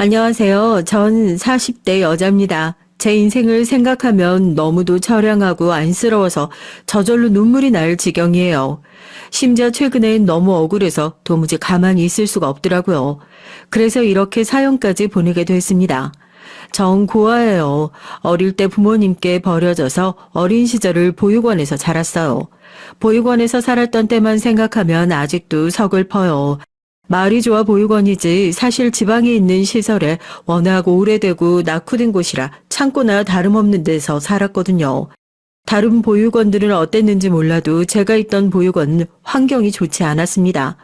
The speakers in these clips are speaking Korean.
안녕하세요. 전 40대 여자입니다. 제 인생을 생각하면 너무도 처량하고 안쓰러워서 저절로 눈물이 날 지경이에요. 심지어 최근엔 너무 억울해서 도무지 가만히 있을 수가 없더라고요. 그래서 이렇게 사연까지 보내게 됐습니다. 전 고아예요. 어릴 때 부모님께 버려져서 어린 시절을 보육원에서 자랐어요. 보육원에서 살았던 때만 생각하면 아직도 서글퍼요. 말이 좋아 보육원이지 사실 지방에 있는 시설에 워낙 오래되고 낙후된 곳이라 창고나 다름없는 데서 살았거든요. 다른 보육원들은 어땠는지 몰라도 제가 있던 보육원은 환경이 좋지 않았습니다.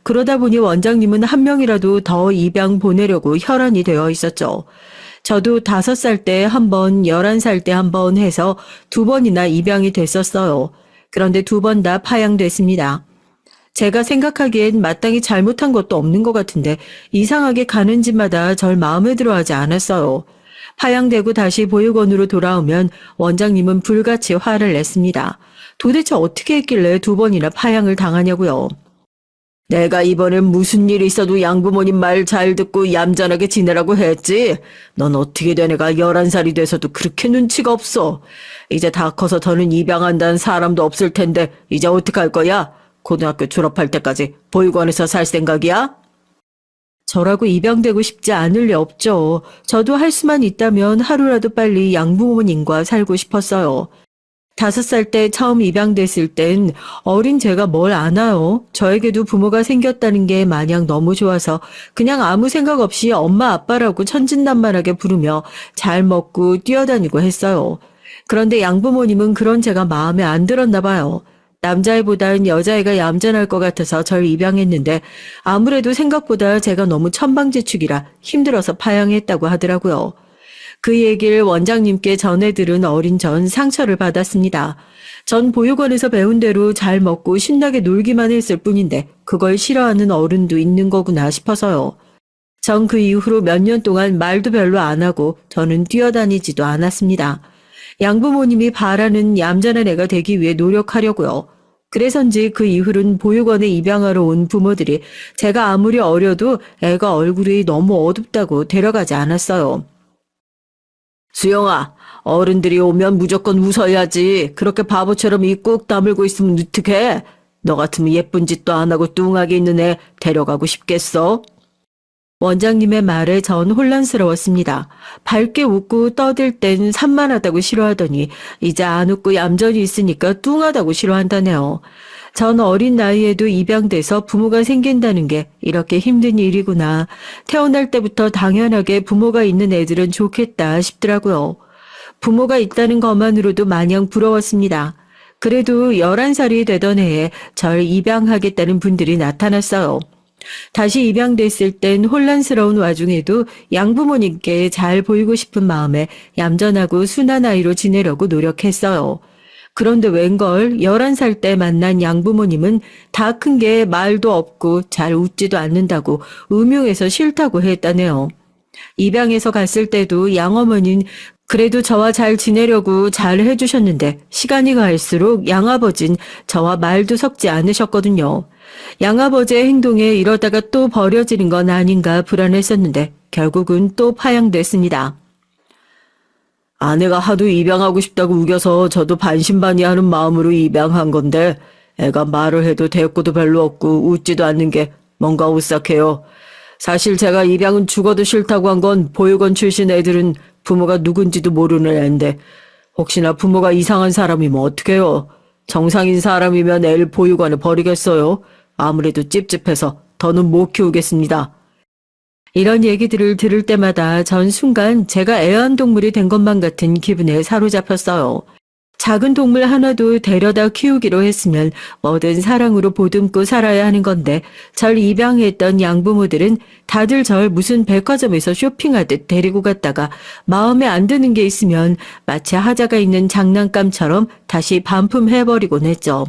그러다 보니 원장님은 한 명이라도 더 입양 보내려고 혈안이 되어 있었죠. 저도 5살 때 한 번, 11살 때 한 번 해서 2번이나 입양이 됐었어요. 그런데 2번 다 파양됐습니다. 제가 생각하기엔 마땅히 잘못한 것도 없는 것 같은데 이상하게 가는 집마다 절 마음에 들어하지 않았어요. 파양되고 다시 보육원으로 돌아오면 원장님은 불같이 화를 냈습니다. 도대체 어떻게 했길래 2번이나 파양을 당하냐고요. 내가 이번엔 무슨 일이 있어도 양부모님 말 잘 듣고 얌전하게 지내라고 했지. 넌 어떻게 된 애가 11살이 돼서도 그렇게 눈치가 없어. 이제 다 커서 더는 입양한다는 사람도 없을 텐데 이제 어떡할 거야? 고등학교 졸업할 때까지 보육원에서 살 생각이야? 저라고 입양되고 싶지 않을 리 없죠. 저도 할 수만 있다면 하루라도 빨리 양부모님과 살고 싶었어요. 5살 때 처음 입양됐을 땐 어린 제가 뭘 아나요? 저에게도 부모가 생겼다는 게 마냥 너무 좋아서 그냥 아무 생각 없이 엄마 아빠라고 천진난만하게 부르며 잘 먹고 뛰어다니고 했어요. 그런데 양부모님은 그런 제가 마음에 안 들었나 봐요. 남자애보단 여자애가 얌전할 것 같아서 절 입양했는데 아무래도 생각보다 제가 너무 천방지축이라 힘들어서 파양했다고 하더라고요. 그 얘기를 원장님께 전해 들은 어린 전 상처를 받았습니다. 전 보육원에서 배운 대로 잘 먹고 신나게 놀기만 했을 뿐인데 그걸 싫어하는 어른도 있는 거구나 싶어서요. 전 그 이후로 몇 년 동안 말도 별로 안 하고 저는 뛰어다니지도 않았습니다. 양부모님이 바라는 얌전한 애가 되기 위해 노력하려고요. 그래서인지 그 이후로는 보육원에 입양하러 온 부모들이 제가 아무리 어려도 애가 얼굴이 너무 어둡다고 데려가지 않았어요. 수영아, 어른들이 오면 무조건 웃어야지. 그렇게 바보처럼 입 꾹 다물고 있으면 어떡해? 너 같으면 예쁜 짓도 안 하고 뚱하게 있는 애 데려가고 싶겠어? 원장님의 말에 전 혼란스러웠습니다. 밝게 웃고 떠들 땐 산만하다고 싫어하더니 이제 안 웃고 얌전히 있으니까 뚱하다고 싫어한다네요. 전 어린 나이에도 입양돼서 부모가 생긴다는 게 이렇게 힘든 일이구나. 태어날 때부터 당연하게 부모가 있는 애들은 좋겠다 싶더라고요. 부모가 있다는 것만으로도 마냥 부러웠습니다. 그래도 11살이 되던 해에 절 입양하겠다는 분들이 나타났어요. 다시 입양됐을 땐 혼란스러운 와중에도 양부모님께 잘 보이고 싶은 마음에 얌전하고 순한 아이로 지내려고 노력했어요. 그런데 웬걸 11살 때 만난 양부모님은 다 큰 게 말도 없고 잘 웃지도 않는다고 음흉해서 싫다고 했다네요. 입양해서 갔을 때도 양어머니는 그래도 저와 잘 지내려고 잘 해주셨는데 시간이 갈수록 양아버진 저와 말도 섞지 않으셨거든요. 양아버지의 행동에 이러다가 또 버려지는 건 아닌가 불안했었는데 결국은 또 파양됐습니다. 아내가 하도 입양하고 싶다고 우겨서 저도 반신반의하는 마음으로 입양한 건데 애가 말을 해도 대꾸도 별로 없고 웃지도 않는 게 뭔가 오싹해요. 사실 제가 입양은 죽어도 싫다고 한 건 보육원 출신 애들은 부모가 누군지도 모르는 애인데 혹시나 부모가 이상한 사람이면 어떡해요. 정상인 사람이면 애를 보육원에 버리겠어요. 아무래도 찝찝해서 더는 못 키우겠습니다. 이런 얘기들을 들을 때마다 전 순간 제가 애완동물이 된 것만 같은 기분에 사로잡혔어요. 작은 동물 하나도 데려다 키우기로 했으면 뭐든 사랑으로 보듬고 살아야 하는 건데 절 입양했던 양부모들은 다들 절 무슨 백화점에서 쇼핑하듯 데리고 갔다가 마음에 안 드는 게 있으면 마치 하자가 있는 장난감처럼 다시 반품해버리곤 했죠.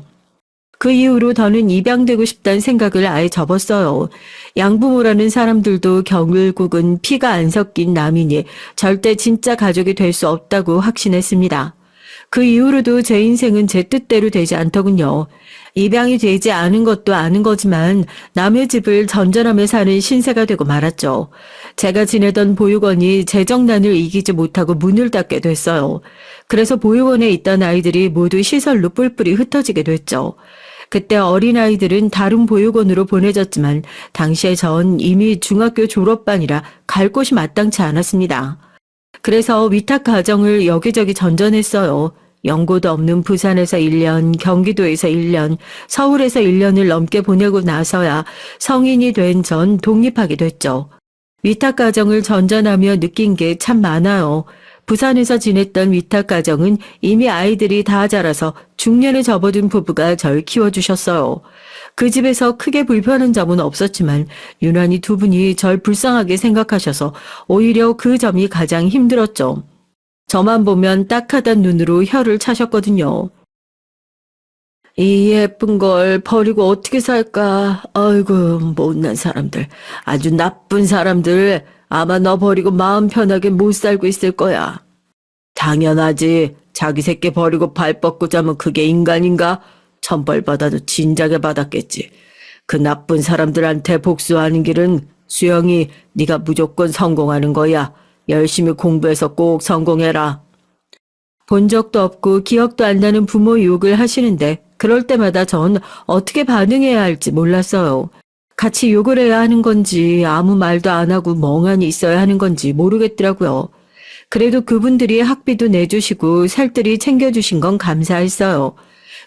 그 이후로 더는 입양되고 싶다는 생각을 아예 접었어요. 양부모라는 사람들도 결국은 피가 안 섞인 남이니 절대 진짜 가족이 될 수 없다고 확신했습니다. 그 이후로도 제 인생은 제 뜻대로 되지 않더군요. 입양이 되지 않은 것도 아는 거지만 남의 집을 전전하며 사는 신세가 되고 말았죠. 제가 지내던 보육원이 재정난을 이기지 못하고 문을 닫게 됐어요. 그래서 보육원에 있던 아이들이 모두 시설로 뿔뿔이 흩어지게 됐죠. 그때 어린아이들은 다른 보육원으로 보내졌지만 당시에 전 이미 중학교 졸업반이라 갈 곳이 마땅치 않았습니다. 그래서 위탁 가정을 여기저기 전전했어요. 연고도 없는 부산에서 1년, 경기도에서 1년, 서울에서 1년을 넘게 보내고 나서야 성인이 된 전 독립하게 됐죠. 위탁가정을 전전하며 느낀 게 참 많아요. 부산에서 지냈던 위탁가정은 이미 아이들이 다 자라서 중년에 접어든 부부가 절 키워주셨어요. 그 집에서 크게 불편한 점은 없었지만 유난히 두 분이 절 불쌍하게 생각하셔서 오히려 그 점이 가장 힘들었죠. 저만 보면 딱하단 눈으로 혀를 차셨거든요. 이 예쁜 걸 버리고 어떻게 살까? 아이고, 못난 사람들. 아주 나쁜 사람들. 아마 너 버리고 마음 편하게 못 살고 있을 거야. 당연하지. 자기 새끼 버리고 발 뻗고 자면 그게 인간인가? 천벌 받아도 진작에 받았겠지. 그 나쁜 사람들한테 복수하는 길은 수영이 네가 무조건 성공하는 거야. 열심히 공부해서 꼭 성공해라. 본 적도 없고 기억도 안 나는 부모 욕을 하시는데 그럴 때마다 전 어떻게 반응해야 할지 몰랐어요. 같이 욕을 해야 하는 건지 아무 말도 안 하고 멍하니 있어야 하는 건지 모르겠더라고요. 그래도 그분들이 학비도 내주시고 살뜰히 챙겨주신 건 감사했어요.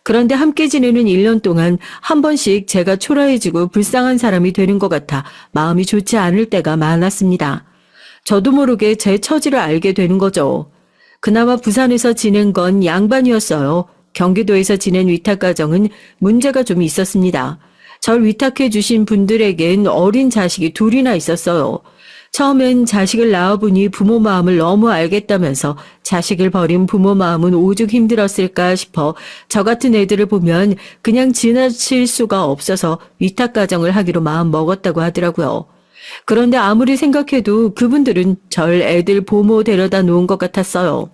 그런데 함께 지내는 1년 동안 한 번씩 제가 초라해지고 불쌍한 사람이 되는 것 같아 마음이 좋지 않을 때가 많았습니다. 저도 모르게 제 처지를 알게 되는 거죠. 그나마 부산에서 지낸 건 양반이었어요. 경기도에서 지낸 위탁가정은 문제가 좀 있었습니다. 절 위탁해 주신 분들에겐 어린 자식이 둘이나 있었어요. 처음엔 자식을 낳아보니 부모 마음을 너무 알겠다면서 자식을 버린 부모 마음은 오죽 힘들었을까 싶어 저 같은 애들을 보면 그냥 지나칠 수가 없어서 위탁가정을 하기로 마음 먹었다고 하더라고요. 그런데 아무리 생각해도 그분들은 절 애들 보모 데려다 놓은 것 같았어요.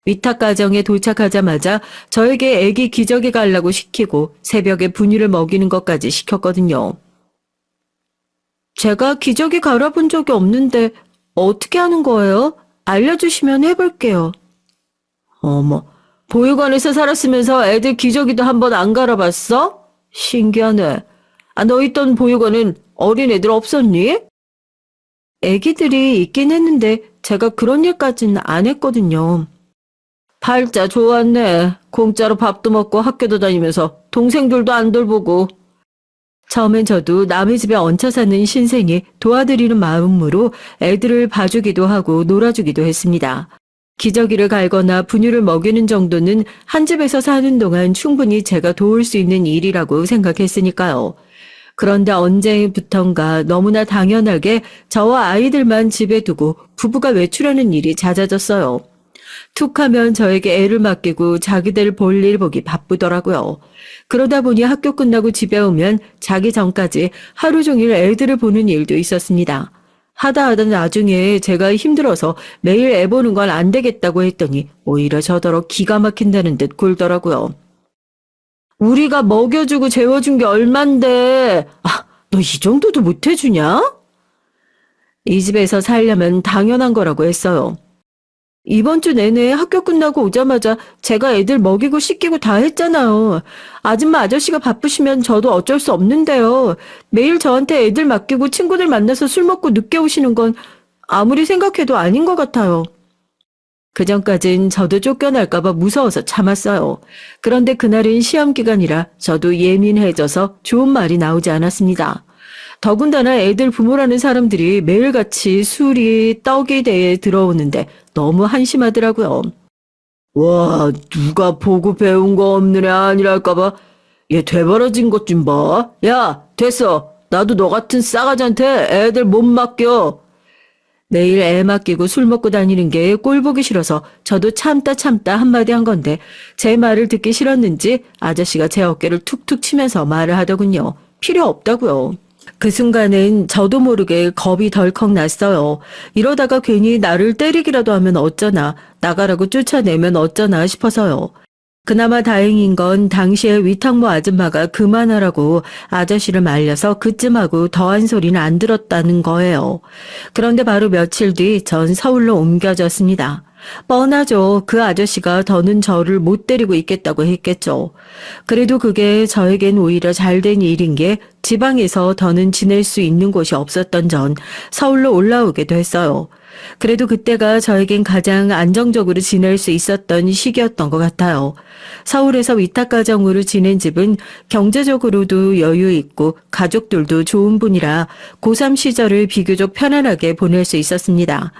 위탁가정에 도착하자마자 저에게 애기 기저귀 갈라고 시키고 새벽에 분유를 먹이는 것까지 시켰거든요. 제가 기저귀 갈아본 적이 없는데 어떻게 하는 거예요? 알려주시면 해볼게요. 어머, 보육원에서 살았으면서 애들 기저귀도 한번 안 갈아봤어? 신기하네. 아, 너 있던 보육원은 어린애들 없었니? 애기들이 있긴 했는데 제가 그런 일까지는 안 했거든요. 팔자 좋았네. 공짜로 밥도 먹고 학교도 다니면서 동생들도 안 돌보고. 처음엔 저도 남의 집에 얹혀 사는 신생이 도와드리는 마음으로 애들을 봐주기도 하고 놀아주기도 했습니다. 기저귀를 갈거나 분유를 먹이는 정도는 한 집에서 사는 동안 충분히 제가 도울 수 있는 일이라고 생각했으니까요. 그런데 언제부턴가 너무나 당연하게 저와 아이들만 집에 두고 부부가 외출하는 일이 잦아졌어요. 툭 하면 저에게 애를 맡기고 자기들 볼일 보기 바쁘더라고요. 그러다 보니 학교 끝나고 집에 오면 자기 전까지 하루 종일 애들을 보는 일도 있었습니다. 하다 나중에 제가 힘들어서 매일 애 보는 건 안 되겠다고 했더니 오히려 저더러 기가 막힌다는 듯 굴더라고요. 우리가 먹여주고 재워준 게 얼만데, 아, 너 이 정도도 못 해주냐? 이 집에서 살려면 당연한 거라고 했어요. 이번 주 내내 학교 끝나고 오자마자 제가 애들 먹이고 씻기고 다 했잖아요. 아줌마 아저씨가 바쁘시면 저도 어쩔 수 없는데요. 매일 저한테 애들 맡기고 친구들 만나서 술 먹고 늦게 오시는 건 아무리 생각해도 아닌 것 같아요. 그전까진 저도 쫓겨날까봐 무서워서 참았어요. 그런데 그날은 시험 기간이라 저도 예민해져서 좋은 말이 나오지 않았습니다. 더군다나 애들 부모라는 사람들이 매일같이 술이 떡이 대에 들어오는데 너무 한심하더라고요. 와, 누가 보고 배운 거 없는 애 아니랄까봐 얘 되버러진 것 좀 봐. 야, 됐어. 나도 너 같은 싸가지한테 애들 못 맡겨. 매일 애 맡기고 술 먹고 다니는 게 꼴 보기 싫어서 저도 참다 한마디 한 건데 제 말을 듣기 싫었는지 아저씨가 제 어깨를 툭툭 치면서 말을 하더군요. 필요 없다고요. 그 순간엔 저도 모르게 겁이 덜컥 났어요. 이러다가 괜히 나를 때리기라도 하면 어쩌나, 나가라고 쫓아내면 어쩌나 싶어서요. 그나마 다행인 건 당시에 위탁모 아줌마가 그만하라고 아저씨를 말려서 그쯤하고 더한 소리는 안 들었다는 거예요. 그런데 바로 며칠 뒤 전 서울로 옮겨졌습니다. 뻔하죠. 그 아저씨가 더는 저를 못 데리고 있겠다고 했겠죠. 그래도 그게 저에겐 오히려 잘된 일인 게 지방에서 더는 지낼 수 있는 곳이 없었던 전 서울로 올라오게 됐어요. 그래도 그때가 저에겐 가장 안정적으로 지낼 수 있었던 시기였던 것 같아요. 서울에서 위탁가정으로 지낸 집은 경제적으로도 여유 있고 가족들도 좋은 분이라 고3 시절을 비교적 편안하게 보낼 수 있었습니다.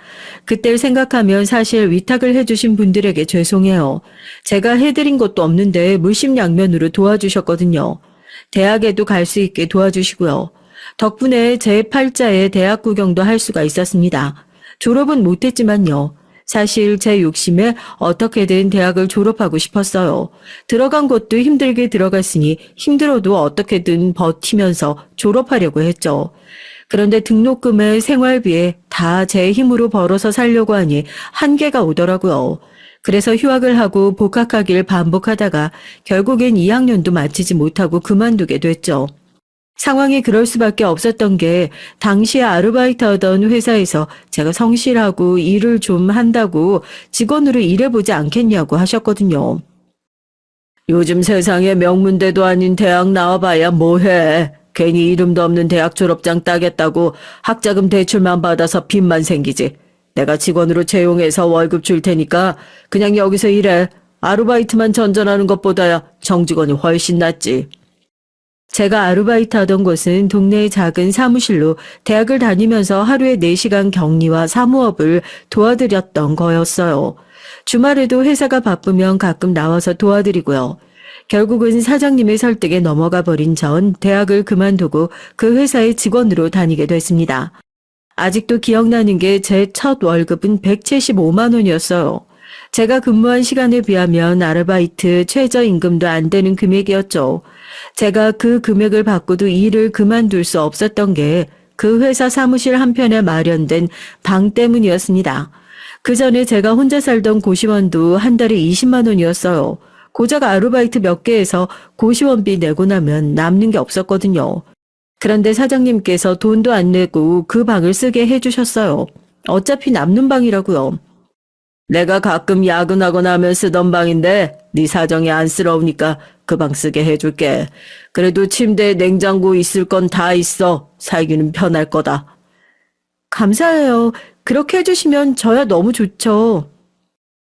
그때를 생각하면 사실 위탁을 해주신 분들에게 죄송해요. 제가 해드린 것도 없는데 물심양면으로 도와주셨거든요. 대학에도 갈 수 있게 도와주시고요. 덕분에 제 팔자에 대학 구경도 할 수가 있었습니다. 졸업은 못했지만요. 사실 제 욕심에 어떻게든 대학을 졸업하고 싶었어요. 들어간 것도 힘들게 들어갔으니 힘들어도 어떻게든 버티면서 졸업하려고 했죠. 그런데 등록금에 생활비에 다 제 힘으로 벌어서 살려고 하니 한계가 오더라고요. 그래서 휴학을 하고 복학하길 반복하다가 결국엔 2학년도 마치지 못하고 그만두게 됐죠. 상황이 그럴 수밖에 없었던 게 당시에 아르바이트 하던 회사에서 제가 성실하고 일을 좀 한다고 직원으로 일해보지 않겠냐고 하셨거든요. 요즘 세상에 명문대도 아닌 대학 나와봐야 뭐해. 괜히 이름도 없는 대학 졸업장 따겠다고 학자금 대출만 받아서 빚만 생기지. 내가 직원으로 채용해서 월급 줄 테니까 그냥 여기서 일해. 아르바이트만 전전하는 것보다야 정직원이 훨씬 낫지. 제가 아르바이트 하던 곳은 동네의 작은 사무실로 대학을 다니면서 하루에 4시간 격리와 사무업을 도와드렸던 거였어요. 주말에도 회사가 바쁘면 가끔 나와서 도와드리고요. 결국은 사장님의 설득에 넘어가 버린 전 대학을 그만두고 그 회사의 직원으로 다니게 됐습니다. 아직도 기억나는 게 제 첫 월급은 175만 원이었어요. 제가 근무한 시간에 비하면 아르바이트 최저임금도 안 되는 금액이었죠. 제가 그 금액을 받고도 일을 그만둘 수 없었던 게 그 회사 사무실 한편에 마련된 방 때문이었습니다. 그 전에 제가 혼자 살던 고시원도 한 달에 20만 원이었어요. 고작 아르바이트 몇 개에서 고시원비 내고 나면 남는 게 없었거든요. 그런데 사장님께서 돈도 안 내고 그 방을 쓰게 해주셨어요. 어차피 남는 방이라고요. 내가 가끔 야근하거나 하면 쓰던 방인데 네 사정이 안쓰러우니까 그 방 쓰게 해줄게. 그래도 침대에 냉장고 있을 건 다 있어. 살기는 편할 거다. 감사해요. 그렇게 해주시면 저야 너무 좋죠.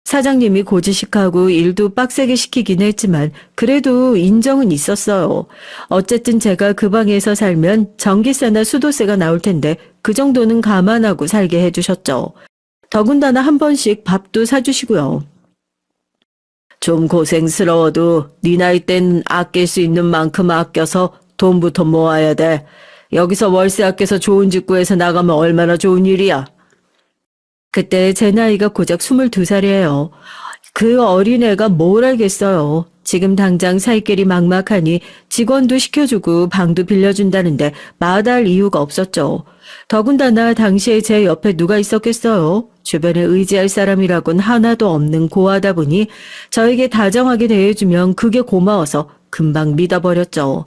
사장님이 고지식하고 일도 빡세게 시키긴 했지만 그래도 인정은 있었어요. 어쨌든 제가 그 방에서 살면 전기세나 수도세가 나올 텐데 그 정도는 감안하고 살게 해주셨죠. 더군다나 한 번씩 밥도 사주시고요. 좀 고생스러워도 네 나이 땐 아낄 수 있는 만큼 아껴서 돈부터 모아야 돼. 여기서 월세 아껴서 좋은 집 구해서 나가면 얼마나 좋은 일이야. 그때 제 나이가 고작 22살이에요. 그 어린애가 뭘 알겠어요. 지금 당장 살 길이 막막하니 직원도 시켜주고 방도 빌려준다는데 마다할 이유가 없었죠. 더군다나 당시에 제 옆에 누가 있었겠어요. 주변에 의지할 사람이라곤 하나도 없는 고아다 보니 저에게 다정하게 대해주면 그게 고마워서 금방 믿어버렸죠.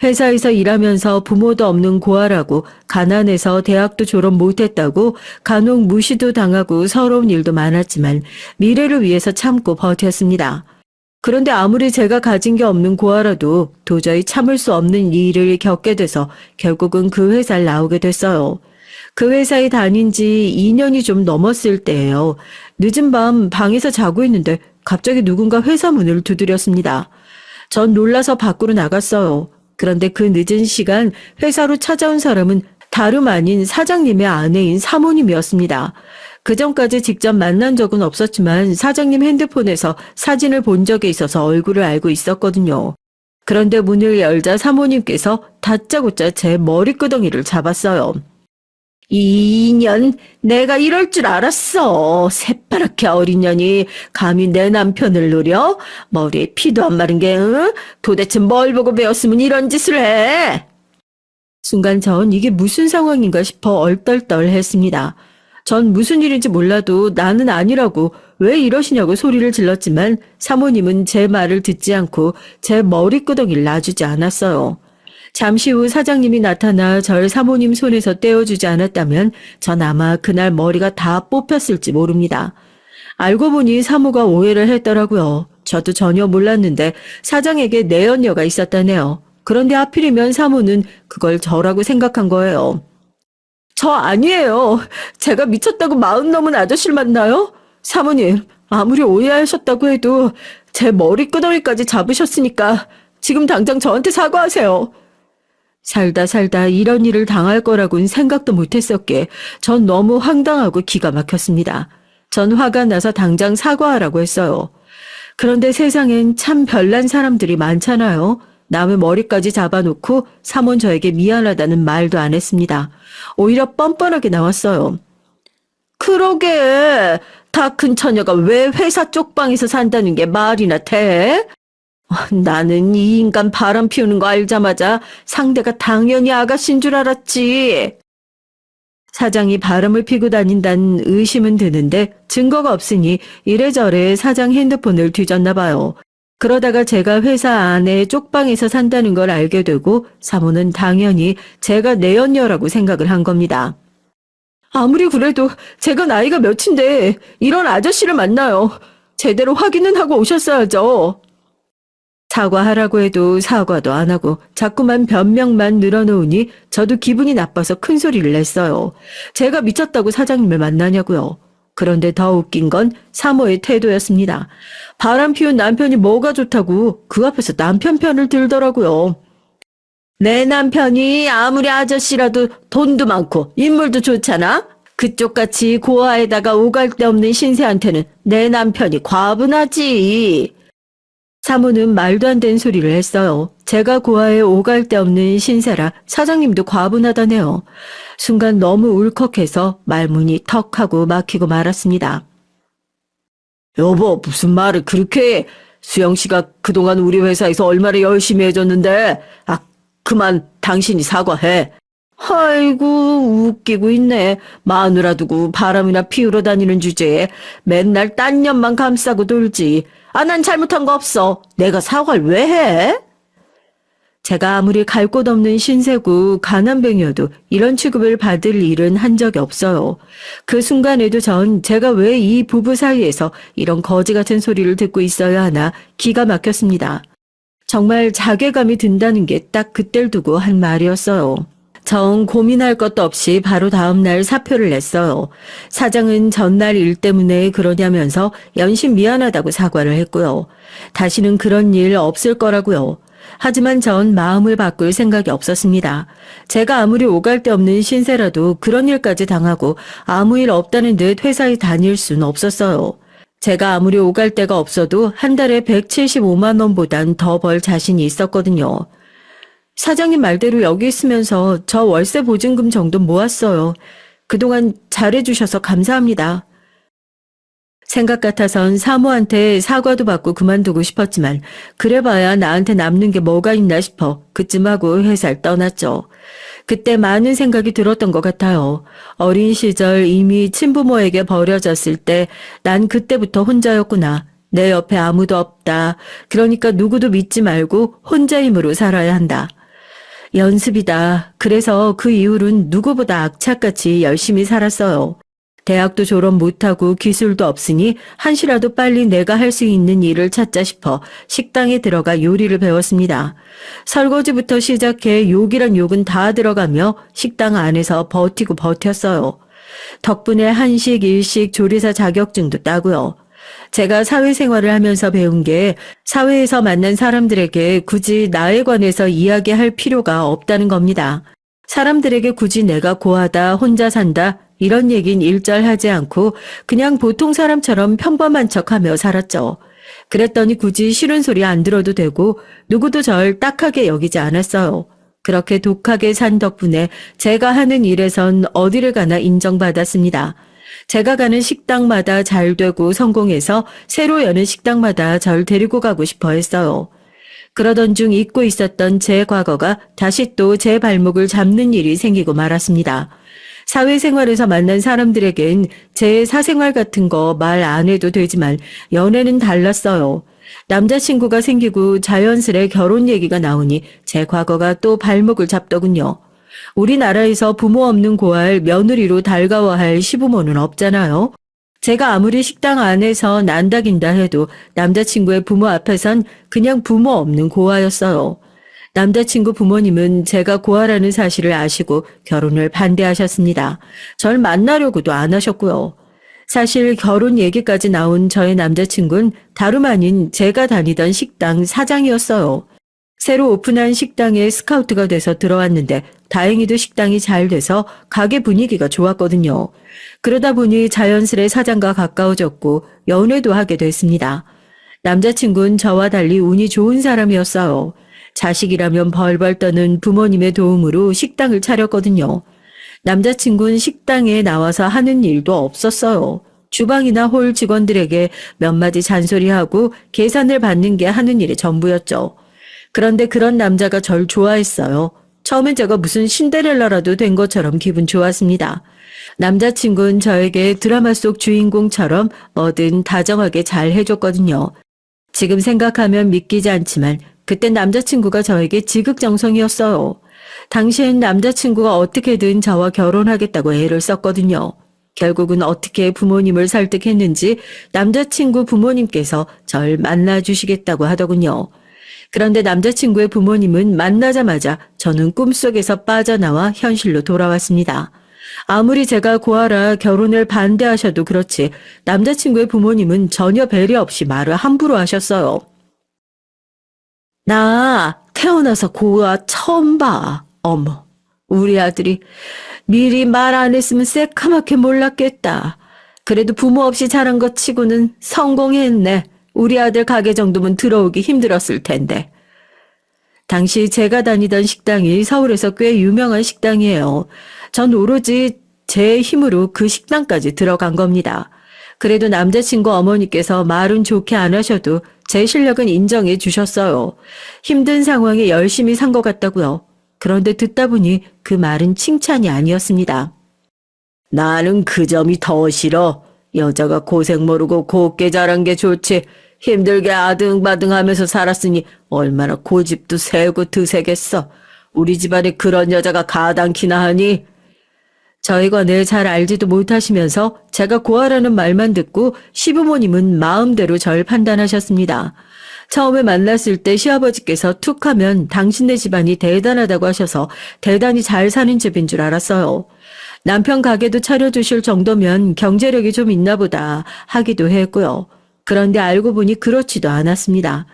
회사에서 일하면서 부모도 없는 고아라고 가난해서 대학도 졸업 못했다고 간혹 무시도 당하고 서러운 일도 많았지만 미래를 위해서 참고 버텼습니다. 그런데 아무리 제가 가진 게 없는 고아라도 도저히 참을 수 없는 일을 겪게 돼서 결국은 그 회사를 나오게 됐어요. 그 회사에 다닌 지 2년이 좀 넘었을 때예요. 늦은 밤 방에서 자고 있는데 갑자기 누군가 회사 문을 두드렸습니다. 전 놀라서 밖으로 나갔어요. 그런데 그 늦은 시간 회사로 찾아온 사람은 다름 아닌 사장님의 아내인 사모님이었습니다. 그전까지 직접 만난 적은 없었지만 사장님 핸드폰에서 사진을 본 적이 있어서 얼굴을 알고 있었거든요. 그런데 문을 열자 사모님께서 다짜고짜 제 머리끄덩이를 잡았어요. 이 인연, 내가 이럴 줄 알았어. 새파랗게 어린 년이 감히 내 남편을 노려? 머리에 피도 안 마른 게, 응? 도대체 뭘 보고 배웠으면 이런 짓을 해? 순간 전 이게 무슨 상황인가 싶어 얼떨떨했습니다. 전 무슨 일인지 몰라도 나는 아니라고 왜 이러시냐고 소리를 질렀지만 사모님은 제 말을 듣지 않고 제 머리끄덩이를 놔주지 않았어요. 잠시 후 사장님이 나타나 절 사모님 손에서 떼어주지 않았다면 전 아마 그날 머리가 다 뽑혔을지 모릅니다. 알고 보니 사모가 오해를 했더라고요. 저도 전혀 몰랐는데 사장에게 내연녀가 있었다네요. 그런데 하필이면 사모는 그걸 저라고 생각한 거예요. 저 아니에요. 제가 미쳤다고 마흔 넘은 아저씨를 만나요? 사모님, 아무리 오해하셨다고 해도 제 머리끄덩이까지 잡으셨으니까 지금 당장 저한테 사과하세요. 살다 살다 이런 일을 당할 거라고는 생각도 못했었기에 전 너무 황당하고 기가 막혔습니다. 전 화가 나서 당장 사과하라고 했어요. 그런데 세상엔 참 별난 사람들이 많잖아요. 남의 머리까지 잡아놓고 사모는 저에게 미안하다는 말도 안 했습니다. 오히려 뻔뻔하게 나왔어요. 그러게 다 큰 처녀가 왜 회사 쪽방에서 산다는 게 말이나 돼? 나는 이 인간 바람 피우는 거 알자마자 상대가 당연히 아가씨인 줄 알았지. 사장이 바람을 피고 다닌다는 의심은 드는데 증거가 없으니 이래저래 사장 핸드폰을 뒤졌나 봐요. 그러다가 제가 회사 안에 쪽방에서 산다는 걸 알게 되고 사모는 당연히 제가 내연녀라고 생각을 한 겁니다. 아무리 그래도 제가 나이가 몇인데 이런 아저씨를 만나요. 제대로 확인은 하고 오셨어야죠. 사과하라고 해도 사과도 안 하고 자꾸만 변명만 늘어놓으니 저도 기분이 나빠서 큰 소리를 냈어요. 제가 미쳤다고 사장님을 만나냐고요. 그런데 더 웃긴 건 사모의 태도였습니다. 바람 피운 남편이 뭐가 좋다고 그 앞에서 남편 편을 들더라고요. 내 남편이 아무리 아저씨라도 돈도 많고 인물도 좋잖아? 그쪽같이 고아에다가 오갈 데 없는 신세한테는 내 남편이 과분하지. 사모는 말도 안 되는 소리를 했어요. 제가 고아에 오갈 데 없는 신세라 사장님도 과분하다네요. 순간 너무 울컥해서 말문이 턱 하고 막히고 말았습니다. 여보, 무슨 말을 그렇게 해? 수영 씨가 그동안 우리 회사에서 얼마나 열심히 해줬는데. 그만 당신이 사과해. 아이고 웃기고 있네. 마누라 두고 바람이나 피우러 다니는 주제에 맨날 딴 년만 감싸고 돌지. 난 잘못한 거 없어. 내가 사과를 왜 해? 제가 아무리 갈 곳 없는 신세고 가난뱅이여도 이런 취급을 받을 일은 한 적이 없어요. 그 순간에도 전 제가 왜 이 부부 사이에서 이런 거지 같은 소리를 듣고 있어야 하나 기가 막혔습니다. 정말 자괴감이 든다는 게 딱 그때를 두고 한 말이었어요. 정 고민할 것도 없이 바로 다음날 사표를 냈어요. 사장은 전날 일 때문에 그러냐면서 연신 미안하다고 사과를 했고요. 다시는 그런 일 없을 거라고요. 하지만 전 마음을 바꿀 생각이 없었습니다. 제가 아무리 오갈 데 없는 신세라도 그런 일까지 당하고 아무 일 없다는 듯 회사에 다닐 순 없었어요. 제가 아무리 오갈 데가 없어도 한 달에 175만 원보단 더 벌 자신이 있었거든요. 사장님 말대로 여기 있으면서 저 월세 보증금 정도 모았어요. 그동안 잘해주셔서 감사합니다. 생각 같아선 사모한테 사과도 받고 그만두고 싶었지만 그래봐야 나한테 남는 게 뭐가 있나 싶어 그쯤 하고 회사를 떠났죠. 그때 많은 생각이 들었던 것 같아요. 어린 시절 이미 친부모에게 버려졌을 때 난 그때부터 혼자였구나. 내 옆에 아무도 없다. 그러니까 누구도 믿지 말고 혼자 힘으로 살아야 한다. 연습이다. 그래서 그 이후로는 누구보다 악착같이 열심히 살았어요. 대학도 졸업 못하고 기술도 없으니 한시라도 빨리 내가 할 수 있는 일을 찾자 싶어 식당에 들어가 요리를 배웠습니다. 설거지부터 시작해 욕이란 욕은 다 들어가며 식당 안에서 버티고 버텼어요. 덕분에 한식, 일식, 조리사 자격증도 따고요. 제가 사회생활을 하면서 배운 게 사회에서 만난 사람들에게 굳이 나에 관해서 이야기할 필요가 없다는 겁니다. 사람들에게 굳이 내가 고하다, 혼자 산다 이런 얘긴 일절하지 않고 그냥 보통 사람처럼 평범한 척하며 살았죠. 그랬더니 굳이 싫은 소리 안 들어도 되고 누구도 절 딱하게 여기지 않았어요. 그렇게 독하게 산 덕분에 제가 하는 일에선 어디를 가나 인정받았습니다. 제가 가는 식당마다 잘 되고 성공해서 새로 여는 식당마다 절 데리고 가고 싶어 했어요. 그러던 중 잊고 있었던 제 과거가 다시 또 제 발목을 잡는 일이 생기고 말았습니다. 사회생활에서 만난 사람들에겐 제 사생활 같은 거 말 안 해도 되지만 연애는 달랐어요. 남자친구가 생기고 자연스레 결혼 얘기가 나오니 제 과거가 또 발목을 잡더군요. 우리나라에서 부모 없는 고아를 며느리로 달가워할 시부모는 없잖아요. 제가 아무리 식당 안에서 난다긴다 해도 남자친구의 부모 앞에선 그냥 부모 없는 고아였어요. 남자친구 부모님은 제가 고아라는 사실을 아시고 결혼을 반대하셨습니다. 절 만나려고도 안 하셨고요. 사실 결혼 얘기까지 나온 저의 남자친구는 다름 아닌 제가 다니던 식당 사장이었어요. 새로 오픈한 식당에 스카우트가 돼서 들어왔는데 다행히도 식당이 잘 돼서 가게 분위기가 좋았거든요. 그러다 보니 자연스레 사장과 가까워졌고 연애도 하게 됐습니다. 남자친구는 저와 달리 운이 좋은 사람이었어요. 자식이라면 벌벌 떠는 부모님의 도움으로 식당을 차렸거든요. 남자친구는 식당에 나와서 하는 일도 없었어요. 주방이나 홀 직원들에게 몇 마디 잔소리하고 계산을 받는 게 하는 일의 전부였죠. 그런데 그런 남자가 절 좋아했어요. 처음엔 제가 무슨 신데렐라라도 된 것처럼 기분 좋았습니다. 남자친구는 저에게 드라마 속 주인공처럼 뭐든 다정하게 잘 해줬거든요. 지금 생각하면 믿기지 않지만 그땐 남자친구가 저에게 지극정성이었어요. 당시엔 남자친구가 어떻게든 저와 결혼하겠다고 애를 썼거든요. 결국은 어떻게 부모님을 설득했는지 남자친구 부모님께서 절 만나주시겠다고 하더군요. 그런데 남자친구의 부모님은 만나자마자 저는 꿈속에서 빠져나와 현실로 돌아왔습니다. 아무리 제가 고아라 결혼을 반대하셔도 그렇지 남자친구의 부모님은 전혀 배려 없이 말을 함부로 하셨어요. 나 태어나서 고아 처음 봐. 어머, 우리 아들이 미리 말 안 했으면 새카맣게 몰랐겠다. 그래도 부모 없이 자란 것 치고는 성공했네. 우리 아들 가게 정도면 들어오기 힘들었을 텐데. 당시 제가 다니던 식당이 서울에서 꽤 유명한 식당이에요. 전 오로지 제 힘으로 그 식당까지 들어간 겁니다. 그래도 남자친구 어머니께서 말은 좋게 안 하셔도 제 실력은 인정해 주셨어요. 힘든 상황에 열심히 산 것 같다고요. 그런데 듣다 보니 그 말은 칭찬이 아니었습니다. 나는 그 점이 더 싫어. 여자가 고생 모르고 곱게 자란 게 좋지. 힘들게 아등바등하면서 살았으니 얼마나 고집도 세고 드세겠어. 우리 집안에 그런 여자가 가당키나 하니? 저희가 잘 알지도 못하시면서 제가 고아라는 말만 듣고 시부모님은 마음대로 절 판단하셨습니다. 처음에 만났을 때 시아버지께서 툭 하면 당신네 집안이 대단하다고 하셔서 대단히 잘 사는 집인 줄 알았어요. 남편 가게도 차려주실 정도면 경제력이 좀 있나 보다 하기도 했고요. 그런데 알고 보니 그렇지도 않았습니다.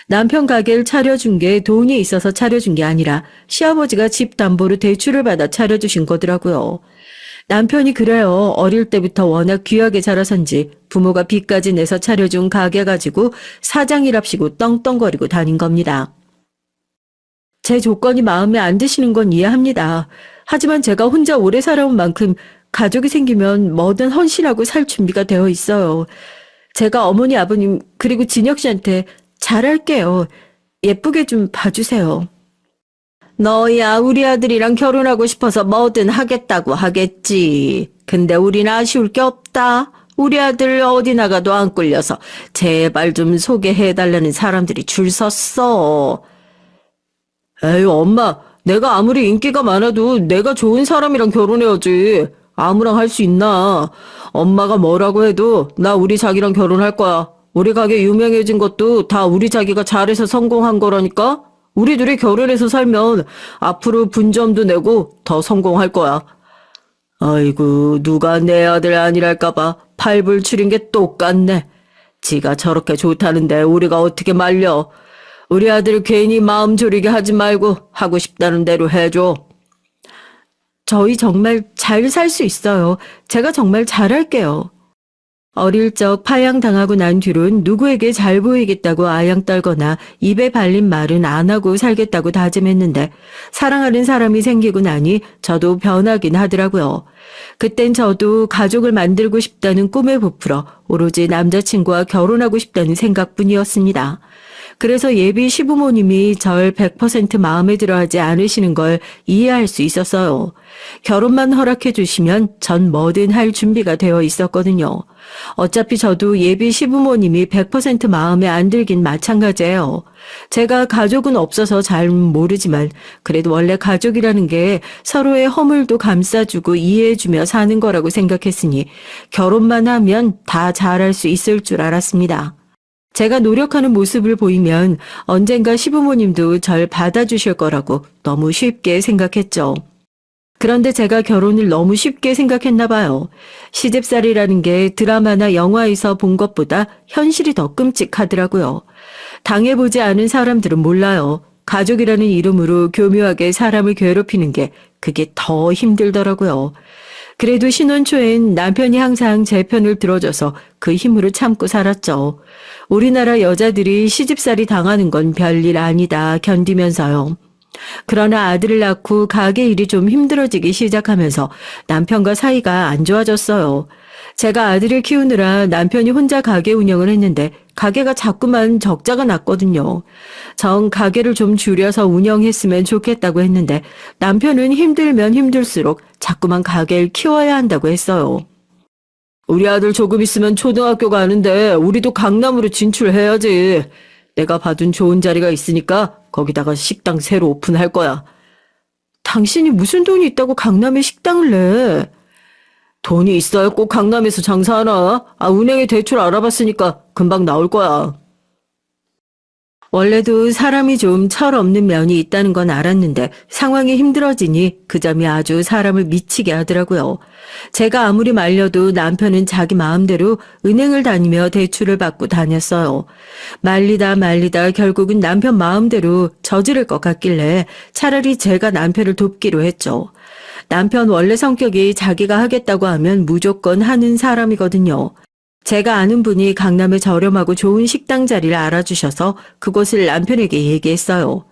남편 가게를 차려준 게 돈이 있어서 차려준 게 아니라 시아버지가 집 담보로 대출을 받아 차려주신 거더라고요. 남편이 그래요. 어릴 때부터 워낙 귀하게 자라선지 부모가 빚까지 내서 차려준 가게 가지고 사장이랍시고 떵떵거리고 다닌 겁니다. 제 조건이 마음에 안 드시는 건 이해합니다. 하지만 제가 혼자 오래 살아온 만큼 가족이 생기면 뭐든 헌신하고 살 준비가 되어 있어요. 제가 어머니 아버님 그리고 진혁 씨한테 잘할게요. 예쁘게 좀 봐주세요. 너야 우리 아들이랑 결혼하고 싶어서 뭐든 하겠다고 하겠지. 근데 우린 아쉬울 게 없다. 우리 아들 어디 나가도 안 끌려서 제발 좀 소개해달라는 사람들이 줄 섰어. 에이 엄마, 내가 아무리 인기가 많아도 내가 좋은 사람이랑 결혼해야지. 아무랑 할 수 있나. 엄마가 뭐라고 해도 나 우리 자기랑 결혼할 거야. 우리 가게 유명해진 것도 다 우리 자기가 잘해서 성공한 거라니까. 우리 둘이 결혼해서 살면 앞으로 분점도 내고 더 성공할 거야. 아이고 누가 내 아들 아니랄까봐 팔불출인 게 똑같네. 지가 저렇게 좋다는데 우리가 어떻게 말려. 우리 아들 괜히 마음 졸이게 하지 말고 하고 싶다는 대로 해줘. 저희 정말 잘 살 수 있어요. 제가 정말 잘할게요. 어릴 적 파양당하고 난 뒤론 누구에게 잘 보이겠다고 아양 떨거나 입에 발린 말은 안 하고 살겠다고 다짐했는데 사랑하는 사람이 생기고 나니 저도 변하긴 하더라고요. 그땐 저도 가족을 만들고 싶다는 꿈에 부풀어 오로지 남자친구와 결혼하고 싶다는 생각뿐이었습니다. 그래서 예비 시부모님이 절 100% 마음에 들어 하지 않으시는 걸 이해할 수 있었어요. 결혼만 허락해 주시면 전 뭐든 할 준비가 되어 있었거든요. 어차피 저도 예비 시부모님이 100% 마음에 안 들긴 마찬가지예요. 제가 가족은 없어서 잘 모르지만 그래도 원래 가족이라는 게 서로의 허물도 감싸주고 이해해주며 사는 거라고 생각했으니 결혼만 하면 다 잘할 수 있을 줄 알았습니다. 제가 노력하는 모습을 보이면 언젠가 시부모님도 절 받아주실 거라고 너무 쉽게 생각했죠. 그런데 제가 결혼을 너무 쉽게 생각했나 봐요. 시집살이라는 게 드라마나 영화에서 본 것보다 현실이 더 끔찍하더라고요. 당해보지 않은 사람들은 몰라요. 가족이라는 이름으로 교묘하게 사람을 괴롭히는 게 그게 더 힘들더라고요. 그래도 신혼 초엔 남편이 항상 제 편을 들어줘서 그 힘으로 참고 살았죠. 우리나라 여자들이 시집살이 당하는 건 별일 아니다 견디면서요. 그러나 아들을 낳고 가게 일이 좀 힘들어지기 시작하면서 남편과 사이가 안 좋아졌어요. 제가 아들을 키우느라 남편이 혼자 가게 운영을 했는데 가게가 자꾸만 적자가 났거든요. 정 가게를 좀 줄여서 운영했으면 좋겠다고 했는데 남편은 힘들면 힘들수록 자꾸만 가게를 키워야 한다고 했어요. 우리 아들 조금 있으면 초등학교 가는데 우리도 강남으로 진출해야지. 내가 봐둔 좋은 자리가 있으니까 거기다가 식당 새로 오픈할 거야. 당신이 무슨 돈이 있다고 강남에 식당을 내? 돈이 있어야 꼭 강남에서 장사하나? 은행에 대출 알아봤으니까 금방 나올 거야. 원래도 사람이 좀 철없는 면이 있다는 건 알았는데 상황이 힘들어지니 그 점이 아주 사람을 미치게 하더라고요. 제가 아무리 말려도 남편은 자기 마음대로 은행을 다니며 대출을 받고 다녔어요. 말리다 결국은 남편 마음대로 저지를 것 같길래 차라리 제가 남편을 돕기로 했죠. 남편 원래 성격이 자기가 하겠다고 하면 무조건 하는 사람이거든요. 제가 아는 분이 강남에 저렴하고 좋은 식당 자리를 알아주셔서 그곳을 남편에게 얘기했어요.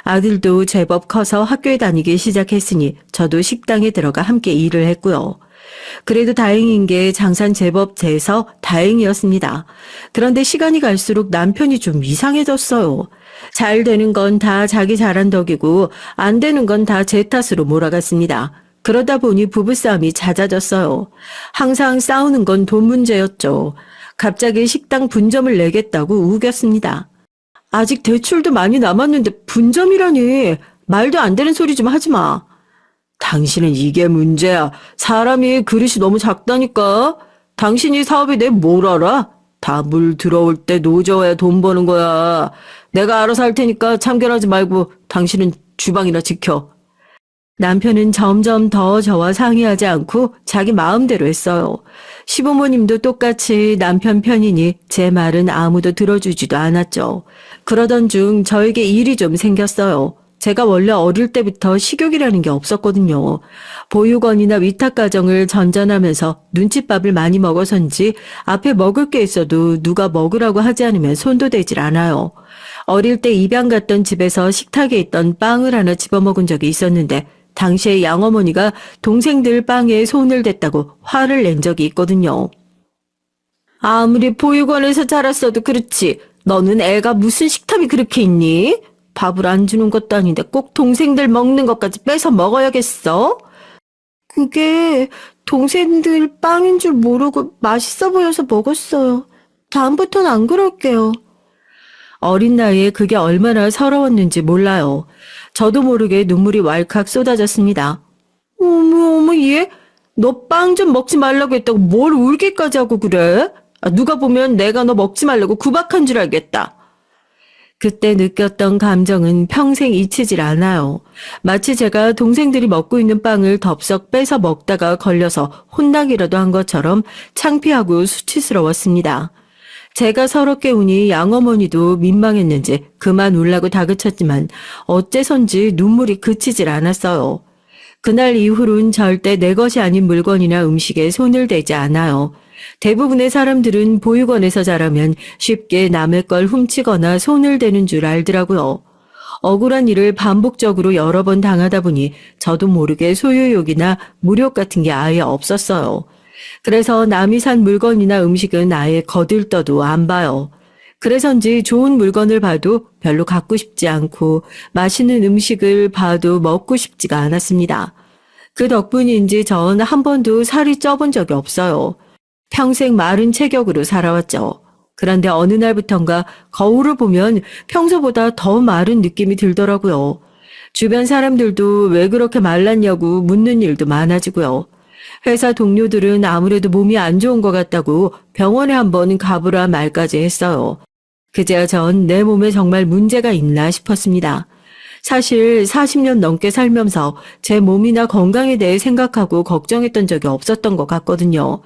아들도 제법 커서 학교에 다니기 시작했으니 저도 식당에 들어가 함께 일을 했고요. 그래도 다행인 게 장사는 제법 돼서 다행이었습니다. 그런데 시간이 갈수록 남편이 좀 이상해졌어요. 잘 되는 건 다 자기 잘한 덕이고 안 되는 건 다 제 탓으로 몰아갔습니다. 그러다 보니 부부싸움이 잦아졌어요. 항상 싸우는 건 돈 문제였죠. 갑자기 식당 분점을 내겠다고 우겼습니다. 아직 대출도 많이 남았는데 분점이라니. 말도 안 되는 소리 좀 하지 마. 당신은 이게 문제야. 사람이 그릇이 너무 작다니까. 당신이 사업에 대해 뭘 알아? 다 물 들어올 때 노져야 돈 버는 거야. 내가 알아서 할 테니까 참견하지 말고 당신은 주방이나 지켜. 남편은 점점 더 저와 상의하지 않고 자기 마음대로 했어요. 시부모님도 똑같이 남편 편이니 제 말은 아무도 들어주지도 않았죠. 그러던 중 저에게 일이 좀 생겼어요. 제가 원래 어릴 때부터 식욕이라는 게 없었거든요. 보육원이나 위탁가정을 전전하면서 눈칫밥을 많이 먹어서인지 앞에 먹을 게 있어도 누가 먹으라고 하지 않으면 손도 대질 않아요. 어릴 때 입양 갔던 집에서 식탁에 있던 빵을 하나 집어먹은 적이 있었는데 당시에 양어머니가 동생들 빵에 손을 댔다고 화를 낸 적이 있거든요. 아무리 보육원에서 자랐어도 그렇지. 너는 애가 무슨 식탐이 그렇게 있니? 밥을 안 주는 것도 아닌데 꼭 동생들 먹는 것까지 뺏어 먹어야겠어? 그게 동생들 빵인 줄 모르고 맛있어 보여서 먹었어요. 다음부터는 안 그럴게요. 어린 나이에 그게 얼마나 서러웠는지 몰라요. 저도 모르게 눈물이 왈칵 쏟아졌습니다. 어머, 얘? 너 빵 좀 먹지 말라고 했다고 뭘 울기까지 하고 그래? 누가 보면 내가 너 먹지 말라고 구박한 줄 알겠다. 그때 느꼈던 감정은 평생 잊히질 않아요. 마치 제가 동생들이 먹고 있는 빵을 덥석 뺏어 먹다가 걸려서 혼나기라도 한 것처럼 창피하고 수치스러웠습니다. 제가 서럽게 우니 양어머니도 민망했는지 그만 울라고 다그쳤지만 어째선지 눈물이 그치질 않았어요. 그날 이후로는 절대 내 것이 아닌 물건이나 음식에 손을 대지 않아요. 대부분의 사람들은 보육원에서 자라면 쉽게 남의 걸 훔치거나 손을 대는 줄 알더라고요. 억울한 일을 반복적으로 여러 번 당하다 보니 저도 모르게 소유욕이나 무력 같은 게 아예 없었어요. 그래서 남이 산 물건이나 음식은 아예 거들떠도 안 봐요. 그래서인지 좋은 물건을 봐도 별로 갖고 싶지 않고 맛있는 음식을 봐도 먹고 싶지가 않았습니다. 그 덕분인지 전 한 번도 살이 쪄본 적이 없어요. 평생 마른 체격으로 살아왔죠. 그런데 어느 날부턴가 거울을 보면 평소보다 더 마른 느낌이 들더라고요. 주변 사람들도 왜 그렇게 말랐냐고 묻는 일도 많아지고요. 회사 동료들은 아무래도 몸이 안 좋은 것 같다고 병원에 한번 가보라 말까지 했어요. 그제야 전 내 몸에 정말 문제가 있나 싶었습니다. 사실 40년 넘게 살면서 제 몸이나 건강에 대해 생각하고 걱정했던 적이 없었던 것 같거든요.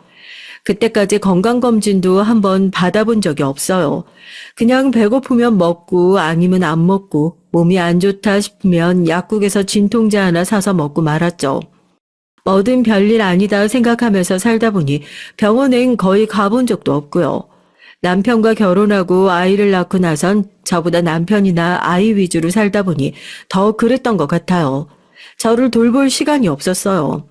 그때까지 건강검진도 한번 받아본 적이 없어요. 그냥 배고프면 먹고 아니면 안 먹고 몸이 안 좋다 싶으면 약국에서 진통제 하나 사서 먹고 말았죠. 뭐든 별일 아니다 생각하면서 살다 보니 병원엔 거의 가본 적도 없고요. 남편과 결혼하고 아이를 낳고 나선 저보다 남편이나 아이 위주로 살다 보니 더 그랬던 것 같아요. 저를 돌볼 시간이 없었어요.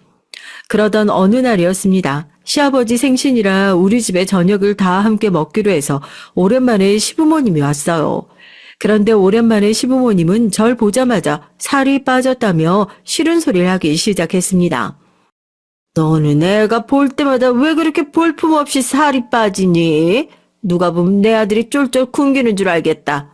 그러던 어느 날이었습니다. 시아버지 생신이라 우리 집에 저녁을 다 함께 먹기로 해서 오랜만에 시부모님이 왔어요. 그런데 오랜만에 시부모님은 절 보자마자 살이 빠졌다며 싫은 소리를 하기 시작했습니다. 너는 애가 볼 때마다 왜 그렇게 볼품없이 살이 빠지니? 누가 보면 내 아들이 쫄쫄 굶기는 줄 알겠다.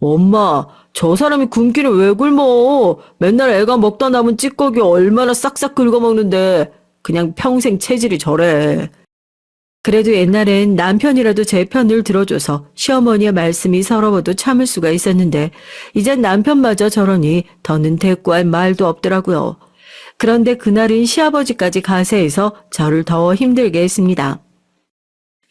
엄마, 저 사람이 굶기는 왜 굶어? 맨날 애가 먹다 남은 찌꺼기 얼마나 싹싹 긁어먹는데 그냥 평생 체질이 저래. 그래도 옛날엔 남편이라도 제 편을 들어줘서 시어머니의 말씀이 서러워도 참을 수가 있었는데 이젠 남편마저 저러니 더는 대꾸할 말도 없더라고요. 그런데 그날은 시아버지까지 가세해서 저를 더 힘들게 했습니다.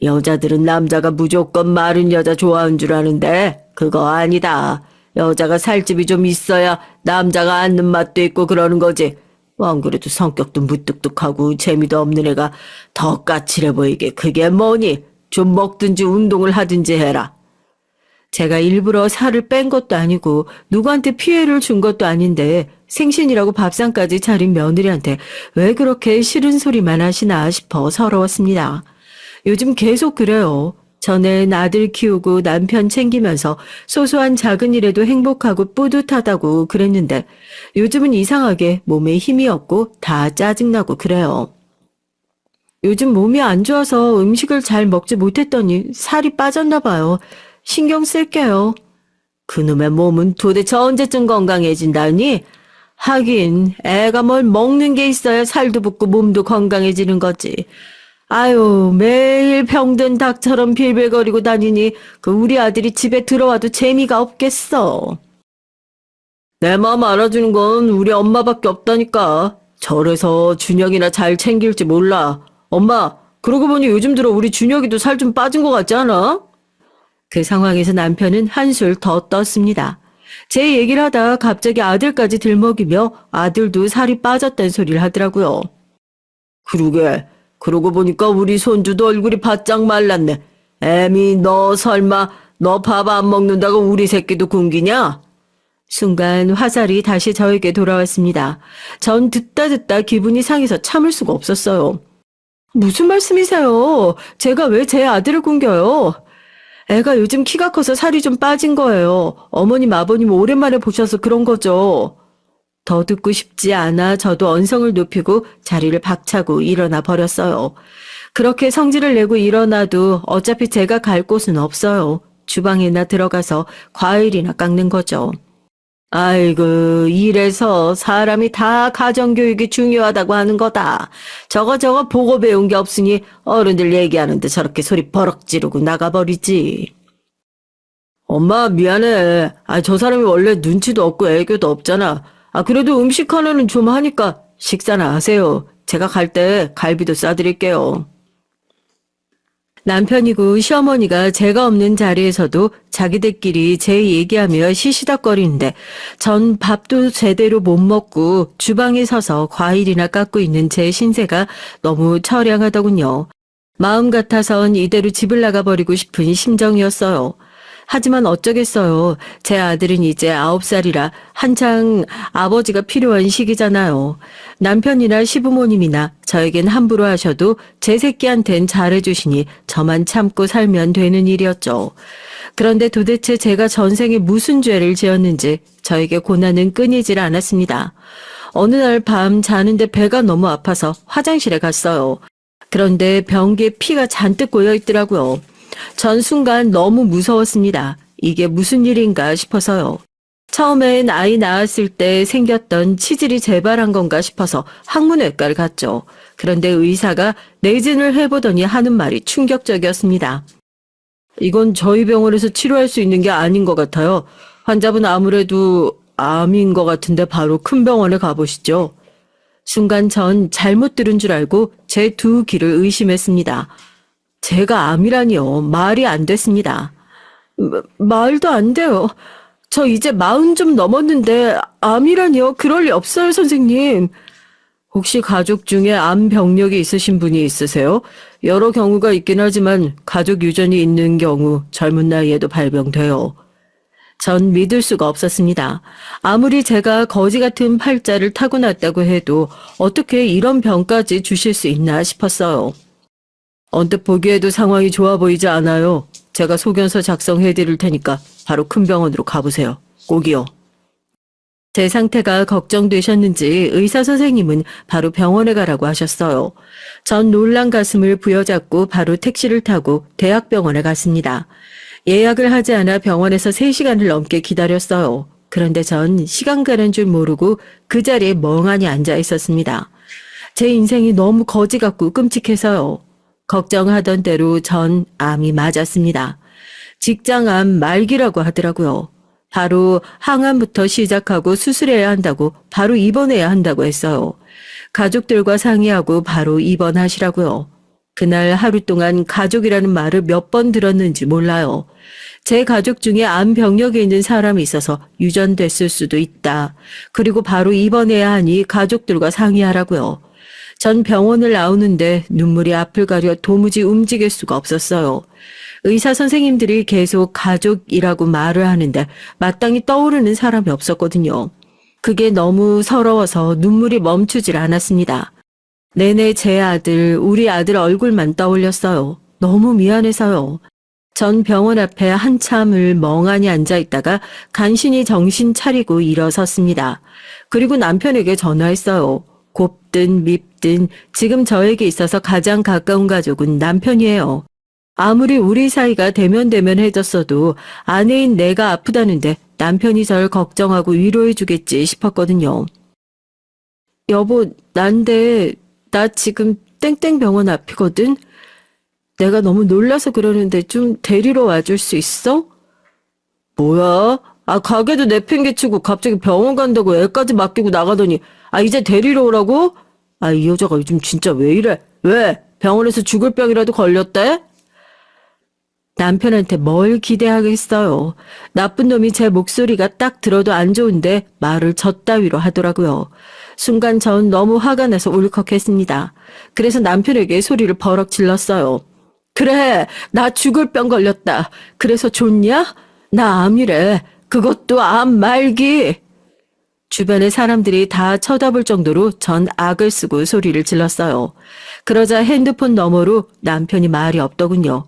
여자들은 남자가 무조건 마른 여자 좋아하는 줄 아는데 그거 아니다. 여자가 살집이 좀 있어야 남자가 앉는 맛도 있고 그러는 거지. 안 그래도 성격도 무뚝뚝하고 재미도 없는 애가 더 까칠해 보이게 그게 뭐니? 좀 먹든지 운동을 하든지 해라. 제가 일부러 살을 뺀 것도 아니고 누구한테 피해를 준 것도 아닌데 생신이라고 밥상까지 차린 며느리한테 왜 그렇게 싫은 소리만 하시나 싶어 서러웠습니다. 요즘 계속 그래요. 전엔 아들 키우고 남편 챙기면서 소소한 작은 일에도 행복하고 뿌듯하다고 그랬는데 요즘은 이상하게 몸에 힘이 없고 다 짜증나고 그래요. 요즘 몸이 안 좋아서 음식을 잘 먹지 못했더니 살이 빠졌나 봐요. 신경 쓸게요. 그놈의 몸은 도대체 언제쯤 건강해진다니? 하긴 애가 뭘 먹는 게 있어야 살도 붙고 몸도 건강해지는 거지. 아유, 매일 병든 닭처럼 빌빌거리고 다니니 그 우리 아들이 집에 들어와도 재미가 없겠어. 내 마음 알아주는 건 우리 엄마밖에 없다니까. 저래서 준혁이나 잘 챙길지 몰라. 엄마, 그러고 보니 요즘 들어 우리 준혁이도 살 좀 빠진 것 같지 않아? 그 상황에서 남편은 한술 더 떴습니다. 제 얘기를 하다 갑자기 아들까지 들먹이며 아들도 살이 빠졌다는 소리를 하더라고요. 그러게. 그러고 보니까 우리 손주도 얼굴이 바짝 말랐네. 애미 너 설마 너 밥 안 먹는다고 우리 새끼도 굶기냐? 순간 화살이 다시 저에게 돌아왔습니다. 전 듣다 기분이 상해서 참을 수가 없었어요. 무슨 말씀이세요? 제가 왜 제 아들을 굶겨요? 애가 요즘 키가 커서 살이 좀 빠진 거예요. 어머님 아버님 오랜만에 보셔서 그런 거죠. 더 듣고 싶지 않아 저도 언성을 높이고 자리를 박차고 일어나 버렸어요. 그렇게 성질을 내고 일어나도 어차피 제가 갈 곳은 없어요. 주방에나 들어가서 과일이나 깎는 거죠. 아이고, 이래서 사람이 다 가정교육이 중요하다고 하는 거다. 저거 보고 배운 게 없으니 어른들 얘기하는데 저렇게 소리 버럭 지르고 나가버리지. 엄마 미안해. 저 사람이 원래 눈치도 없고 애교도 없잖아. 그래도 음식 하나는 좀 하니까 식사나 하세요. 제가 갈 때 갈비도 싸드릴게요. 남편이고 시어머니가 제가 없는 자리에서도 자기들끼리 제 얘기하며 시시덕거리는데 전 밥도 제대로 못 먹고 주방에 서서 과일이나 깎고 있는 제 신세가 너무 처량하더군요. 마음 같아선 이대로 집을 나가버리고 싶은 심정이었어요. 하지만 어쩌겠어요. 제 아들은 이제 9살이라 한창 아버지가 필요한 시기잖아요. 남편이나 시부모님이나 저에겐 함부로 하셔도 제 새끼한텐 잘해주시니 저만 참고 살면 되는 일이었죠. 그런데 도대체 제가 전생에 무슨 죄를 지었는지 저에게 고난은 끊이질 않았습니다. 어느 날 밤 자는데 배가 너무 아파서 화장실에 갔어요. 그런데 변기에 피가 잔뜩 고여 있더라고요. 전 순간 너무 무서웠습니다. 이게 무슨 일인가 싶어서요. 처음엔 아이 낳았을 때 생겼던 치질이 재발한 건가 싶어서 학문외과를 갔죠. 그런데 의사가 내진을 해보더니 하는 말이 충격적이었습니다. 이건 저희 병원에서 치료할 수 있는 게 아닌 것 같아요. 환자분 아무래도 암인 것 같은데 바로 큰 병원에 가보시죠. 순간 전 잘못 들은 줄 알고 제 두 귀를 의심했습니다. 제가 암이라니요. 말이 안 됐습니다. 말도 안 돼요. 저 이제 40 좀 넘었는데 암이라니요. 그럴 리 없어요, 선생님. 혹시 가족 중에 암 병력이 있으신 분이 있으세요? 여러 경우가 있긴 하지만 가족 유전이 있는 경우 젊은 나이에도 발병돼요. 전 믿을 수가 없었습니다. 아무리 제가 거지 같은 팔자를 타고났다고 해도 어떻게 이런 병까지 주실 수 있나 싶었어요. 언뜻 보기에도 상황이 좋아 보이지 않아요. 제가 소견서 작성해 드릴 테니까 바로 큰 병원으로 가보세요. 꼭이요. 제 상태가 걱정되셨는지 의사 선생님은 바로 병원에 가라고 하셨어요. 전 놀란 가슴을 부여잡고 바로 택시를 타고 대학병원에 갔습니다. 예약을 하지 않아 병원에서 3시간을 넘게 기다렸어요. 그런데 전 시간 가는 줄 모르고 그 자리에 멍하니 앉아 있었습니다. 제 인생이 너무 거지 같고 끔찍해서요. 걱정하던 대로 전 암이 맞았습니다. 직장암 말기라고 하더라고요. 바로 항암부터 시작하고 수술해야 한다고 바로 입원해야 한다고 했어요. 가족들과 상의하고 바로 입원하시라고요. 그날 하루 동안 가족이라는 말을 몇 번 들었는지 몰라요. 제 가족 중에 암 병력에 있는 사람이 있어서 유전됐을 수도 있다. 그리고 바로 입원해야 하니 가족들과 상의하라고요. 전 병원을 나오는데 눈물이 앞을 가려 도무지 움직일 수가 없었어요. 의사 선생님들이 계속 가족이라고 말을 하는데 마땅히 떠오르는 사람이 없었거든요. 그게 너무 서러워서 눈물이 멈추질 않았습니다. 내내 제 아들, 우리 아들 얼굴만 떠올렸어요. 너무 미안해서요. 전 병원 앞에 한참을 멍하니 앉아 있다가 간신히 정신 차리고 일어섰습니다. 그리고 남편에게 전화했어요. 곱든 밉든 지금 저에게 있어서 가장 가까운 가족은 남편이에요. 아무리 우리 사이가 대면대면해졌어도 아내인 내가 아프다는데 남편이 절 걱정하고 위로해주겠지 싶었거든요. 여보, 나 지금 땡땡병원 앞이거든? 내가 너무 놀라서 그러는데 좀 데리러 와줄 수 있어? 뭐야? 가게도 내팽개치고 갑자기 병원 간다고 애까지 맡기고 나가더니 이제 데리러 오라고? 이 여자가 요즘 진짜 왜 이래? 왜? 병원에서 죽을 병이라도 걸렸대? 남편한테 뭘 기대하겠어요. 나쁜 놈이 제 목소리가 딱 들어도 안 좋은데 말을 젖따위로 하더라고요. 순간 전 너무 화가 나서 울컥했습니다. 그래서 남편에게 소리를 버럭 질렀어요. 그래, 나 죽을 병 걸렸다. 그래서 좋냐? 나 암이래. 그것도 암 말기. 주변의 사람들이 다 쳐다볼 정도로 전 악을 쓰고 소리를 질렀어요. 그러자 핸드폰 너머로 남편이 말이 없더군요.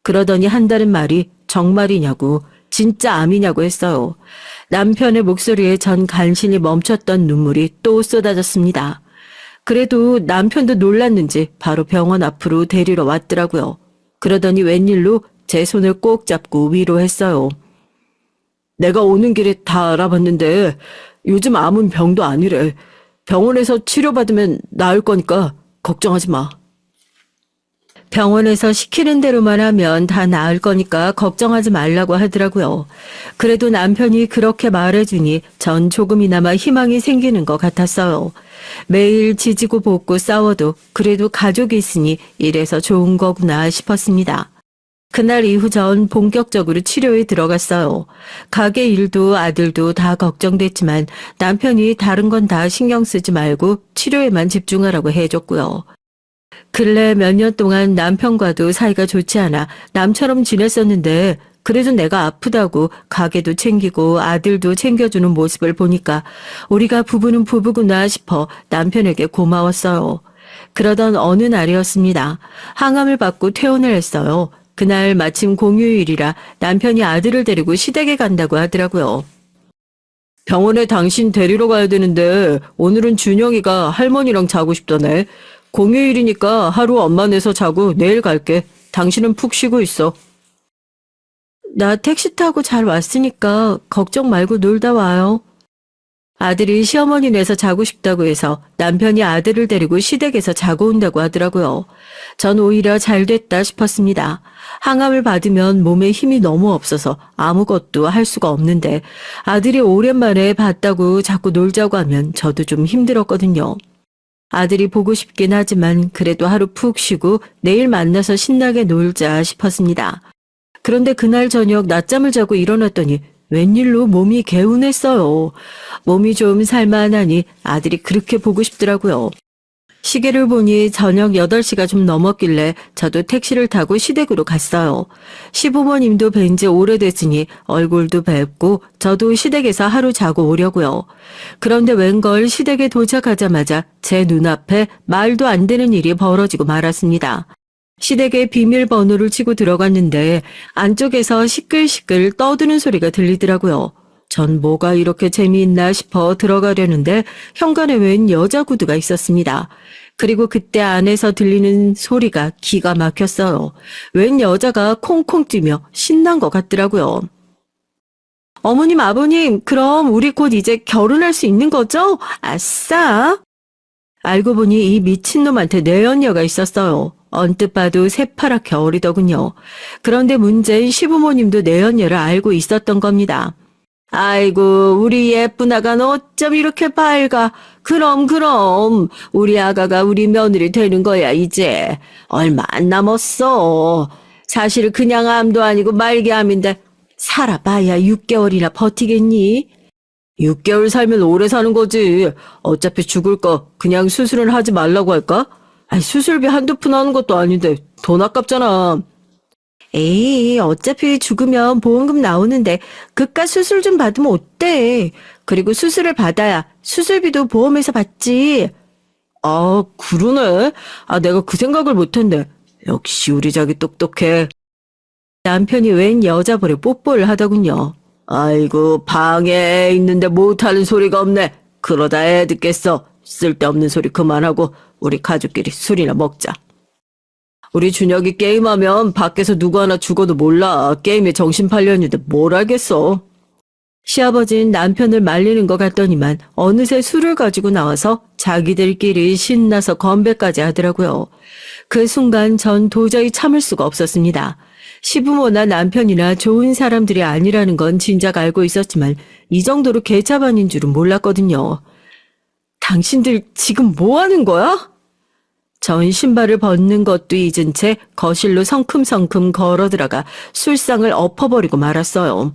그러더니 한다는 말이 정말이냐고, 진짜 암이냐고 했어요. 남편의 목소리에 전 간신히 멈췄던 눈물이 또 쏟아졌습니다. 그래도 남편도 놀랐는지 바로 병원 앞으로 데리러 왔더라고요. 그러더니 웬일로 제 손을 꼭 잡고 위로했어요. 내가 오는 길에 다 알아봤는데 요즘 암은 병도 아니래. 병원에서 치료받으면 나을 거니까 걱정하지 마. 병원에서 시키는 대로만 하면 다 나을 거니까 걱정하지 말라고 하더라고요. 그래도 남편이 그렇게 말해주니 전 조금이나마 희망이 생기는 것 같았어요. 매일 지지고 볶고 싸워도 그래도 가족이 있으니 이래서 좋은 거구나 싶었습니다. 그날 이후 전 본격적으로 치료에 들어갔어요. 가게 일도 아들도 다 걱정됐지만 남편이 다른 건 다 신경 쓰지 말고 치료에만 집중하라고 해줬고요. 근래 몇 년 동안 남편과도 사이가 좋지 않아 남처럼 지냈었는데 그래도 내가 아프다고 가게도 챙기고 아들도 챙겨주는 모습을 보니까 우리가 부부는 부부구나 싶어 남편에게 고마웠어요. 그러던 어느 날이었습니다. 항암을 받고 퇴원을 했어요. 그날 마침 공휴일이라 남편이 아들을 데리고 시댁에 간다고 하더라고요. 병원에 당신 데리러 가야 되는데 오늘은 준영이가 할머니랑 자고 싶다네. 공휴일이니까 하루 엄마 내서 자고 내일 갈게. 당신은 푹 쉬고 있어. 나 택시 타고 잘 왔으니까 걱정 말고 놀다 와요. 아들이 시어머니 내서 자고 싶다고 해서 남편이 아들을 데리고 시댁에서 자고 온다고 하더라고요. 전 오히려 잘 됐다 싶었습니다. 항암을 받으면 몸에 힘이 너무 없어서 아무것도 할 수가 없는데 아들이 오랜만에 봤다고 자꾸 놀자고 하면 저도 좀 힘들었거든요. 아들이 보고 싶긴 하지만 그래도 하루 푹 쉬고 내일 만나서 신나게 놀자 싶었습니다. 그런데 그날 저녁 낮잠을 자고 일어났더니 웬일로 몸이 개운했어요. 몸이 좀 살만하니 아들이 그렇게 보고 싶더라고요. 시계를 보니 저녁 8시가 좀 넘었길래 저도 택시를 타고 시댁으로 갔어요. 시부모님도 뵌 지 오래됐으니 얼굴도 뵙고 저도 시댁에서 하루 자고 오려고요. 그런데 웬걸 시댁에 도착하자마자 제 눈앞에 말도 안 되는 일이 벌어지고 말았습니다. 시댁에 비밀번호를 치고 들어갔는데 안쪽에서 시끌시끌 떠드는 소리가 들리더라고요. 전 뭐가 이렇게 재미있나 싶어 들어가려는데 현관에 웬 여자 구두가 있었습니다. 그리고 그때 안에서 들리는 소리가 기가 막혔어요. 웬 여자가 콩콩 뛰며 신난 것 같더라고요. 어머님, 아버님, 그럼 우리 곧 이제 결혼할 수 있는 거죠? 아싸! 알고 보니 이 미친놈한테 내연녀가 있었어요. 언뜻 봐도 새파랗게 어리더군요. 그런데 문제는 시부모님도 내연녀를 알고 있었던 겁니다. 아이고, 우리 예쁜 아가는 어쩜 이렇게 밝아. 그럼 우리 아가가 우리 며느리 되는 거야 이제. 얼마 안 남았어. 사실 그냥 암도 아니고 말기암인데 살아봐야 6개월이나 버티겠니? 6개월 살면 오래 사는 거지. 어차피 죽을 거 그냥 수술은 하지 말라고 할까? 아니, 수술비 한두 푼 하는 것도 아닌데 돈 아깝잖아. 에이, 어차피 죽으면 보험금 나오는데 그깟 수술 좀 받으면 어때? 그리고 수술을 받아야 수술비도 보험에서 받지. 아, 그러네. 아, 내가 그 생각을 못했네. 역시 우리 자기 똑똑해. 남편이 웬 여자 볼에 뽀뽀를 하더군요. 아이고, 방에 있는데 못하는 소리가 없네. 그러다 애 듣겠어. 쓸데없는 소리 그만하고 우리 가족끼리 술이나 먹자. 우리 준혁이 게임하면 밖에서 누구 하나 죽어도 몰라. 게임에 정신 팔렸는데 뭘 알겠어. 시아버지는 남편을 말리는 것 같더니만 어느새 술을 가지고 나와서 자기들끼리 신나서 건배까지 하더라고요. 그 순간 전 도저히 참을 수가 없었습니다. 시부모나 남편이나 좋은 사람들이 아니라는 건 진작 알고 있었지만 이 정도로 개차반인 줄은 몰랐거든요. 당신들 지금 뭐 하는 거야? 전 신발을 벗는 것도 잊은 채 거실로 성큼성큼 걸어 들어가 술상을 엎어버리고 말았어요.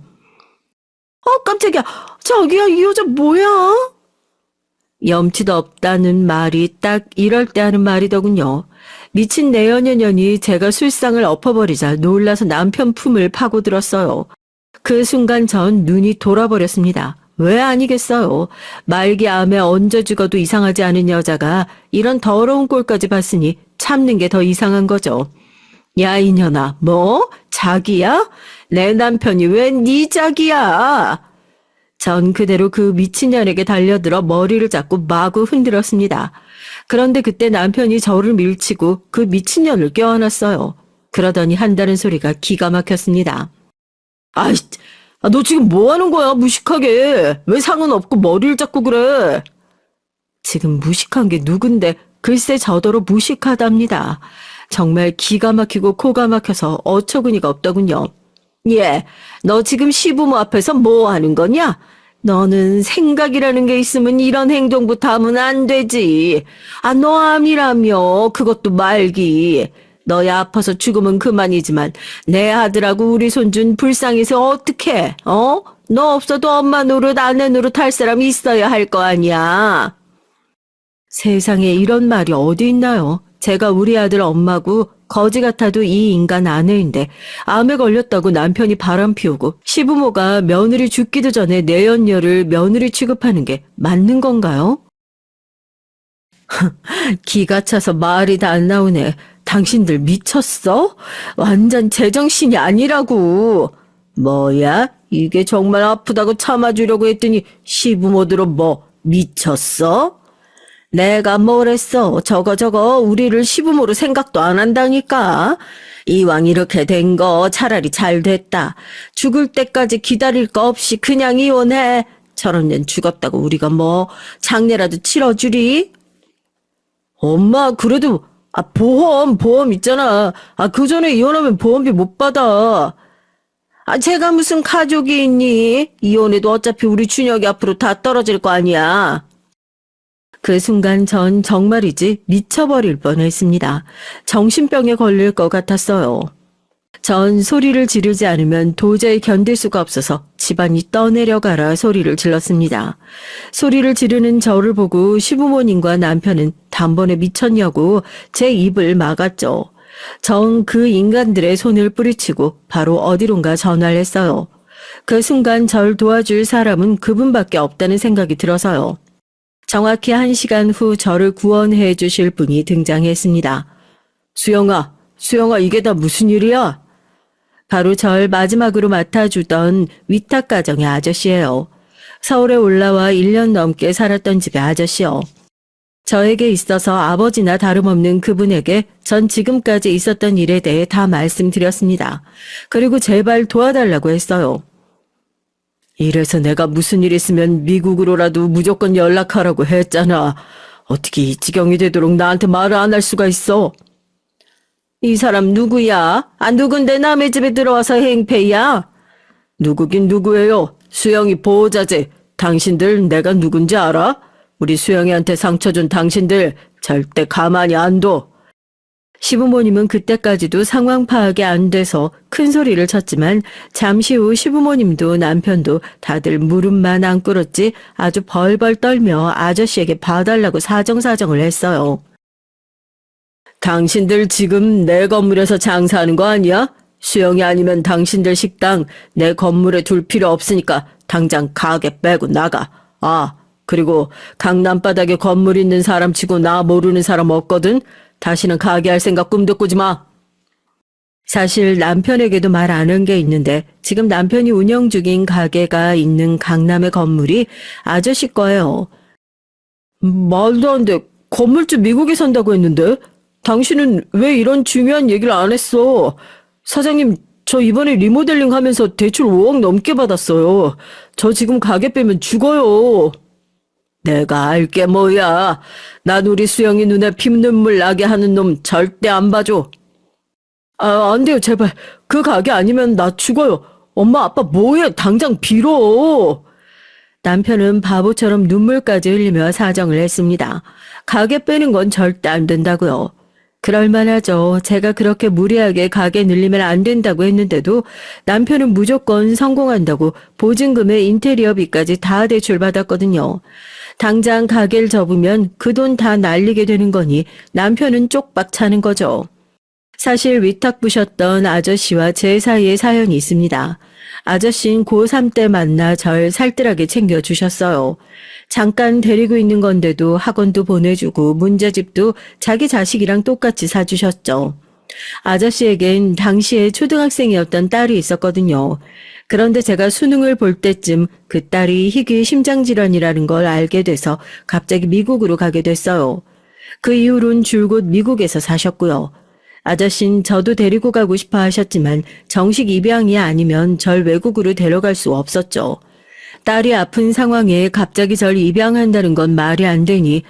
깜짝이야. 자기야, 이 여자 뭐야? 염치도 없다는 말이 딱 이럴 때 하는 말이더군요. 미친 내연녀년이 제가 술상을 엎어버리자 놀라서 남편 품을 파고들었어요. 그 순간 전 눈이 돌아버렸습니다. 왜 아니겠어요. 말기암에 얹어 죽어도 이상하지 않은 여자가 이런 더러운 꼴까지 봤으니 참는 게 더 이상한 거죠. 야, 이년아, 뭐? 자기야? 내 남편이 왜 네 자기야? 전 그대로 그 미친년에게 달려들어 머리를 잡고 마구 흔들었습니다. 그런데 그때 남편이 저를 밀치고 그 미친년을 껴안았어요. 그러더니 한다는 소리가 기가 막혔습니다. 아이, 너 지금 뭐 하는 거야, 무식하게. 왜 상은 없고 머리를 잡고 그래? 지금 무식한 게 누군데 글쎄 저더러 무식하답니다. 정말 기가 막히고 코가 막혀서 어처구니가 없더군요. 예, 너 지금 시부모 앞에서 뭐 하는 거냐? 너는 생각이라는 게 있으면 이런 행동부터 하면 안 되지. 아, 너 암이라며. 그것도 말기. 너야 아파서 죽으면 그만이지만 내 아들하고 우리 손주는 불쌍해서 어떡해? 너 없어도 엄마 노릇 아내 노릇 할 사람이 있어야 할 거 아니야. 세상에 이런 말이 어디 있나요? 제가 우리 아들 엄마고 거지 같아도 이 인간 아내인데 암에 걸렸다고 남편이 바람 피우고 시부모가 며느리 죽기도 전에 내연녀를 며느리 취급하는 게 맞는 건가요? 기가 차서 말이 다 안 나오네. 당신들 미쳤어? 완전 제정신이 아니라고. 뭐야? 이게 정말 아프다고 참아주려고 했더니 시부모들은 뭐 미쳤어? 내가 뭘 했어? 저거 우리를 시부모로 생각도 안 한다니까. 이왕 이렇게 된 거 차라리 잘 됐다. 죽을 때까지 기다릴 거 없이 그냥 이혼해. 저런 년 죽었다고 우리가 뭐 장례라도 치러주리? 엄마, 그래도, 보험 있잖아. 그 전에 이혼하면 보험비 못 받아. 제가 무슨 가족이 있니? 이혼해도 어차피 우리 준혁이 앞으로 다 떨어질 거 아니야. 그 순간 전 정말이지 미쳐버릴 뻔했습니다. 정신병에 걸릴 것 같았어요. 전 소리를 지르지 않으면 도저히 견딜 수가 없어서 집안이 떠내려가라 소리를 질렀습니다. 소리를 지르는 저를 보고 시부모님과 남편은 단번에 미쳤냐고 제 입을 막았죠. 전 그 인간들의 손을 뿌리치고 바로 어디론가 전화를 했어요. 그 순간 절 도와줄 사람은 그분밖에 없다는 생각이 들어서요. 정확히 1시간 후 저를 구원해 주실 분이 등장했습니다. 수영아, 이게 다 무슨 일이야? 바로 절 마지막으로 맡아주던 위탁가정의 아저씨예요. 서울에 올라와 1년 넘게 살았던 집의 아저씨요. 저에게 있어서 아버지나 다름없는 그분에게 전 지금까지 있었던 일에 대해 다 말씀드렸습니다. 그리고 제발 도와달라고 했어요. 이래서 내가 무슨 일 있으면 미국으로라도 무조건 연락하라고 했잖아. 어떻게 이 지경이 되도록 나한테 말을 안 할 수가 있어? 이 사람 누구야? 누군데 남의 집에 들어와서 행패야? 누구긴 누구예요? 수영이 보호자지. 당신들 내가 누군지 알아? 우리 수영이한테 상처 준 당신들 절대 가만히 안 둬. 시부모님은 그때까지도 상황 파악이 안 돼서 큰 소리를 쳤지만 잠시 후 시부모님도 남편도 다들 무릎만 안 꿇었지 아주 벌벌 떨며 아저씨에게 봐달라고 사정사정을 했어요. 당신들 지금 내 건물에서 장사하는 거 아니야? 수영이 아니면 당신들 식당 내 건물에 둘 필요 없으니까 당장 가게 빼고 나가. 그리고 강남바닥에 건물 있는 사람 치고 나 모르는 사람 없거든. 다시는 가게 할 생각 꿈도 꾸지 마. 사실 남편에게도 말 안 한 게 있는데 지금 남편이 운영 중인 가게가 있는 강남의 건물이 아저씨 거예요. 말도 안 돼. 건물주 미국에 산다고 했는데? 당신은 왜 이런 중요한 얘기를 안 했어? 사장님, 저 이번에 리모델링 하면서 대출 5억 넘게 받았어요. 저 지금 가게 빼면 죽어요. 내가 알게 뭐야. 난 우리 수영이 눈에 피눈물 나게 하는 놈 절대 안 봐줘. 안 돼요, 제발. 그 가게 아니면 나 죽어요. 엄마, 아빠 뭐해? 당장 빌어. 남편은 바보처럼 눈물까지 흘리며 사정을 했습니다. 가게 빼는 건 절대 안 된다고요. 그럴만하죠. 제가 그렇게 무리하게 가게 늘리면 안 된다고 했는데도 남편은 무조건 성공한다고 보증금에 인테리어비까지 다 대출받았거든요. 당장 가게를 접으면 그 돈 다 날리게 되는 거니 남편은 쪽박 차는 거죠. 사실 위탁 부셨던 아저씨와 제 사이에 사연이 있습니다. 아저씨는 고3 때 만나 절 살뜰하게 챙겨주셨어요. 잠깐 데리고 있는 건데도 학원도 보내주고 문제집도 자기 자식이랑 똑같이 사주셨죠. 아저씨에겐 당시에 초등학생이었던 딸이 있었거든요. 그런데 제가 수능을 볼 때쯤 그 딸이 희귀 심장질환이라는 걸 알게 돼서 갑자기 미국으로 가게 됐어요. 그 이후론 줄곧 미국에서 사셨고요. 아저씨는 저도 데리고 가고 싶어 하셨지만 정식 입양이 아니면 절 외국으로 데려갈 수 없었죠. 딸이 아픈 상황에 갑자기 절 입양한다는 건 말이 안 되니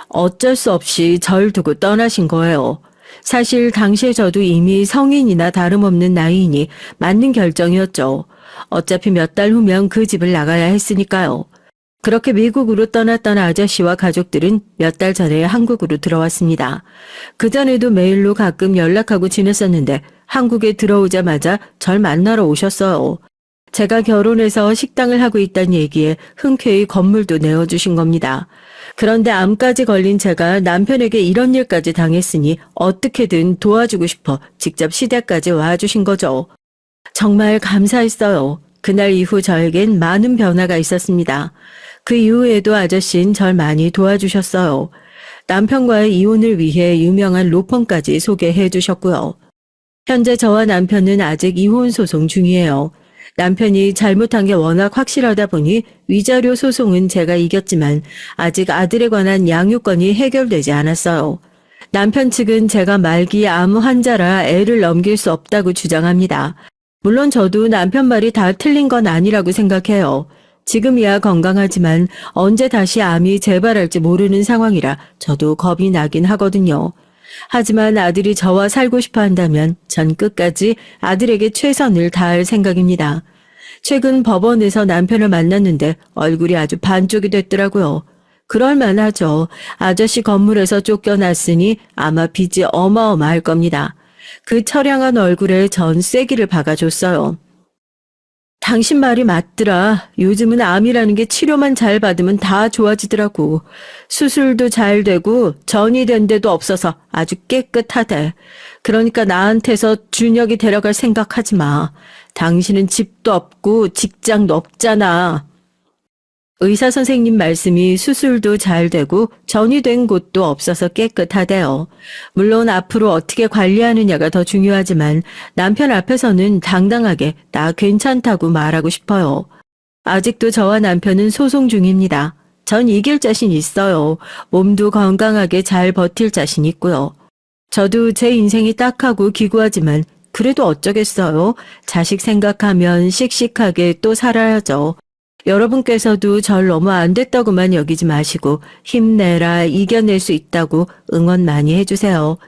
어쩔 수 없이 절 두고 떠나신 거예요. 사실 당시에 저도 이미 성인이나 다름없는 나이이니 맞는 결정이었죠. 어차피 몇 달 후면 그 집을 나가야 했으니까요. 그렇게 미국으로 떠났던 아저씨와 가족들은 몇 달 전에 한국으로 들어왔습니다. 그전에도 메일로 가끔 연락하고 지냈었는데 한국에 들어오자마자 절 만나러 오셨어요. 제가 결혼해서 식당을 하고 있다는 얘기에 흔쾌히 건물도 내어주신 겁니다. 그런데 암까지 걸린 제가 남편에게 이런 일까지 당했으니 어떻게든 도와주고 싶어 직접 시댁까지 와주신 거죠. 정말 감사했어요. 그날 이후 저에겐 많은 변화가 있었습니다. 그 이후에도 아저씨는 절 많이 도와주셨어요. 남편과의 이혼을 위해 유명한 로펌까지 소개해 주셨고요. 현재 저와 남편은 아직 이혼 소송 중이에요. 남편이 잘못한 게 워낙 확실하다 보니 위자료 소송은 제가 이겼지만 아직 아들에 관한 양육권이 해결되지 않았어요. 남편 측은 제가 말기 암 환자라 애를 넘길 수 없다고 주장합니다. 물론 저도 남편 말이 다 틀린 건 아니라고 생각해요. 지금이야 건강하지만 언제 다시 암이 재발할지 모르는 상황이라 저도 겁이 나긴 하거든요. 하지만 아들이 저와 살고 싶어 한다면 전 끝까지 아들에게 최선을 다할 생각입니다. 최근 법원에서 남편을 만났는데 얼굴이 아주 반쪽이 됐더라고요. 그럴만하죠. 아저씨 건물에서 쫓겨났으니 아마 빚이 어마어마할 겁니다. 그 처량한 얼굴에 전 쐐기를 박아줬어요. 당신 말이 맞더라. 요즘은 암이라는 게 치료만 잘 받으면 다 좋아지더라고. 수술도 잘 되고 전이 된 데도 없어서 아주 깨끗하대. 그러니까 나한테서 준혁이 데려갈 생각하지 마. 당신은 집도 없고 직장도 없잖아. 의사 선생님 말씀이 수술도 잘 되고 전이 된 곳도 없어서 깨끗하대요. 물론 앞으로 어떻게 관리하느냐가 더 중요하지만 남편 앞에서는 당당하게 나 괜찮다고 말하고 싶어요. 아직도 저와 남편은 소송 중입니다. 전 이길 자신 있어요. 몸도 건강하게 잘 버틸 자신 있고요. 저도 제 인생이 딱하고 기구하지만 그래도 어쩌겠어요. 자식 생각하면 씩씩하게 또 살아야죠. 여러분께서도 절 너무 안 됐다고만 여기지 마시고 힘내라, 이겨낼 수 있다고 응원 많이 해주세요.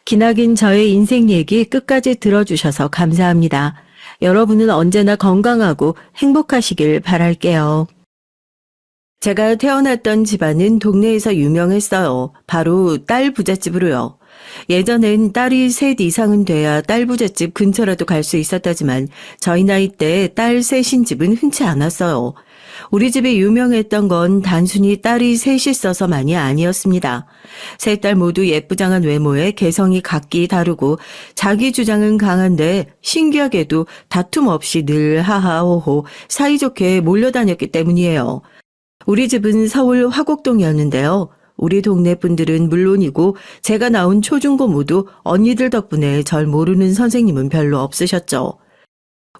기나긴 저의 인생 얘기 끝까지 들어주셔서 감사합니다. 여러분은 언제나 건강하고 행복하시길 바랄게요. 제가 태어났던 집안은 동네에서 유명했어요. 바로 딸 부잣집으로요. 예전엔 딸이 셋 이상은 돼야 딸 부잣집 근처라도 갈 수 있었다지만 저희 나이 때 딸 셋인 집은 흔치 않았어요. 우리 집이 유명했던 건 단순히 딸이 셋이 있어서만이 아니었습니다. 세 딸 모두 예쁘장한 외모에 개성이 각기 다르고 자기 주장은 강한데 신기하게도 다툼 없이 늘 하하호호 사이좋게 몰려다녔기 때문이에요. 우리 집은 서울 화곡동이었는데요. 우리 동네 분들은 물론이고 제가 나온 초중고 모두 언니들 덕분에 절 모르는 선생님은 별로 없으셨죠.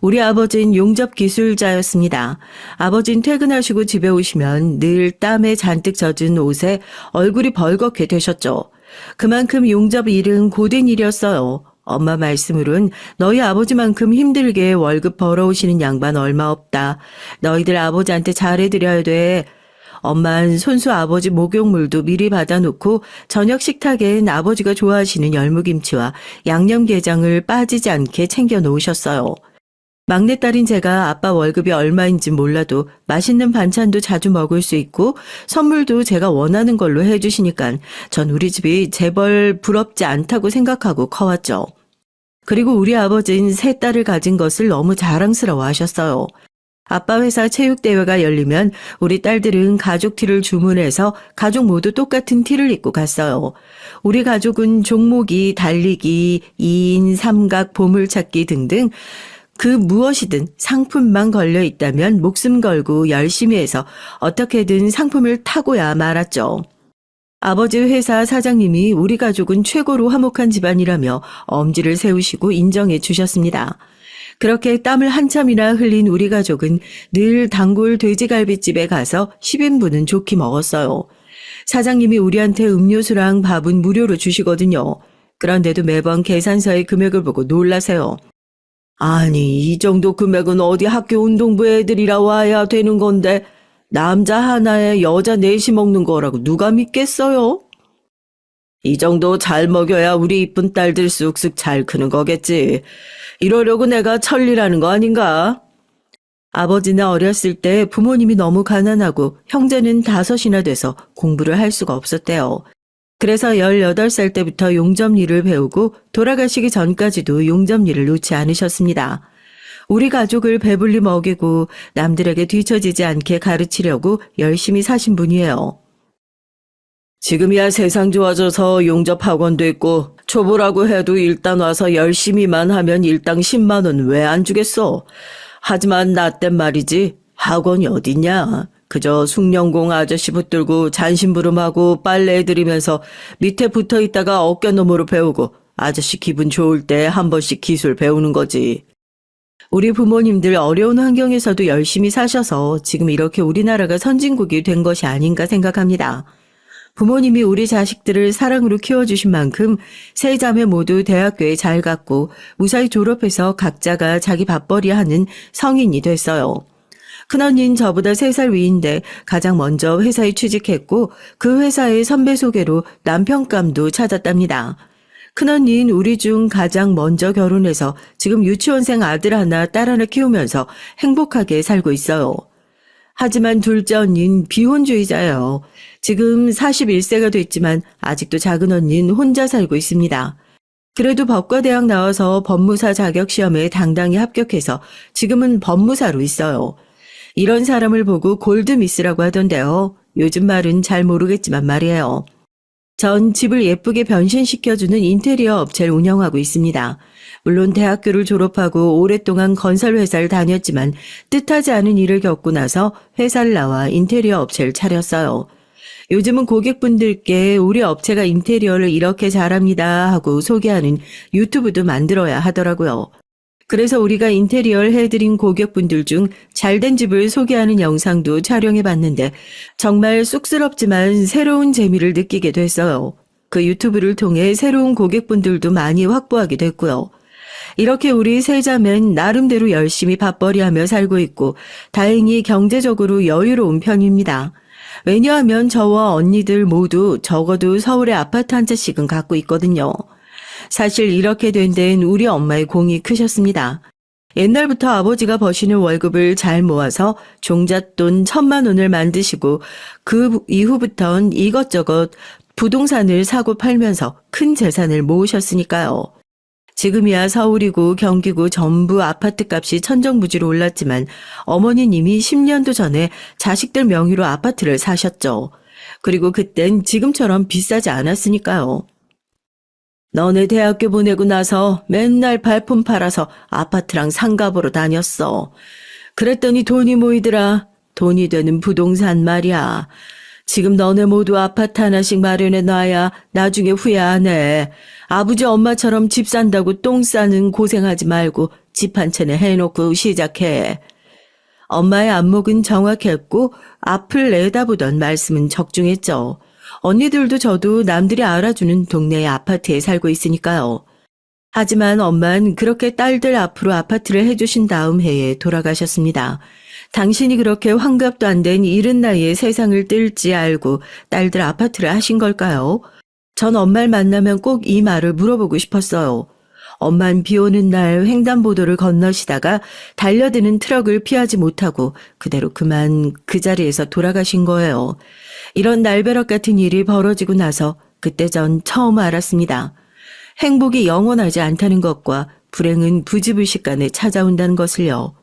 우리 아버지는 용접 기술자였습니다. 아버지는 퇴근하시고 집에 오시면 늘 땀에 잔뜩 젖은 옷에 얼굴이 벌겋게 되셨죠. 그만큼 용접 일은 고된 일이었어요. 엄마 말씀으론 너희 아버지만큼 힘들게 월급 벌어오시는 양반 얼마 없다. 너희들 아버지한테 잘해드려야 돼. 엄만 손수 아버지 목욕물도 미리 받아놓고 저녁 식탁엔 아버지가 좋아하시는 열무김치와 양념게장을 빠지지 않게 챙겨 놓으셨어요. 막내딸인 제가 아빠 월급이 얼마인지 몰라도 맛있는 반찬도 자주 먹을 수 있고 선물도 제가 원하는 걸로 해주시니까 전 우리 집이 재벌 부럽지 않다고 생각하고 커왔죠. 그리고 우리 아버지는 세 딸을 가진 것을 너무 자랑스러워 하셨어요. 아빠 회사 체육대회가 열리면 우리 딸들은 가족 티를 주문해서 가족 모두 똑같은 티를 입고 갔어요. 우리 가족은 종목이 달리기, 2인, 삼각, 보물찾기 등등 그 무엇이든 상품만 걸려 있다면 목숨 걸고 열심히 해서 어떻게든 상품을 타고야 말았죠. 아버지 회사 사장님이 우리 가족은 최고로 화목한 집안이라며 엄지를 세우시고 인정해 주셨습니다. 그렇게 땀을 한참이나 흘린 우리 가족은 늘 단골 돼지갈비집에 가서 10인분은 좋게 먹었어요. 사장님이 우리한테 음료수랑 밥은 무료로 주시거든요. 그런데도 매번 계산서의 금액을 보고 놀라세요. 아니, 이 정도 금액은 어디 학교 운동부 애들이라 와야 되는 건데 남자 하나에 여자 넷이 먹는 거라고 누가 믿겠어요? 이 정도 잘 먹여야 우리 이쁜 딸들 쑥쑥 잘 크는 거겠지. 이러려고 내가 천리라는 거 아닌가? 아버지는 어렸을 때 부모님이 너무 가난하고 형제는 5이나 돼서 공부를 할 수가 없었대요. 그래서 18살 때부터 용접일을 배우고 돌아가시기 전까지도 용접일을 놓지 않으셨습니다. 우리 가족을 배불리 먹이고 남들에게 뒤처지지 않게 가르치려고 열심히 사신 분이에요. 지금이야 세상 좋아져서 용접 학원도 있고 초보라고 해도 일단 와서 열심히만 하면 일당 10만 원 왜 안 주겠어? 하지만 나 땐 말이지 학원이 어딨냐? 그저 숭늉공 아저씨 붙들고 잔심부름하고 빨래 해드리면서 밑에 붙어 있다가 어깨너머로 배우고 아저씨 기분 좋을 때 한 번씩 기술 배우는 거지. 우리 부모님들 어려운 환경에서도 열심히 사셔서 지금 이렇게 우리나라가 선진국이 된 것이 아닌가 생각합니다. 부모님이 우리 자식들을 사랑으로 키워주신 만큼 세 자매 모두 대학교에 잘 갔고 무사히 졸업해서 각자가 자기 밥벌이 하는 성인이 됐어요. 큰언니는 저보다 3살 위인데 가장 먼저 회사에 취직했고 그 회사의 선배 소개로 남편감도 찾았답니다. 큰언니는 우리 중 가장 먼저 결혼해서 지금 유치원생 아들 하나 딸 하나 키우면서 행복하게 살고 있어요. 하지만 둘째 언니는 비혼주의자예요. 지금 41세가 됐지만 아직도 작은 언니는 혼자 살고 있습니다. 그래도 법과대학 나와서 법무사 자격시험에 당당히 합격해서 지금은 법무사로 있어요. 이런 사람을 보고 골드미스라고 하던데요. 요즘 말은 잘 모르겠지만 말이에요. 전 집을 예쁘게 변신시켜주는 인테리어 업체를 운영하고 있습니다. 물론 대학교를 졸업하고 오랫동안 건설회사를 다녔지만 뜻하지 않은 일을 겪고 나서 회사를 나와 인테리어 업체를 차렸어요. 요즘은 고객분들께 우리 업체가 인테리어를 이렇게 잘합니다 하고 소개하는 유튜브도 만들어야 하더라고요. 그래서 우리가 인테리어를 해드린 고객분들 중 잘된 집을 소개하는 영상도 촬영해봤는데 정말 쑥스럽지만 새로운 재미를 느끼게 됐어요. 그 유튜브를 통해 새로운 고객분들도 많이 확보하게 됐고요. 이렇게 우리 세 자매는 나름대로 열심히 밥벌이하며 살고 있고 다행히 경제적으로 여유로운 편입니다. 왜냐하면 저와 언니들 모두 적어도 서울에 아파트 한 채씩은 갖고 있거든요. 사실 이렇게 된 데는 우리 엄마의 공이 크셨습니다. 옛날부터 아버지가 버시는 월급을 잘 모아서 종잣돈 1,000만 원을 만드시고 그 이후부턴 이것저것 부동산을 사고 팔면서 큰 재산을 모으셨으니까요. 지금이야 서울이고 경기고 전부 아파트값이 천정부지로 올랐지만 어머니는 이미 10년도 전에 자식들 명의로 아파트를 사셨죠. 그리고 그땐 지금처럼 비싸지 않았으니까요. 너네 대학교 보내고 나서 맨날 발품 팔아서 아파트랑 상가 보러 다녔어. 그랬더니 돈이 모이더라. 돈이 되는 부동산 말이야. 지금 너네 모두 아파트 하나씩 마련해 놔야 나중에 후회 안 해. 아버지 엄마처럼 집 산다고 똥 싸는 고생하지 말고 집 한 채는 해놓고 시작해. 엄마의 안목은 정확했고 앞을 내다보던 말씀은 적중했죠. 언니들도 저도 남들이 알아주는 동네의 아파트에 살고 있으니까요. 하지만 엄마는 그렇게 딸들 앞으로 아파트를 해주신 다음 해에 돌아가셨습니다. 당신이 그렇게 환갑도 안 된 이른 나이에 세상을 뜰지 알고 딸들 아파트를 하신 걸까요? 전 엄마를 만나면 꼭 이 말을 물어보고 싶었어요. 엄만 비 오는 날 횡단보도를 건너시다가 달려드는 트럭을 피하지 못하고 그대로 그만 그 자리에서 돌아가신 거예요. 이런 날벼락 같은 일이 벌어지고 나서 그때 전 처음 알았습니다. 행복이 영원하지 않다는 것과 불행은 부지불식간에 찾아온다는 것을요.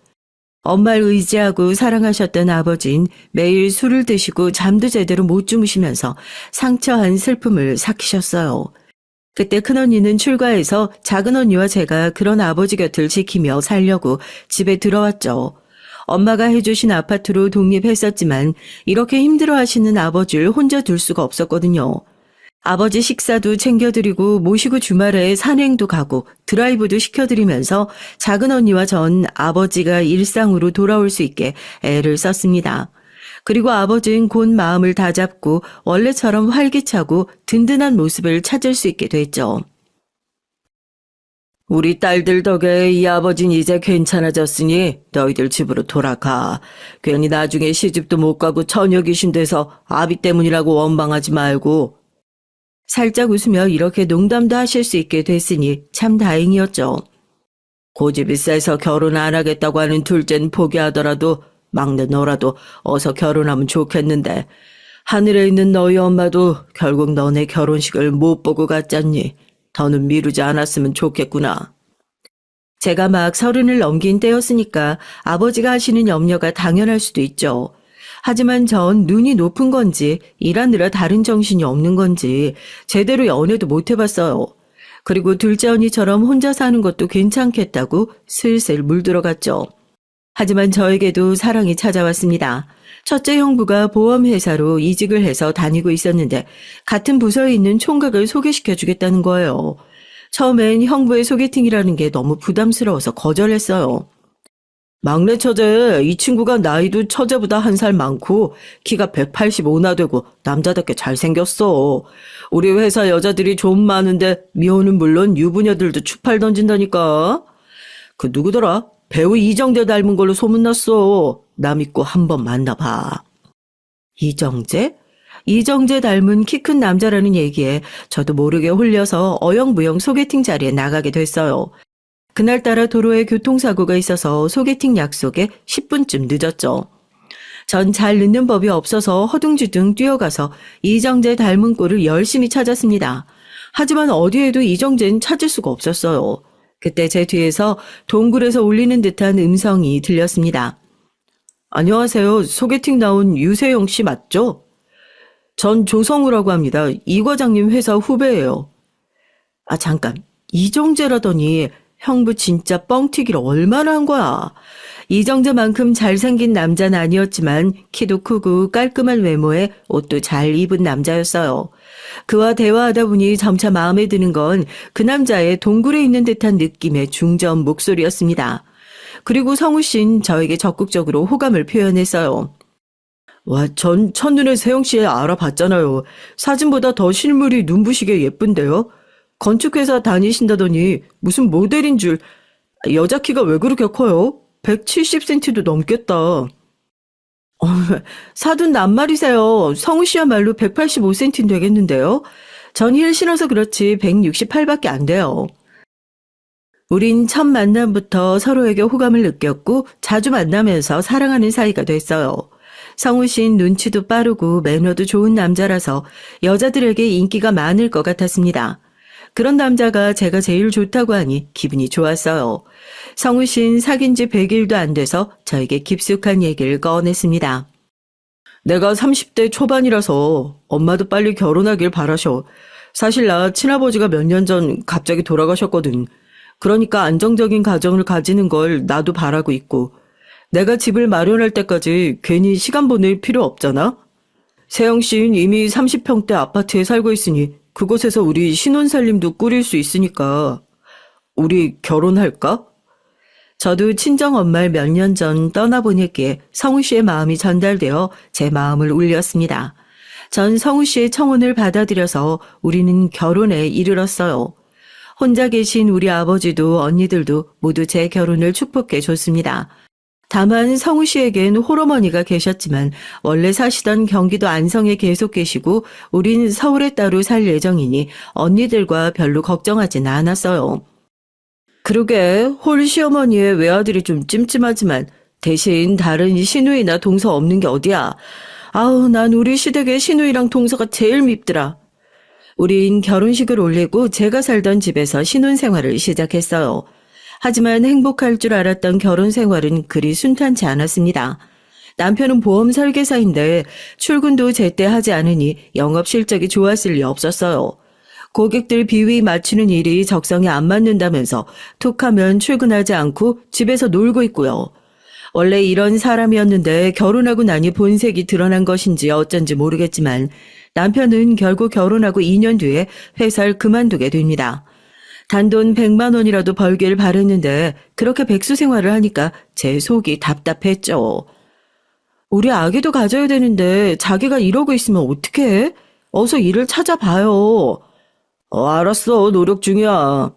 엄마를 의지하고 사랑하셨던 아버진 매일 술을 드시고 잠도 제대로 못 주무시면서 상처한 슬픔을 삭히셨어요. 그때 큰언니는 출가해서 작은언니와 제가 그런 아버지 곁을 지키며 살려고 집에 들어왔죠. 엄마가 해주신 아파트로 독립했었지만 이렇게 힘들어하시는 아버지를 혼자 둘 수가 없었거든요. 아버지 식사도 챙겨드리고 모시고 주말에 산행도 가고 드라이브도 시켜드리면서 작은언니와 전 아버지가 일상으로 돌아올 수 있게 애를 썼습니다. 그리고 아버지는 곧 마음을 다잡고 원래처럼 활기차고 든든한 모습을 찾을 수 있게 됐죠. 우리 딸들 덕에 이 아버지는 이제 괜찮아졌으니 너희들 집으로 돌아가. 괜히 나중에 시집도 못 가고 처녀 귀신 돼서 아비 때문이라고 원망하지 말고. 살짝 웃으며 이렇게 농담도 하실 수 있게 됐으니 참 다행이었죠. 고집이 세서 결혼 안 하겠다고 하는 둘째는 포기하더라도 막내 너라도 어서 결혼하면 좋겠는데 하늘에 있는 너희 엄마도 결국 너네 결혼식을 못 보고 갔잖니. 더는 미루지 않았으면 좋겠구나. 제가 막 30을 넘긴 때였으니까 아버지가 하시는 염려가 당연할 수도 있죠. 하지만 전 눈이 높은 건지 일하느라 다른 정신이 없는 건지 제대로 연애도 못 해봤어요. 그리고 둘째 언니처럼 혼자 사는 것도 괜찮겠다고 슬슬 물들어갔죠. 하지만 저에게도 사랑이 찾아왔습니다. 첫째 형부가 보험회사로 이직을 해서 다니고 있었는데 같은 부서에 있는 총각을 소개시켜 주겠다는 거예요. 처음엔 형부의 소개팅이라는 게 너무 부담스러워서 거절했어요. 막내 처제, 이 친구가 나이도 처제보다 한 살 많고 키가 185나 되고 남자답게 잘생겼어. 우리 회사 여자들이 좀 많은데 미호는 물론 유부녀들도 추팔 던진다니까. 그 누구더라? 배우 이정재 닮은 걸로 소문났어. 나 믿고 한번 만나봐. 이정재? 이정재 닮은 키 큰 남자라는 얘기에 저도 모르게 홀려서 어영부영 소개팅 자리에 나가게 됐어요. 그날따라 도로에 교통사고가 있어서 소개팅 약속에 10분쯤 늦었죠. 전 잘 늦는 법이 없어서 허둥지둥 뛰어가서 이정재 닮은 꼴을 열심히 찾았습니다. 하지만 어디에도 이정재는 찾을 수가 없었어요. 그때 제 뒤에서 동굴에서 울리는 듯한 음성이 들렸습니다. 안녕하세요. 소개팅 나온 유세영 씨 맞죠? 전 조성우라고 합니다. 이 과장님 회사 후배예요. 아 잠깐, 이정재라더니 형부 진짜 뻥튀기를 얼마나 한 거야. 이정재만큼 잘생긴 남자는 아니었지만 키도 크고 깔끔한 외모에 옷도 잘 입은 남자였어요. 그와 대화하다 보니 점차 마음에 드는 건 그 남자의 동굴에 있는 듯한 느낌의 중저음 목소리였습니다. 그리고 성우 씨는 저에게 적극적으로 호감을 표현했어요. 와, 전 첫눈에 세영 씨 알아봤잖아요. 사진보다 더 실물이 눈부시게 예쁜데요. 건축회사 다니신다더니 무슨 모델인 줄. 여자 키가 왜 그렇게 커요? 170cm도 넘겠다. 사돈 낱말이세요. 성우 씨야말로 185cm 되겠는데요. 전 힐 신어서 그렇지 168밖에 안 돼요. 우린 첫 만남부터 서로에게 호감을 느꼈고 자주 만나면서 사랑하는 사이가 됐어요. 성우 씨는 눈치도 빠르고 매너도 좋은 남자라서 여자들에게 인기가 많을 것 같았습니다. 그런 남자가 제가 제일 좋다고 하니 기분이 좋았어요. 성우 씨는 사귄 지 100일도 안 돼서 저에게 깊숙한 얘기를 꺼냈습니다. 내가 30대 초반이라서 엄마도 빨리 결혼하길 바라셔. 사실 나 친아버지가 몇 년 전 갑자기 돌아가셨거든. 그러니까 안정적인 가정을 가지는 걸 나도 바라고 있고 내가 집을 마련할 때까지 괜히 시간 보낼 필요 없잖아. 세영 씨는 이미 30평대 아파트에 살고 있으니 그곳에서 우리 신혼살림도 꾸릴 수 있으니까 우리 결혼할까? 저도 친정엄마를 몇 년 전 떠나보냈기에 성우 씨의 마음이 전달되어 제 마음을 울렸습니다. 전 성우 씨의 청혼을 받아들여서 우리는 결혼에 이르렀어요. 혼자 계신 우리 아버지도 언니들도 모두 제 결혼을 축복해 줬습니다. 다만 성우 씨에겐 홀어머니가 계셨지만 원래 사시던 경기도 안성에 계속 계시고 우린 서울에 따로 살 예정이니 언니들과 별로 걱정하진 않았어요. 그러게 홀 시어머니의 외아들이 좀 찜찜하지만 대신 다른 시누이나 동서 없는 게 어디야. 아우 난 우리 시댁의 시누이랑 동서가 제일 밉더라. 우린 결혼식을 올리고 제가 살던 집에서 신혼생활을 시작했어요. 하지만 행복할 줄 알았던 결혼 생활은 그리 순탄치 않았습니다. 남편은 보험 설계사인데 출근도 제때 하지 않으니 영업 실적이 좋았을 리 없었어요. 고객들 비위 맞추는 일이 적성에 안 맞는다면서 툭하면 출근하지 않고 집에서 놀고 있고요. 원래 이런 사람이었는데 결혼하고 나니 본색이 드러난 것인지 어쩐지 모르겠지만 남편은 결국 결혼하고 2년 뒤에 회사를 그만두게 됩니다. 단돈 100만 원이라도 벌길 바랬는데 그렇게 백수 생활을 하니까 제 속이 답답했죠. 우리 아기도 가져야 되는데 자기가 이러고 있으면 어떡해? 어서 일을 찾아봐요. 알았어. 노력 중이야.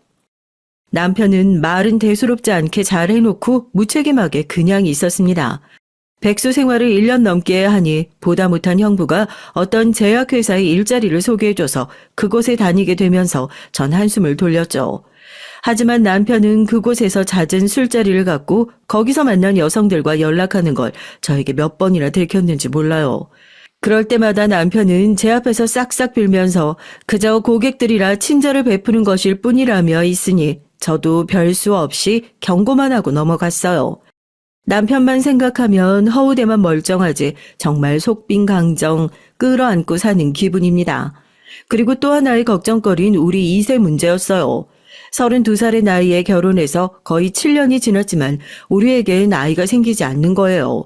남편은 말은 대수롭지 않게 잘 해놓고 무책임하게 그냥 있었습니다. 백수 생활을 1년 넘게 하니 보다 못한 형부가 어떤 제약회사에 일자리를 소개해줘서 그곳에 다니게 되면서 전 한숨을 돌렸죠. 하지만 남편은 그곳에서 잦은 술자리를 갖고 거기서 만난 여성들과 연락하는 걸 저에게 몇 번이나 들켰는지 몰라요. 그럴 때마다 남편은 제 앞에서 싹싹 빌면서 그저 고객들이라 친절을 베푸는 것일 뿐이라며 있으니 저도 별 수 없이 경고만 하고 넘어갔어요. 남편만 생각하면 허우대만 멀쩡하지 정말 속빈 강정 끌어안고 사는 기분입니다. 그리고 또 하나의 걱정거리는 우리 2세 문제였어요. 32살의 나이에 결혼해서 거의 7년이 지났지만 우리에겐 아이가 생기지 않는 거예요.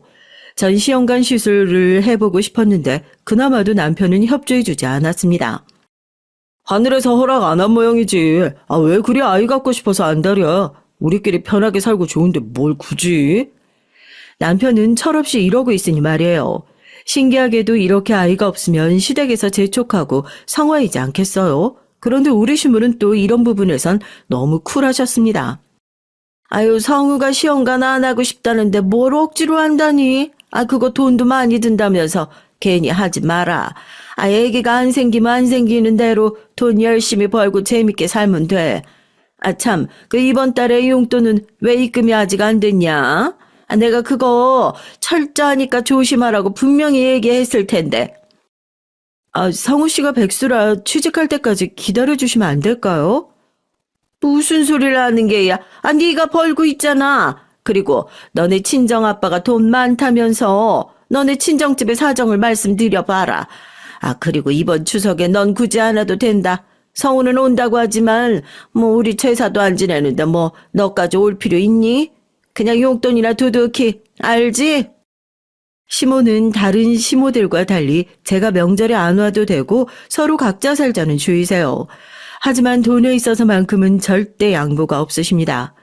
전시현관 시술을 해보고 싶었는데 그나마도 남편은 협조해주지 않았습니다. 하늘에서 허락 안 한 모양이지. 왜 그리 아이 갖고 싶어서 안달이야. 우리끼리 편하게 살고 좋은데 뭘 굳이? 남편은 철없이 이러고 있으니 말이에요. 신기하게도 이렇게 아이가 없으면 시댁에서 재촉하고 성화이지 않겠어요? 그런데 우리 시부는 또 이런 부분에선 너무 쿨하셨습니다. 아유, 성우가 시험관 안 하고 싶다는데 뭘 억지로 한다니? 그거 돈도 많이 든다면서 괜히 하지 마라. 애기가 안 생기면 안 생기는 대로 돈 열심히 벌고 재밌게 살면 돼. 참, 이번 달에 용돈은 왜 입금이 아직 안 됐냐? 내가 그거 철저하니까 조심하라고 분명히 얘기했을 텐데. 성우 씨가 백수라 취직할 때까지 기다려주시면 안 될까요? 무슨 소리를 하는 게야? 네가 벌고 있잖아. 그리고 너네 친정아빠가 돈 많다면서 너네 친정집의 사정을 말씀드려봐라. 그리고 이번 추석에 넌 굳이 안 와도 된다. 성우는 온다고 하지만 우리 제사도 안 지내는데 너까지 올 필요 있니? 그냥 용돈이나 두둑히 알지? 시모는 다른 시모들과 달리 제가 명절에 안 와도 되고 서로 각자 살자는 주의세요. 하지만 돈에 있어서만큼은 절대 양보가 없으십니다.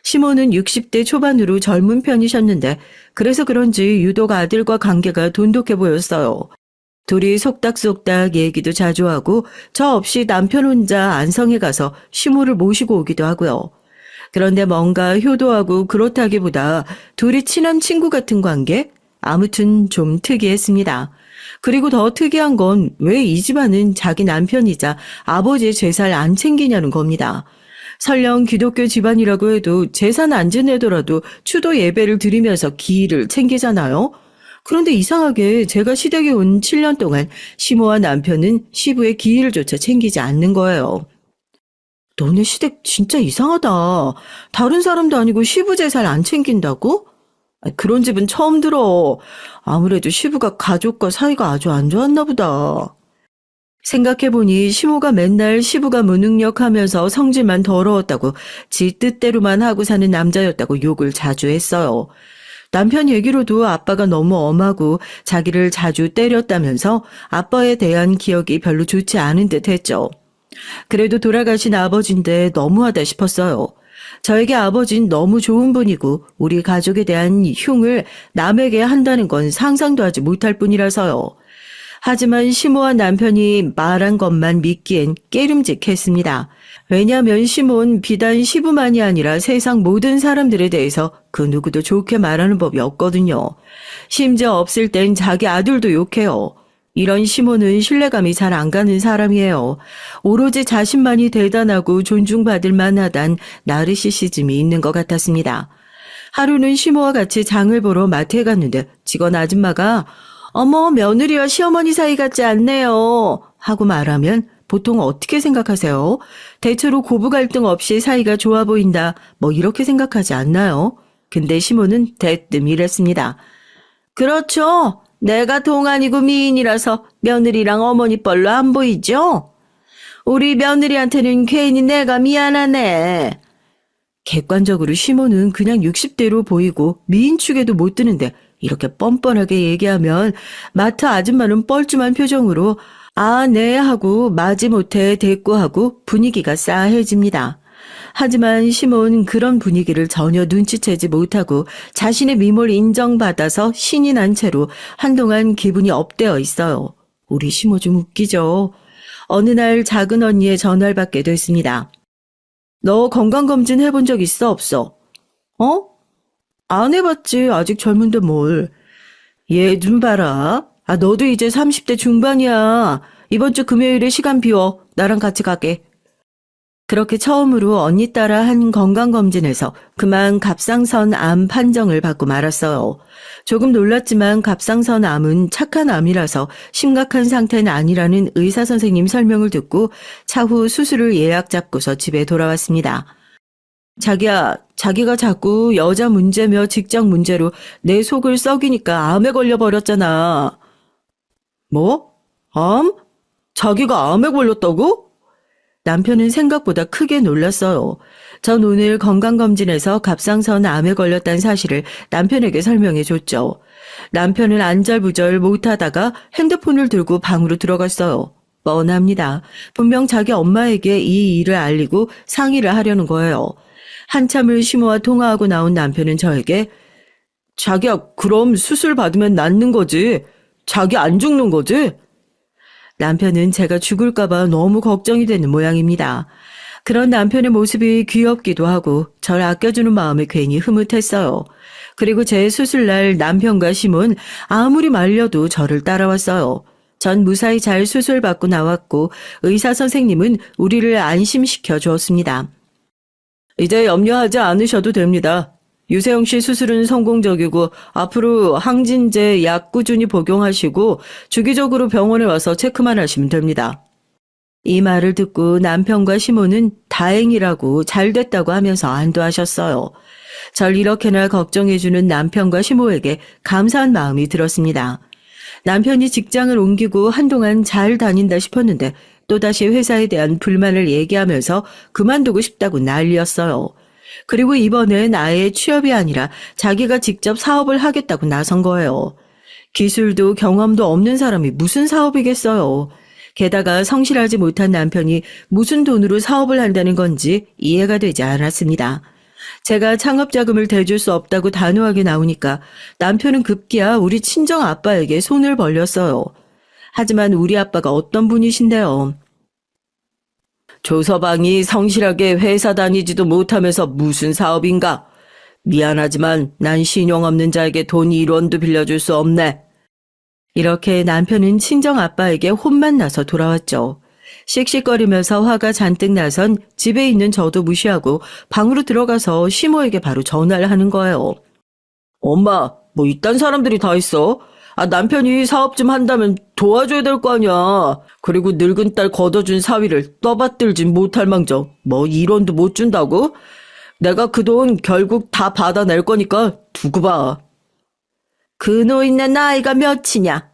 시모는 60대 초반으로 젊은 편이셨는데 그래서 그런지 유독 아들과 관계가 돈독해 보였어요. 둘이 속닥속닥 얘기도 자주 하고 저 없이 남편 혼자 안성에 가서 시모를 모시고 오기도 하고요. 그런데 뭔가 효도하고 그렇다기보다 둘이 친한 친구 같은 관계? 아무튼 좀 특이했습니다. 그리고 더 특이한 건 왜 이 집안은 자기 남편이자 아버지의 제사를 안 챙기냐는 겁니다. 설령 기독교 집안이라고 해도 제사는 안 지내더라도 추도 예배를 드리면서 기일을 챙기잖아요. 그런데 이상하게 제가 시댁에 온 7년 동안 시모와 남편은 시부의 기일조차 챙기지 않는 거예요. 너네 시댁 진짜 이상하다. 다른 사람도 아니고 시부 제사를 안 챙긴다고? 그런 집은 처음 들어. 아무래도 시부가 가족과 사이가 아주 안 좋았나 보다. 생각해보니 시모가 맨날 시부가 무능력하면서 성질만 더러웠다고 지 뜻대로만 하고 사는 남자였다고 욕을 자주 했어요. 남편 얘기로도 아빠가 너무 엄하고 자기를 자주 때렸다면서 아빠에 대한 기억이 별로 좋지 않은 듯 했죠. 그래도 돌아가신 아버지인데 너무하다 싶었어요. 저에게 아버지는 너무 좋은 분이고 우리 가족에 대한 흉을 남에게 한다는 건 상상도 하지 못할 뿐이라서요. 하지만 시모와 남편이 말한 것만 믿기엔 깨름직했습니다. 왜냐하면 시모는 비단 시부만이 아니라 세상 모든 사람들에 대해서 그 누구도 좋게 말하는 법이 없거든요. 심지어 없을 땐 자기 아들도 욕해요. 이런 시모는 신뢰감이 잘 안 가는 사람이에요. 오로지 자신만이 대단하고 존중받을 만하단 나르시시즘이 있는 것 같았습니다. 하루는 시모와 같이 장을 보러 마트에 갔는데 직원 아줌마가 어머, 며느리와 시어머니 사이 같지 않네요 하고 말하면 보통 어떻게 생각하세요? 대체로 고부 갈등 없이 사이가 좋아 보인다 이렇게 생각하지 않나요? 근데 시모는 대뜸 이랬습니다. 그렇죠. 내가 동안이고 미인이라서 며느리랑 어머니 뻘로 안 보이죠? 우리 며느리한테는 괜히 내가 미안하네. 객관적으로 시모는 그냥 60대로 보이고 미인 축에도 못 드는데 이렇게 뻔뻔하게 얘기하면 마트 아줌마는 뻘쭘한 표정으로 네 하고 마지못해 대꾸하고 분위기가 싸해집니다. 하지만 시모는 그런 분위기를 전혀 눈치채지 못하고 자신의 미모를 인정받아서 신이 난 채로 한동안 기분이 업되어 있어요. 우리 시모 좀 웃기죠. 어느 날 작은 언니의 전화를 받게 됐습니다. 너 건강검진 해본 적 있어 없어? 안 해봤지. 아직 젊은데 뭘. 얘 좀 봐라. 너도 이제 30대 중반이야. 이번 주 금요일에 시간 비워. 나랑 같이 가게. 그렇게 처음으로 언니 따라 한 건강검진에서 그만 갑상선 암 판정을 받고 말았어요. 조금 놀랐지만 갑상선 암은 착한 암이라서 심각한 상태는 아니라는 의사 선생님 설명을 듣고 차후 수술을 예약 잡고서 집에 돌아왔습니다. 자기가 자꾸 여자 문제며 직장 문제로 내 속을 썩이니까 암에 걸려버렸잖아. 뭐? 암? 자기가 암에 걸렸다고? 남편은 생각보다 크게 놀랐어요. 전 오늘 건강검진에서 갑상선 암에 걸렸다는 사실을 남편에게 설명해 줬죠. 남편은 안절부절 못하다가 핸드폰을 들고 방으로 들어갔어요. 뻔합니다. 분명 자기 엄마에게 이 일을 알리고 상의를 하려는 거예요. 한참을 시모와 통화하고 나온 남편은 저에게 자기야, 그럼 수술 받으면 낫는 거지. 자기 안 죽는 거지? 남편은 제가 죽을까봐 너무 걱정이 되는 모양입니다. 그런 남편의 모습이 귀엽기도 하고 절 아껴주는 마음에 괜히 흐뭇했어요. 그리고 제 수술날 남편과 시몬 아무리 말려도 저를 따라왔어요. 전 무사히 잘 수술받고 나왔고 의사 선생님은 우리를 안심시켜 주었습니다. 이제 염려하지 않으셔도 됩니다. 유세영 씨 수술은 성공적이고 앞으로 항진제 약 꾸준히 복용하시고 주기적으로 병원에 와서 체크만 하시면 됩니다. 이 말을 듣고 남편과 시모는 다행이라고 잘 됐다고 하면서 안도하셨어요. 절 이렇게나 걱정해주는 남편과 시모에게 감사한 마음이 들었습니다. 남편이 직장을 옮기고 한동안 잘 다닌다 싶었는데 또다시 회사에 대한 불만을 얘기하면서 그만두고 싶다고 난리였어요. 그리고 이번엔 아예 취업이 아니라 자기가 직접 사업을 하겠다고 나선 거예요. 기술도 경험도 없는 사람이 무슨 사업이겠어요. 게다가 성실하지 못한 남편이 무슨 돈으로 사업을 한다는 건지 이해가 되지 않았습니다. 제가 창업자금을 대줄 수 없다고 단호하게 나오니까 남편은 급기야 우리 친정 아빠에게 손을 벌렸어요. 하지만 우리 아빠가 어떤 분이신데요. 조서방이 성실하게 회사 다니지도 못하면서 무슨 사업인가? 미안하지만 난 신용 없는 자에게 돈 1원도 빌려줄 수 없네. 이렇게 남편은 친정 아빠에게 혼만 나서 돌아왔죠. 씩씩거리면서 화가 잔뜩 나선 집에 있는 저도 무시하고 방으로 들어가서 시모에게 바로 전화를 하는 거예요. 엄마, 뭐 이딴 사람들이 다 있어? 남편이 사업 좀 한다면 도와줘야 될 거 아니야. 그리고 늙은 딸 걷어준 사위를 떠받들진 못할 망정 뭐 1원도 못 준다고? 내가 그 돈 결국 다 받아낼 거니까 두고 봐. 그 노인네 나이가 몇이냐?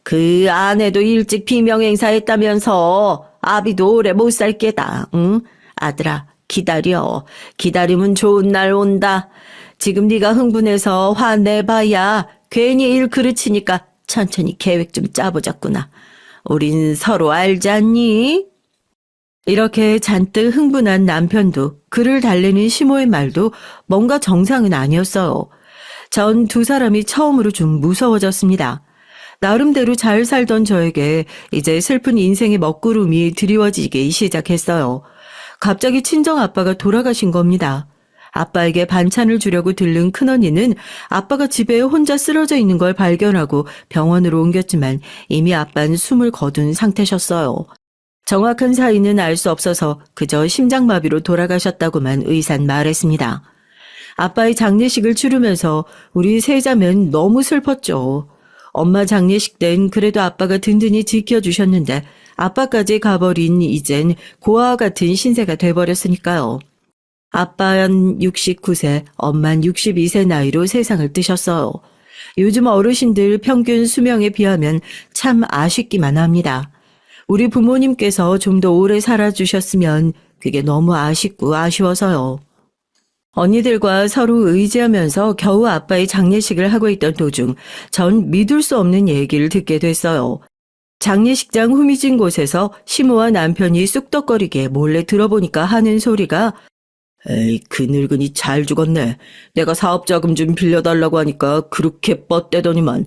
그 아내도 일찍 비명행사했다면서 아비도 오래 못 살 게다. 응? 아들아, 기다려. 기다리면 좋은 날 온다. 지금 네가 흥분해서 화내봐야 괜히 일 그르치니까 천천히 계획 좀 짜보자꾸나. 우린 서로 알지 않니? 이렇게 잔뜩 흥분한 남편도 그를 달래는 시모의 말도 뭔가 정상은 아니었어요. 전 두 사람이 처음으로 좀 무서워졌습니다. 나름대로 잘 살던 저에게 이제 슬픈 인생의 먹구름이 드리워지기 시작했어요. 갑자기 친정아빠가 돌아가신 겁니다. 아빠에게 반찬을 주려고 들른 큰언니는 아빠가 집에 혼자 쓰러져 있는 걸 발견하고 병원으로 옮겼지만 이미 아빠는 숨을 거둔 상태셨어요. 정확한 사인은 알 수 없어서 그저 심장마비로 돌아가셨다고만 의사는 말했습니다. 아빠의 장례식을 치르면서 우리 세자매는 너무 슬펐죠. 엄마 장례식 땐 그래도 아빠가 든든히 지켜주셨는데 아빠까지 가버린 이젠 고아와 같은 신세가 돼버렸으니까요. 아빠는 69세, 엄만 62세 나이로 세상을 뜨셨어요. 요즘 어르신들 평균 수명에 비하면 참 아쉽기만 합니다. 우리 부모님께서 좀 더 오래 살아주셨으면 그게 너무 아쉽고 아쉬워서요. 언니들과 서로 의지하면서 겨우 아빠의 장례식을 하고 있던 도중 전 믿을 수 없는 얘기를 듣게 됐어요. 장례식장 후미진 곳에서 시모와 남편이 쑥덕거리게 몰래 들어보니까 하는 소리가 에이, 그 늙은이 잘 죽었네. 내가 사업자금 좀 빌려달라고 하니까 그렇게 뻗대더니만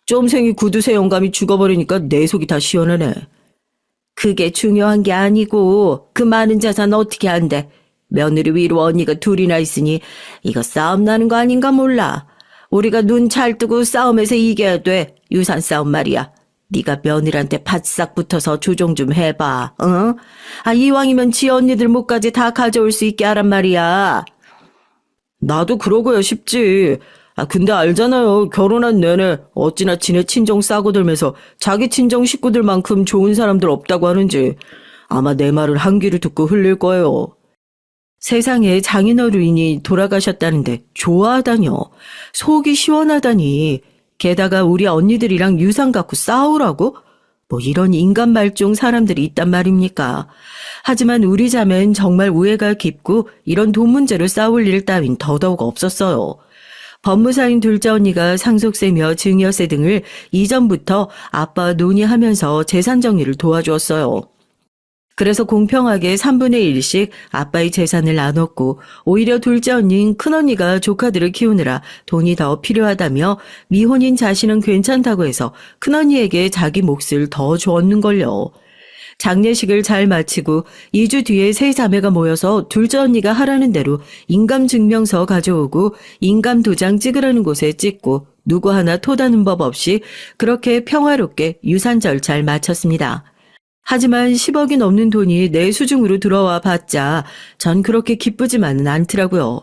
쫌생이 구두쇠 영감이 죽어버리니까 내 속이 다 시원하네. 그게 중요한 게 아니고 그 많은 자산 어떻게 한대. 며느리 위로 언니가 둘이나 있으니 이거 싸움 나는 거 아닌가 몰라. 우리가 눈 잘 뜨고 싸움에서 이겨야 돼. 유산 싸움 말이야. 네가 며느리한테 바싹 붙어서 조정 좀 해봐. 응? 이왕이면 지 언니들 목까지 다 가져올 수 있게 하란 말이야. 나도 그러고야 싶지. 근데 알잖아요. 결혼한 내내 어찌나 지네 친정 싸고 들면서 자기 친정 식구들만큼 좋은 사람들 없다고 하는지. 아마 내 말을 한 귀로 듣고 흘릴 거예요. 세상에 장인어른이 돌아가셨다는데 좋아하다뇨. 속이 시원하다니. 게다가 우리 언니들이랑 유산 갖고 싸우라고? 뭐 이런 인간 말종 사람들이 있단 말입니까? 하지만 우리 자매는 정말 우애가 깊고 이런 돈 문제로 싸울 일 따윈 더더욱 없었어요. 법무사인 둘째 언니가 상속세며 증여세 등을 이전부터 아빠와 논의하면서 재산 정리를 도와주었어요. 그래서 공평하게 3분의 1씩 아빠의 재산을 나눴고 오히려 둘째 언니인 큰언니가 조카들을 키우느라 돈이 더 필요하다며 미혼인 자신은 괜찮다고 해서 큰언니에게 자기 몫을 더 주었는걸요. 장례식을 잘 마치고 2주 뒤에 세 자매가 모여서 둘째 언니가 하라는 대로 인감증명서 가져오고 인감도장 찍으라는 곳에 찍고 누구 하나 토다는 법 없이 그렇게 평화롭게 유산 절차를 마쳤습니다. 하지만 10억이 넘는 돈이 내 수중으로 들어와 봤자 전 그렇게 기쁘지만은 않더라고요.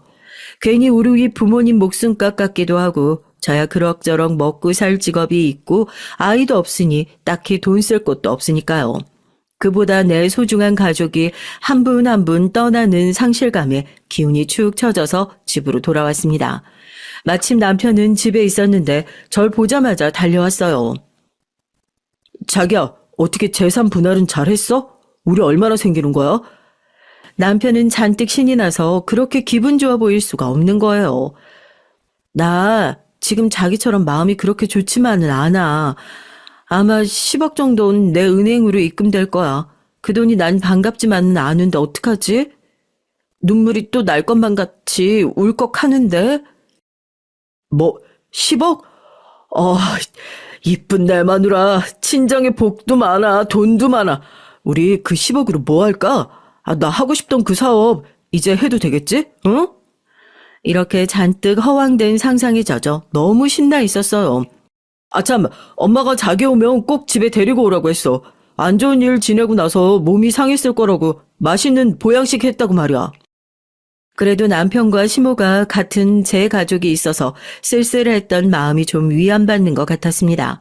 괜히 우리 부모님 목숨값 같기도 하고 저야 그럭저럭 먹고 살 직업이 있고 아이도 없으니 딱히 돈 쓸 곳도 없으니까요. 그보다 내 소중한 가족이 한 분 한 분 떠나는 상실감에 기운이 축 처져서 집으로 돌아왔습니다. 마침 남편은 집에 있었는데 절 보자마자 달려왔어요. 자기야, 어떻게 재산 분할은 잘했어? 우리 얼마나 생기는 거야? 남편은 잔뜩 신이 나서 그렇게 기분 좋아 보일 수가 없는 거예요. 나 지금 자기처럼 마음이 그렇게 좋지만은 않아. 아마 10억 정도는 내 은행으로 입금될 거야. 그 돈이 난 반갑지만은 않은데 어떡하지? 눈물이 또 날 것만 같이 울컥하는데? 뭐 10억? 이쁜 내 마누라, 친정에 복도 많아, 돈도 많아. 우리 그 10억으로 뭐 할까? 나 하고 싶던 그 사업 이제 해도 되겠지? 응? 이렇게 잔뜩 허황된 상상에 젖어 너무 신나 있었어요. 참, 엄마가 자기 오면 꼭 집에 데리고 오라고 했어. 안 좋은 일 지내고 나서 몸이 상했을 거라고 맛있는 보양식 했다고 말이야. 그래도 남편과 시모가 같은 제 가족이 있어서 쓸쓸했던 마음이 좀 위안받는 것 같았습니다.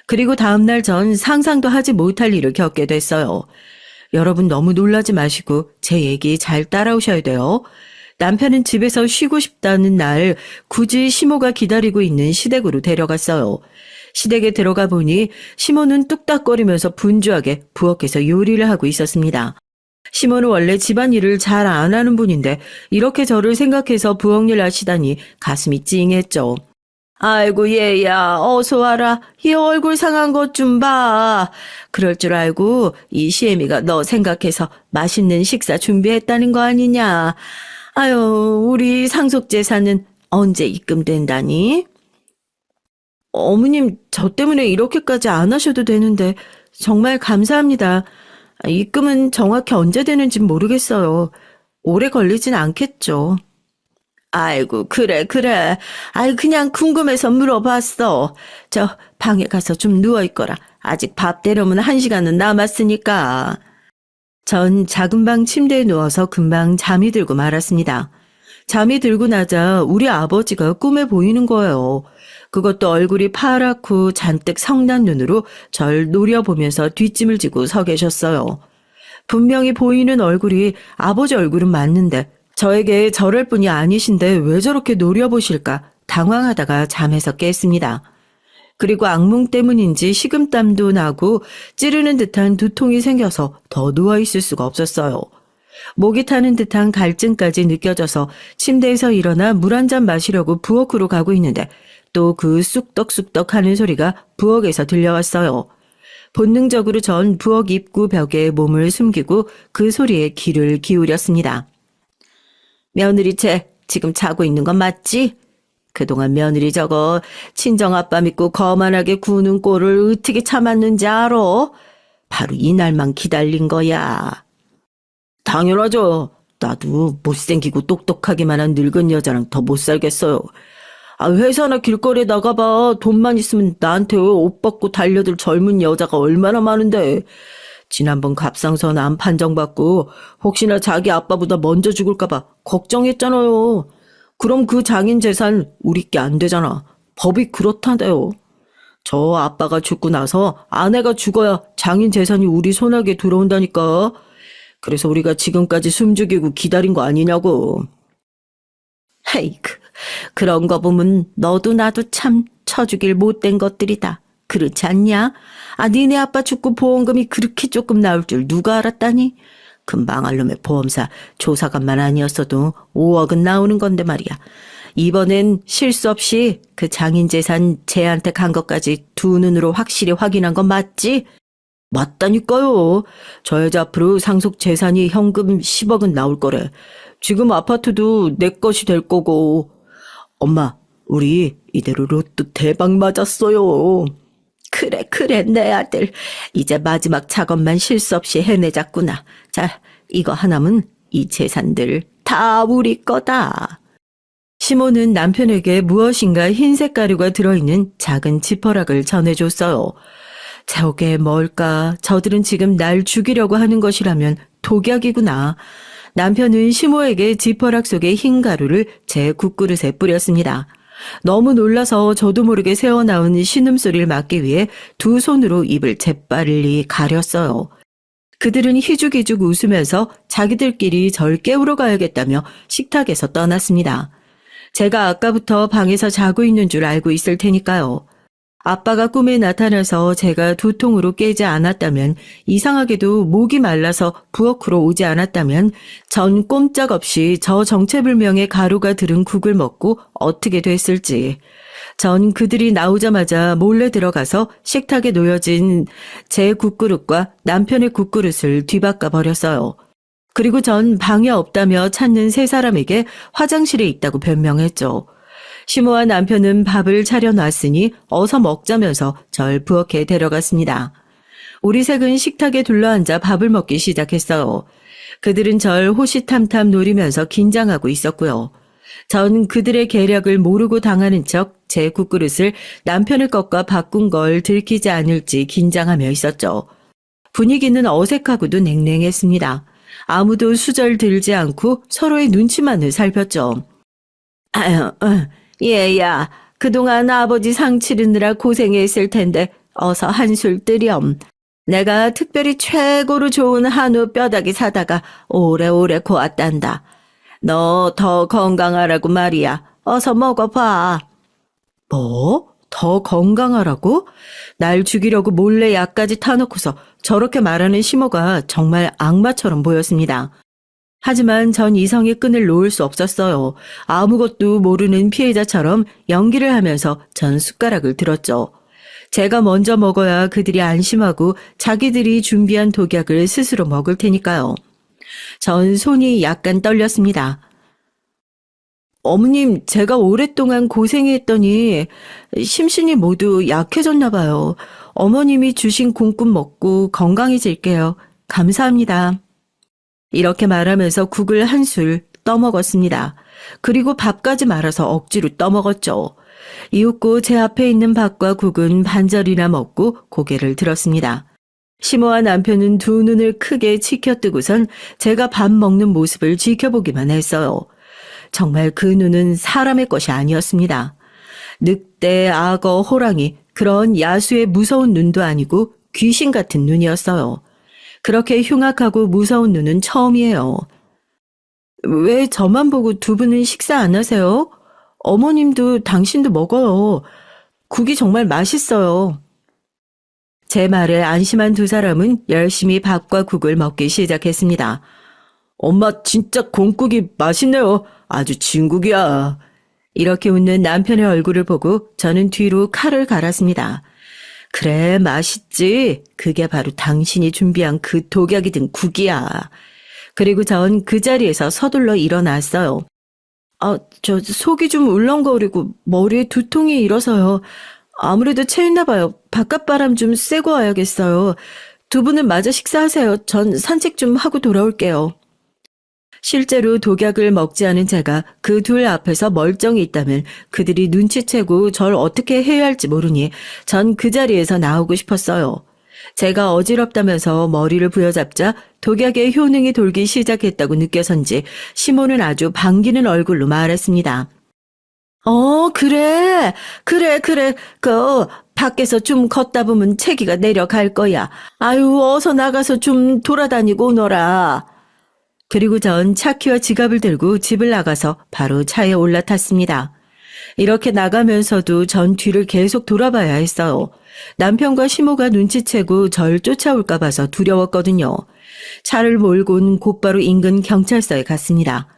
그리고 다음날 전 상상도 하지 못할 일을 겪게 됐어요. 여러분 너무 놀라지 마시고 제 얘기 잘 따라오셔야 돼요. 남편은 집에서 쉬고 싶다는 날 굳이 시모가 기다리고 있는 시댁으로 데려갔어요. 시댁에 들어가 보니 시모는 뚝딱거리면서 분주하게 부엌에서 요리를 하고 있었습니다. 시모는 원래 집안일을 잘 안 하는 분인데 이렇게 저를 생각해서 부엌일 하시다니 가슴이 찡했죠. 아이고 얘야 어서 와라. 이 얼굴 상한 것 좀 봐. 그럴 줄 알고 이 시애미가 너 생각해서 맛있는 식사 준비했다는 거 아니냐. 아유 우리 상속재산은 언제 입금된다니? 어머님 저 때문에 이렇게까지 안 하셔도 되는데 정말 감사합니다. 입금은 정확히 언제 되는지 모르겠어요. 오래 걸리진 않겠죠. 아이고 그래. 아이 그냥 궁금해서 물어봤어. 저 방에 가서 좀 누워있거라. 아직 밥 때려면 1시간은 남았으니까. 전 작은 방 침대에 누워서 금방 잠이 들고 말았습니다. 잠이 들고 나자 우리 아버지가 꿈에 보이는 거예요. 그것도 얼굴이 파랗고 잔뜩 성난 눈으로 절 노려보면서 뒷짐을 지고 서 계셨어요. 분명히 보이는 얼굴이 아버지 얼굴은 맞는데 저에게 저럴 분이 아니신데 왜 저렇게 노려보실까 당황하다가 잠에서 깼습니다. 그리고 악몽 때문인지 식은땀도 나고 찌르는 듯한 두통이 생겨서 더 누워있을 수가 없었어요. 목이 타는 듯한 갈증까지 느껴져서 침대에서 일어나 물 한 잔 마시려고 부엌으로 가고 있는데 또 그 쑥떡쑥떡 하는 소리가 부엌에서 들려왔어요. 본능적으로 전 부엌 입구 벽에 몸을 숨기고 그 소리에 귀를 기울였습니다. 며느리 쟤 지금 자고 있는 건 맞지? 그동안 며느리 저거 친정아빠 믿고 거만하게 구는 꼴을 어떻게 참았는지 알아? 바로 이날만 기다린 거야. 당연하죠. 나도 못생기고 똑똑하기만 한 늙은 여자랑 더 못 살겠어요. 회사나 길거리에 나가봐. 돈만 있으면 나한테 옷 벗고 달려들 젊은 여자가 얼마나 많은데. 지난번 갑상선 암 판정받고 혹시나 자기 아빠보다 먼저 죽을까봐 걱정했잖아요. 그럼 그 장인 재산 우리 게 안 되잖아. 법이 그렇다대요. 저 아빠가 죽고 나서 아내가 죽어야 장인 재산이 우리 손아귀에 들어온다니까. 그래서 우리가 지금까지 숨죽이고 기다린 거 아니냐고. 헤이그, 그런 거 보면 너도 나도 참 쳐죽일 못된 것들이다. 그렇지 않냐? 아, 니네 아빠 죽고 보험금이 그렇게 조금 나올 줄 누가 알았다니? 금방 알놈의 보험사 조사관만 아니었어도 5억은 나오는 건데 말이야. 이번엔 실수 없이 그 장인 재산 쟤한테 간 것까지 두 눈으로 확실히 확인한 건 맞지? 맞다니까요. 저 여자 앞으로 상속 재산이 현금 10억은 나올 거래. 지금 아파트도 내 것이 될 거고. 엄마, 우리 이대로 로또 대박 맞았어요. 그래, 내 아들. 이제 마지막 작업만 실수 없이 해내자꾸나. 자, 이거 하나면 이 재산들 다 우리 거다. 시모는 남편에게 무엇인가 흰색 가루가 들어있는 작은 지퍼락을 전해줬어요. 저게 뭘까? 저들은 지금 날 죽이려고 하는 것이라면 독약이구나. 남편은 시모에게 지퍼락 속의 흰 가루를 제 국그릇에 뿌렸습니다. 너무 놀라서 저도 모르게 새어나온 신음소리를 막기 위해 두 손으로 입을 재빨리 가렸어요. 그들은 희죽희죽 웃으면서 자기들끼리 절 깨우러 가야겠다며 식탁에서 떠났습니다. 제가 아까부터 방에서 자고 있는 줄 알고 있을 테니까요. 아빠가 꿈에 나타나서 제가 두통으로 깨지 않았다면, 이상하게도 목이 말라서 부엌으로 오지 않았다면 전 꼼짝없이 저 정체불명의 가루가 들은 국을 먹고 어떻게 됐을지. 전 그들이 나오자마자 몰래 들어가서 식탁에 놓여진 제 국그릇과 남편의 국그릇을 뒤바꿔 버렸어요. 그리고 전 방에 없다며 찾는 세 사람에게 화장실에 있다고 변명했죠. 시모와 남편은 밥을 차려놨으니 어서 먹자면서 절 부엌에 데려갔습니다. 우리 셋은 식탁에 둘러앉아 밥을 먹기 시작했어요. 그들은 절 호시탐탐 노리면서 긴장하고 있었고요. 전 그들의 계략을 모르고 당하는 척 제 국그릇을 남편의 것과 바꾼 걸 들키지 않을지 긴장하며 있었죠. 분위기는 어색하고도 냉랭했습니다. 아무도 수절 들지 않고 서로의 눈치만을 살폈죠. 아유, 얘야, 그동안 아버지 상 치르느라 고생했을 텐데 어서 한술 뜨렴. 내가 특별히 최고로 좋은 한우 뼈다귀 사다가 오래오래 고았단다. 너 더 건강하라고 말이야. 어서 먹어봐. 뭐? 더 건강하라고? 날 죽이려고 몰래 약까지 타놓고서 저렇게 말하는 시모가 정말 악마처럼 보였습니다. 하지만 전 이성의 끈을 놓을 수 없었어요. 아무것도 모르는 피해자처럼 연기를 하면서 전 숟가락을 들었죠. 제가 먼저 먹어야 그들이 안심하고 자기들이 준비한 독약을 스스로 먹을 테니까요. 전 손이 약간 떨렸습니다. 어머님, 제가 오랫동안 고생했더니 심신이 모두 약해졌나 봐요. 어머님이 주신 공국 먹고 건강해질게요. 감사합니다. 이렇게 말하면서 국을 한술 떠먹었습니다. 그리고 밥까지 말아서 억지로 떠먹었죠. 이윽고 제 앞에 있는 밥과 국은 반절이나 먹고 고개를 들었습니다. 시모와 남편은 두 눈을 크게 치켜뜨고선 제가 밥 먹는 모습을 지켜보기만 했어요. 정말 그 눈은 사람의 것이 아니었습니다. 늑대, 악어, 호랑이, 그런 야수의 무서운 눈도 아니고 귀신 같은 눈이었어요. 그렇게 흉악하고 무서운 눈은 처음이에요. 왜 저만 보고 두 분은 식사 안 하세요? 어머님도 당신도 먹어요. 국이 정말 맛있어요. 제 말에 안심한 두 사람은 열심히 밥과 국을 먹기 시작했습니다. 엄마 진짜 공국이 맛있네요. 아주 진국이야. 이렇게 웃는 남편의 얼굴을 보고 저는 뒤로 칼을 갈았습니다. 그래, 맛있지. 그게 바로 당신이 준비한 그 독약이 든 국이야. 그리고 전 그 자리에서 서둘러 일어났어요. 저 속이 좀 울렁거리고 머리에 두통이 일어서요. 아무래도 체했나 봐요. 바깥바람 좀 쐬고 와야겠어요. 두 분은 마저 식사하세요. 전 산책 좀 하고 돌아올게요. 실제로 독약을 먹지 않은 제가 그 둘 앞에서 멀쩡히 있다면 그들이 눈치채고 절 어떻게 해야 할지 모르니 전 그 자리에서 나오고 싶었어요. 제가 어지럽다면서 머리를 부여잡자 독약의 효능이 돌기 시작했다고 느껴선지 시모는 아주 반기는 얼굴로 말했습니다. 그래. 밖에서 좀 걷다 보면 체기가 내려갈 거야. 아유, 어서 나가서 좀 돌아다니고 오너라. 그리고 전 차키와 지갑을 들고 집을 나가서 바로 차에 올라탔습니다. 이렇게 나가면서도 전 뒤를 계속 돌아봐야 했어요. 남편과 시모가 눈치채고 절 쫓아올까 봐서 두려웠거든요. 차를 몰고는 곧바로 인근 경찰서에 갔습니다.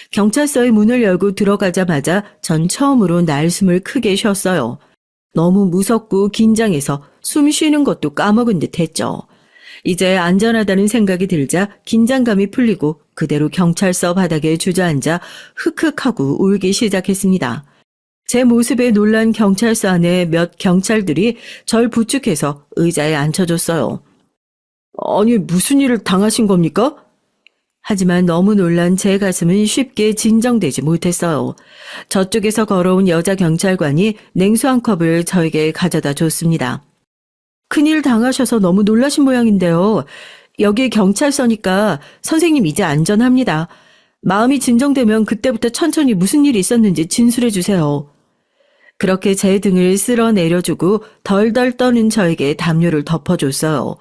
경찰서의 문을 열고 들어가자마자 전 처음으로 날숨을 크게 쉬었어요. 너무 무섭고 긴장해서 숨 쉬는 것도 까먹은 듯 했죠. 이제 안전하다는 생각이 들자 긴장감이 풀리고 그대로 경찰서 바닥에 주저앉아 흑흑하고 울기 시작했습니다. 제 모습에 놀란 경찰서 안에 몇 경찰들이 절 부축해서 의자에 앉혀줬어요. 아니, 무슨 일을 당하신 겁니까? 하지만 너무 놀란 제 가슴은 쉽게 진정되지 못했어요. 저쪽에서 걸어온 여자 경찰관이 냉수 한 컵을 저에게 가져다 줬습니다. 큰일 당하셔서 너무 놀라신 모양인데요. 여기 경찰서니까 선생님 이제 안전합니다. 마음이 진정되면 그때부터 천천히 무슨 일이 있었는지 진술해 주세요. 그렇게 제 등을 쓸어 내려주고 덜덜 떠는 저에게 담요를 덮어줬어요.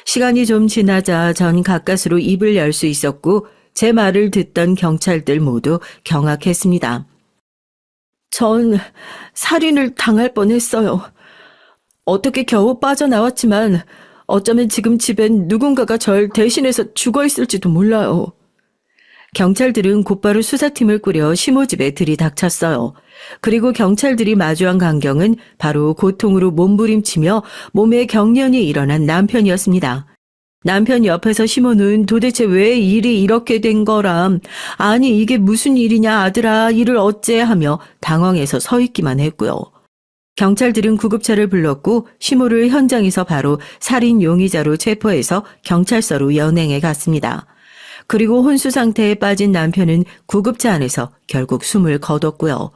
시간이 좀 지나자 전 가까스로 입을 열 수 있었고 제 말을 듣던 경찰들 모두 경악했습니다. 전 살인을 당할 뻔했어요. 어떻게 겨우 빠져나왔지만 어쩌면 지금 집엔 누군가가 절 대신해서 죽어있을지도 몰라요. 경찰들은 곧바로 수사팀을 꾸려 시모 집에 들이닥쳤어요. 그리고 경찰들이 마주한 광경은 바로 고통으로 몸부림치며 몸에 경련이 일어난 남편이었습니다. 남편 옆에서 시모는 도대체 왜 일이 이렇게 된 거람, 아니 이게 무슨 일이냐 아들아, 일을 어째 하며 당황해서 서 있기만 했고요. 경찰들은 구급차를 불렀고 시모를 현장에서 바로 살인 용의자로 체포해서 경찰서로 연행해 갔습니다. 그리고 혼수 상태에 빠진 남편은 구급차 안에서 결국 숨을 거뒀고요.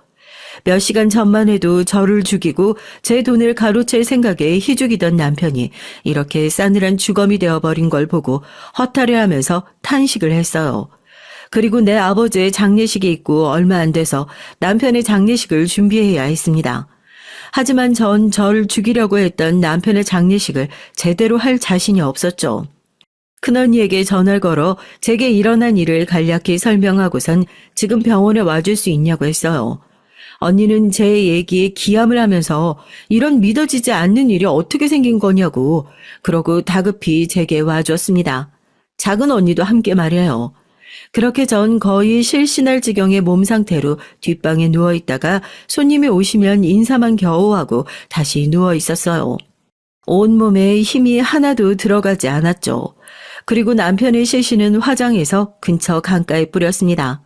몇 시간 전만 해도 저를 죽이고 제 돈을 가로챌 생각에 희죽이던 남편이 이렇게 싸늘한 주검이 되어버린 걸 보고 허탈해하면서 탄식을 했어요. 그리고 내 아버지의 장례식이 있고 얼마 안 돼서 남편의 장례식을 준비해야 했습니다. 하지만 전 저를 죽이려고 했던 남편의 장례식을 제대로 할 자신이 없었죠. 큰언니에게 전화를 걸어 제게 일어난 일을 간략히 설명하고선 지금 병원에 와줄 수 있냐고 했어요. 언니는 제 얘기에 기함을 하면서 이런 믿어지지 않는 일이 어떻게 생긴 거냐고 그러고 다급히 제게 와줬습니다. 작은 언니도 함께 말이에요. 그렇게 전 거의 실신할 지경의 몸 상태로 뒷방에 누워있다가 손님이 오시면 인사만 겨우 하고 다시 누워있었어요. 온몸에 힘이 하나도 들어가지 않았죠. 그리고 남편의 시신은 화장해서 근처 강가에 뿌렸습니다.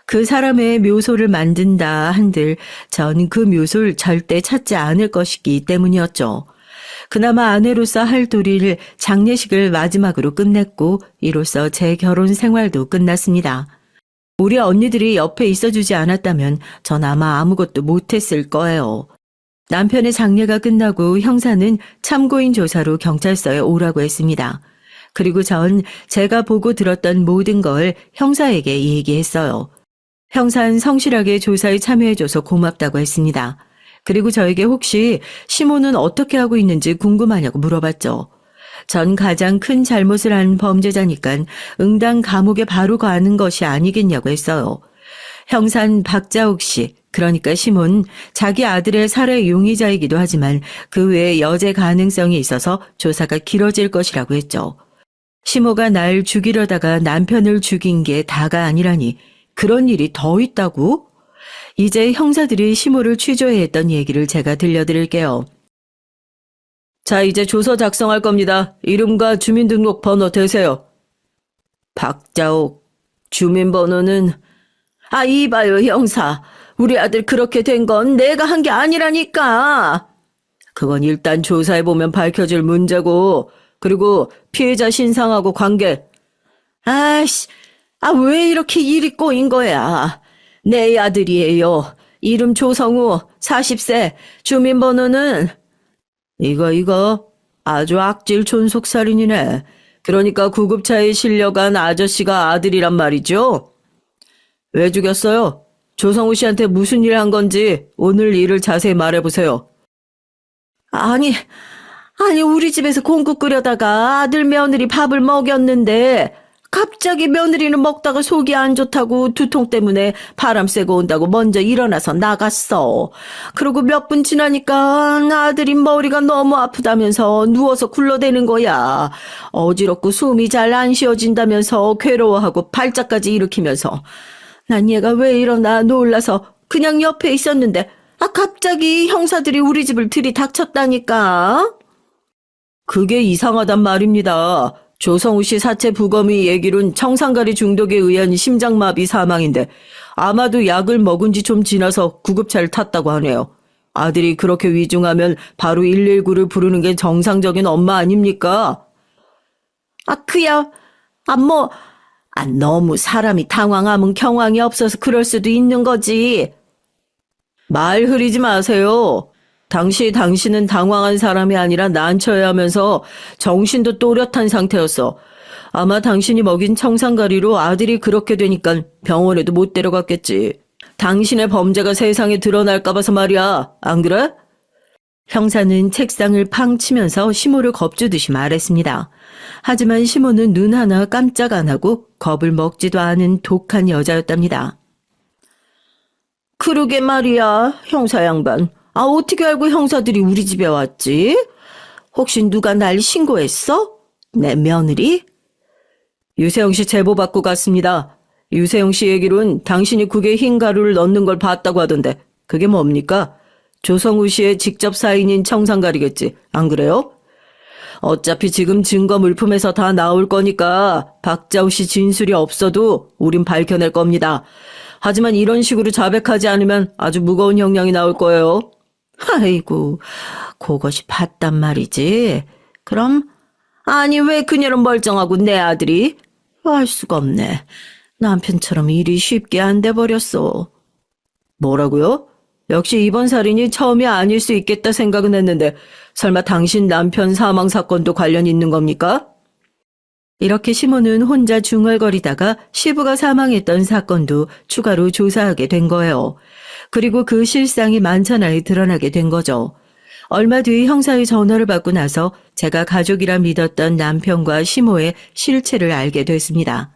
그 사람의 묘소를 만든다 한들 전 그 묘소를 절대 찾지 않을 것이기 때문이었죠. 그나마 아내로서 할 도리를 장례식을 마지막으로 끝냈고 이로써 제 결혼 생활도 끝났습니다. 우리 언니들이 옆에 있어주지 않았다면 전 아마 아무것도 못했을 거예요. 남편의 장례가 끝나고 형사는 참고인 조사로 경찰서에 오라고 했습니다. 그리고 전 제가 보고 들었던 모든 걸 형사에게 얘기했어요. 형사는 성실하게 조사에 참여해줘서 고맙다고 했습니다. 그리고 저에게 혹시 시모는 어떻게 하고 있는지 궁금하냐고 물어봤죠. 전 가장 큰 잘못을 한 범죄자니까 응당 감옥에 바로 가는 것이 아니겠냐고 했어요. 형사는 박자옥 씨, 그러니까 시몬, 자기 아들의 살해 용의자이기도 하지만 그 외에 여죄 가능성이 있어서 조사가 길어질 것이라고 했죠. 시모가 날 죽이려다가 남편을 죽인 게 다가 아니라니 그런 일이 더 있다고? 이제 형사들이 시모를 취조해 했던 얘기를 제가 들려드릴게요. 자, 이제 조서 작성할 겁니다. 이름과 주민등록 번호 대세요. 박자옥, 주민번호는 이봐요 형사. 우리 아들 그렇게 된 건 내가 한 게 아니라니까. 그건 일단 조사해보면 밝혀질 문제고 그리고 피해자 신상하고 관계. 왜 이렇게 일이 꼬인 거야. 내 아들이에요. 이름 조성우, 40세, 주민번호는 이거 아주 악질 존속살인이네. 그러니까 구급차에 실려간 아저씨가 아들이란 말이죠? 왜 죽였어요? 조성우 씨한테 무슨 일 한 건지 오늘 일을 자세히 말해보세요. 아니 우리 집에서 공국 끓여다가 아들 며느리 밥을 먹였는데 갑자기 며느리는 먹다가 속이 안 좋다고 두통 때문에 바람 쐬고 온다고 먼저 일어나서 나갔어. 그리고 몇 분 지나니까 아들이 머리가 너무 아프다면서 누워서 굴러대는 거야. 어지럽고 숨이 잘 안 쉬어진다면서 괴로워하고 발작까지 일으키면서. 난 얘가 왜 이러나 놀라서 그냥 옆에 있었는데 갑자기 형사들이 우리 집을 들이닥쳤다니까. 그게 이상하단 말입니다. 조성우 씨 사체 부검의 얘기론 청산가리 중독에 의한 심장마비 사망인데 아마도 약을 먹은 지 좀 지나서 구급차를 탔다고 하네요. 아들이 그렇게 위중하면 바로 119를 부르는 게 정상적인 엄마 아닙니까? 너무 사람이 당황하면 경황이 없어서 그럴 수도 있는 거지. 말 흐리지 마세요. 당신은 당황한 사람이 아니라 난처해하면서 정신도 또렷한 상태였어. 아마 당신이 먹인 청산가리로 아들이 그렇게 되니까 병원에도 못 데려갔겠지. 당신의 범죄가 세상에 드러날까 봐서 말이야. 안 그래? 형사는 책상을 팡 치면서 시모를 겁주듯이 말했습니다. 하지만 시모는 눈 하나 깜짝 안 하고 겁을 먹지도 않은 독한 여자였답니다. 그러게 말이야, 형사 양반. 어떻게 알고 형사들이 우리 집에 왔지? 혹시 누가 날 신고했어? 내 며느리? 유세영 씨 제보 받고 갔습니다. 유세영 씨 얘기로는 당신이 국에 흰 가루를 넣는 걸 봤다고 하던데 그게 뭡니까? 조성우 씨의 직접 사인인 청산가리겠지. 안 그래요? 어차피 지금 증거 물품에서 다 나올 거니까 박자우 씨 진술이 없어도 우린 밝혀낼 겁니다. 하지만 이런 식으로 자백하지 않으면 아주 무거운 형량이 나올 거예요. 아이고, 그것이 봤단 말이지. 그럼 아니 왜 그녀는 멀쩡하고 내 아들이? 알 수가 없네. 남편처럼 일이 쉽게 안 돼 버렸어. 뭐라고요? 역시 이번 살인이 처음이 아닐 수 있겠다 생각은 했는데 설마 당신 남편 사망 사건도 관련 있는 겁니까? 이렇게 시모는 혼자 중얼거리다가 시부가 사망했던 사건도 추가로 조사하게 된 거예요. 그리고 그 실상이 만천하에 드러나게 된 거죠. 얼마 뒤 형사의 전화를 받고 나서 제가 가족이라 믿었던 남편과 시모의 실체를 알게 됐습니다.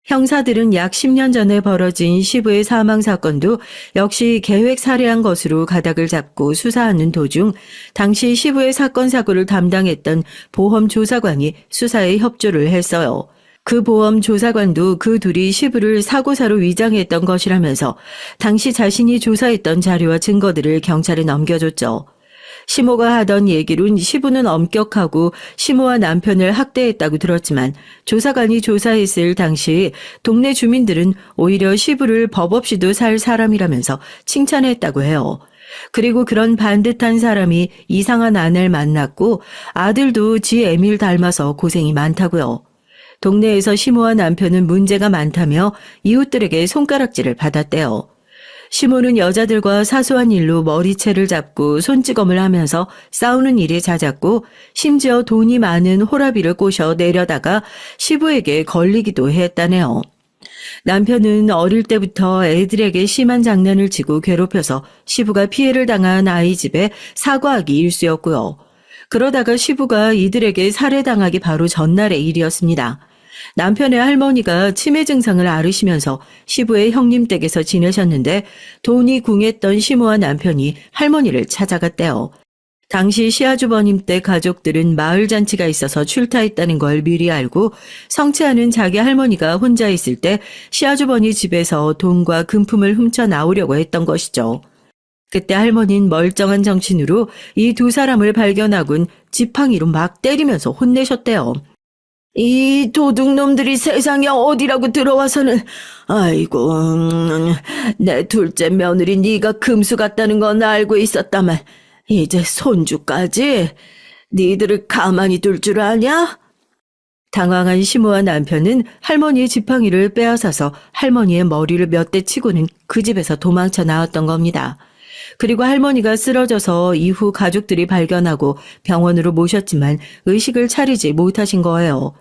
형사들은 약 10년 전에 벌어진 시부의 사망 사건도 역시 계획 살해한 것으로 가닥을 잡고 수사하는 도중 당시 시부의 사건 사고를 담당했던 보험조사관이 수사에 협조를 했어요. 그 보험조사관도 그 둘이 시부를 사고사로 위장했던 것이라면서 당시 자신이 조사했던 자료와 증거들을 경찰에 넘겨줬죠. 시모가 하던 얘기로는 시부는 엄격하고 시모와 남편을 학대했다고 들었지만 조사관이 조사했을 당시 동네 주민들은 오히려 시부를 법 없이도 살 사람이라면서 칭찬했다고 해요. 그리고 그런 반듯한 사람이 이상한 아내를 만났고 아들도 지 애미를 닮아서 고생이 많다고요. 동네에서 시모와 남편은 문제가 많다며 이웃들에게 손가락질을 받았대요. 시모는 여자들과 사소한 일로 머리채를 잡고 손찌검을 하면서 싸우는 일이 잦았고 심지어 돈이 많은 호라비를 꼬셔 내려다가 시부에게 걸리기도 했다네요. 남편은 어릴 때부터 애들에게 심한 장난을 치고 괴롭혀서 시부가 피해를 당한 아이 집에 사과하기 일쑤였고요. 그러다가 시부가 이들에게 살해당하기 바로 전날의 일이었습니다. 남편의 할머니가 치매 증상을 앓으시면서 시부의 형님 댁에서 지내셨는데 돈이 궁했던 시모와 남편이 할머니를 찾아갔대요. 당시 시아주버님 댁 가족들은 마을 잔치가 있어서 출타했다는 걸 미리 알고 성취하는 자기 할머니가 혼자 있을 때 시아주버니 집에서 돈과 금품을 훔쳐 나오려고 했던 것이죠. 그때 할머니는 멀쩡한 정신으로 이 두 사람을 발견하곤 지팡이로 막 때리면서 혼내셨대요. 이 도둑놈들이 세상에 어디라고 들어와서는 아이고 내 둘째 며느리 네가 금수 같다는 건 알고 있었다만 이제 손주까지 니들을 가만히 둘 줄 아냐? 당황한 시모와 남편은 할머니의 지팡이를 빼앗아서 할머니의 머리를 몇 대 치고는 그 집에서 도망쳐 나왔던 겁니다. 그리고 할머니가 쓰러져서 이후 가족들이 발견하고 병원으로 모셨지만 의식을 차리지 못하신 거예요.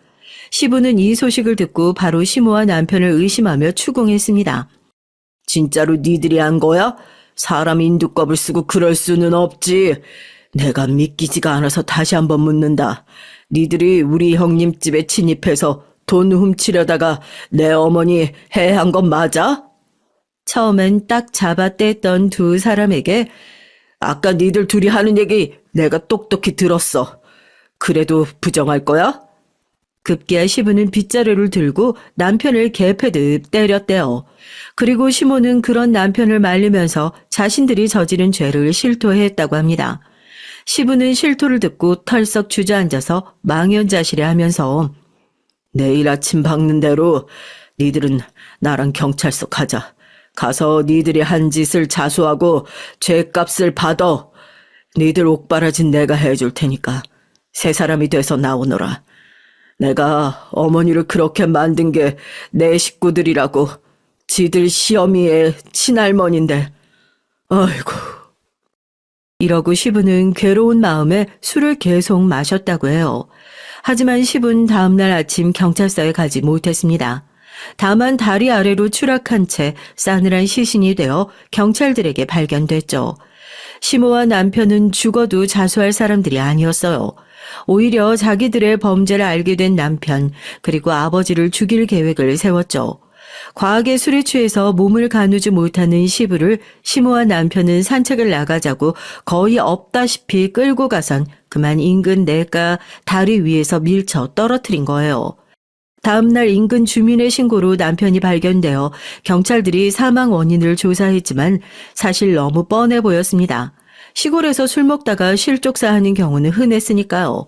시부는 이 소식을 듣고 바로 시모와 남편을 의심하며 추궁했습니다. 진짜로 니들이 한 거야? 사람 인두껍을 쓰고 그럴 수는 없지. 내가 믿기지가 않아서 다시 한번 묻는다. 니들이 우리 형님 집에 침입해서 돈 훔치려다가 내 어머니 해한 건 맞아? 처음엔 딱 잡아떼던 두 사람에게 아까 니들 둘이 하는 얘기 내가 똑똑히 들었어. 그래도 부정할 거야? 급기야 시부는 빗자루를 들고 남편을 개패듯 때렸대요. 그리고 시모는 그런 남편을 말리면서 자신들이 저지른 죄를 실토했다고 합니다. 시부는 실토를 듣고 털썩 주저앉아서 망연자실해 하면서 내일 아침 박는 대로 니들은 나랑 경찰서 가자. 가서 니들이 한 짓을 자수하고 죄값을 받아. 니들 옥바라진 내가 해줄 테니까 새 사람이 돼서 나오너라. 내가 어머니를 그렇게 만든 게 내 식구들이라고. 지들 시어미의 친할머니인데. 아이고. 이러고 시부는 괴로운 마음에 술을 계속 마셨다고 해요. 하지만 시부는 다음날 아침 경찰서에 가지 못했습니다. 다만 다리 아래로 추락한 채 싸늘한 시신이 되어 경찰들에게 발견됐죠. 시모와 남편은 죽어도 자수할 사람들이 아니었어요. 오히려 자기들의 범죄를 알게 된 남편 그리고 아버지를 죽일 계획을 세웠죠. 과하게 술에 취해서 몸을 가누지 못하는 시부를 시모와 남편은 산책을 나가자고 거의 없다시피 끌고 가선 그만 인근 내가 다리 위에서 밀쳐 떨어뜨린 거예요. 다음날 인근 주민의 신고로 남편이 발견되어 경찰들이 사망 원인을 조사했지만 사실 너무 뻔해 보였습니다. 시골에서 술 먹다가 실족사하는 경우는 흔했으니까요.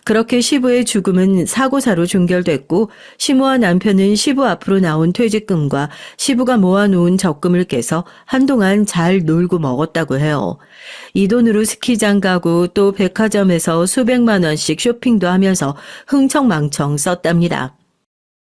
그렇게 시부의 죽음은 사고사로 종결됐고 시모와 남편은 시부 앞으로 나온 퇴직금과 시부가 모아놓은 적금을 깨서 한동안 잘 놀고 먹었다고 해요. 이 돈으로 스키장 가고 또 백화점에서 수백만 원씩 쇼핑도 하면서 흥청망청 썼답니다.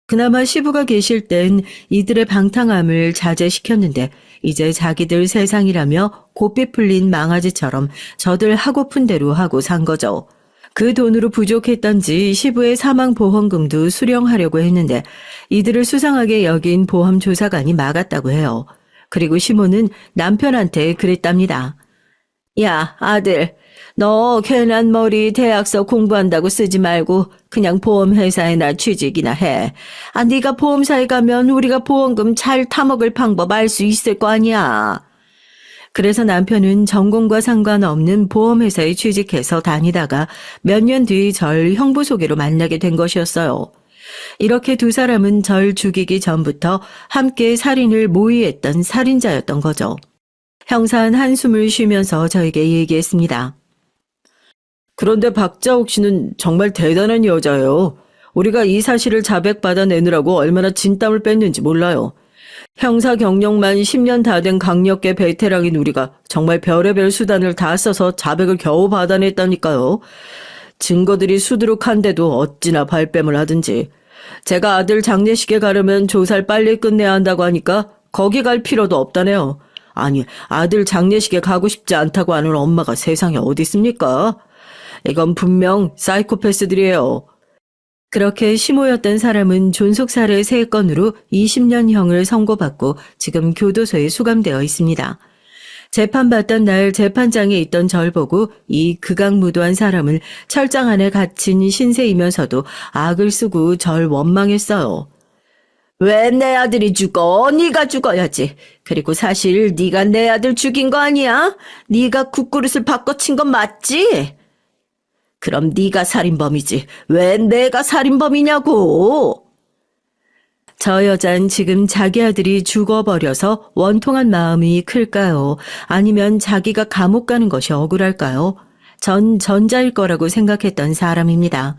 그나마 시부가 계실 땐 이들의 방탕함을 자제시켰는데 이제 자기들 세상이라며 고삐 풀린 망아지처럼 저들 하고픈 대로 하고 산 거죠. 그 돈으로 부족했던지 시부의 사망보험금도 수령하려고 했는데 이들을 수상하게 여긴 보험조사관이 막았다고 해요. 그리고 시모는 남편한테 그랬답니다. 야, 아들, 너 괜한 머리 대학서 공부한다고 쓰지 말고 그냥 보험회사에나 취직이나 해. 아, 네가 보험사에 가면 우리가 보험금 잘 타먹을 방법 알 수 있을 거 아니야. 그래서 남편은 전공과 상관없는 보험회사에 취직해서 다니다가 몇 년 뒤 절 형부 소개로 만나게 된 것이었어요. 이렇게 두 사람은 절 죽이기 전부터 함께 살인을 모의했던 살인자였던 거죠. 형사는 한숨을 쉬면서 저에게 얘기했습니다. 그런데 박자옥 씨는 정말 대단한 여자예요. 우리가 이 사실을 자백받아내느라고 얼마나 진땀을 뺐는지 몰라요. 형사 경력만 10년 다 된 강력계 베테랑인 우리가 정말 별의별 수단을 다 써서 자백을 겨우 받아냈다니까요. 증거들이 수두룩한데도 어찌나 발뺌을 하든지. 제가 아들 장례식에 가려면 조사를 빨리 끝내야 한다고 하니까 거기 갈 필요도 없다네요. 아니, 아들 장례식에 가고 싶지 않다고 하는 엄마가 세상에 어디 있습니까? 이건 분명 사이코패스들이에요. 그렇게 시모였던 사람은 존속살해 3건으로 20년형을 선고받고 지금 교도소에 수감되어 있습니다. 재판받던 날 재판장에 있던 절 보고 이 극악무도한 사람을 철장 안에 갇힌 신세이면서도 악을 쓰고 절 원망했어요. 왜 내 아들이 죽어? 네가 죽어야지. 그리고 사실 네가 내 아들 죽인 거 아니야? 네가 국그릇을 바꿔친 건 맞지? 그럼 네가 살인범이지. 왜 내가 살인범이냐고. 저 여잔 지금 자기 아들이 죽어버려서 원통한 마음이 클까요? 아니면 자기가 감옥 가는 것이 억울할까요? 전 전자일 거라고 생각했던 사람입니다.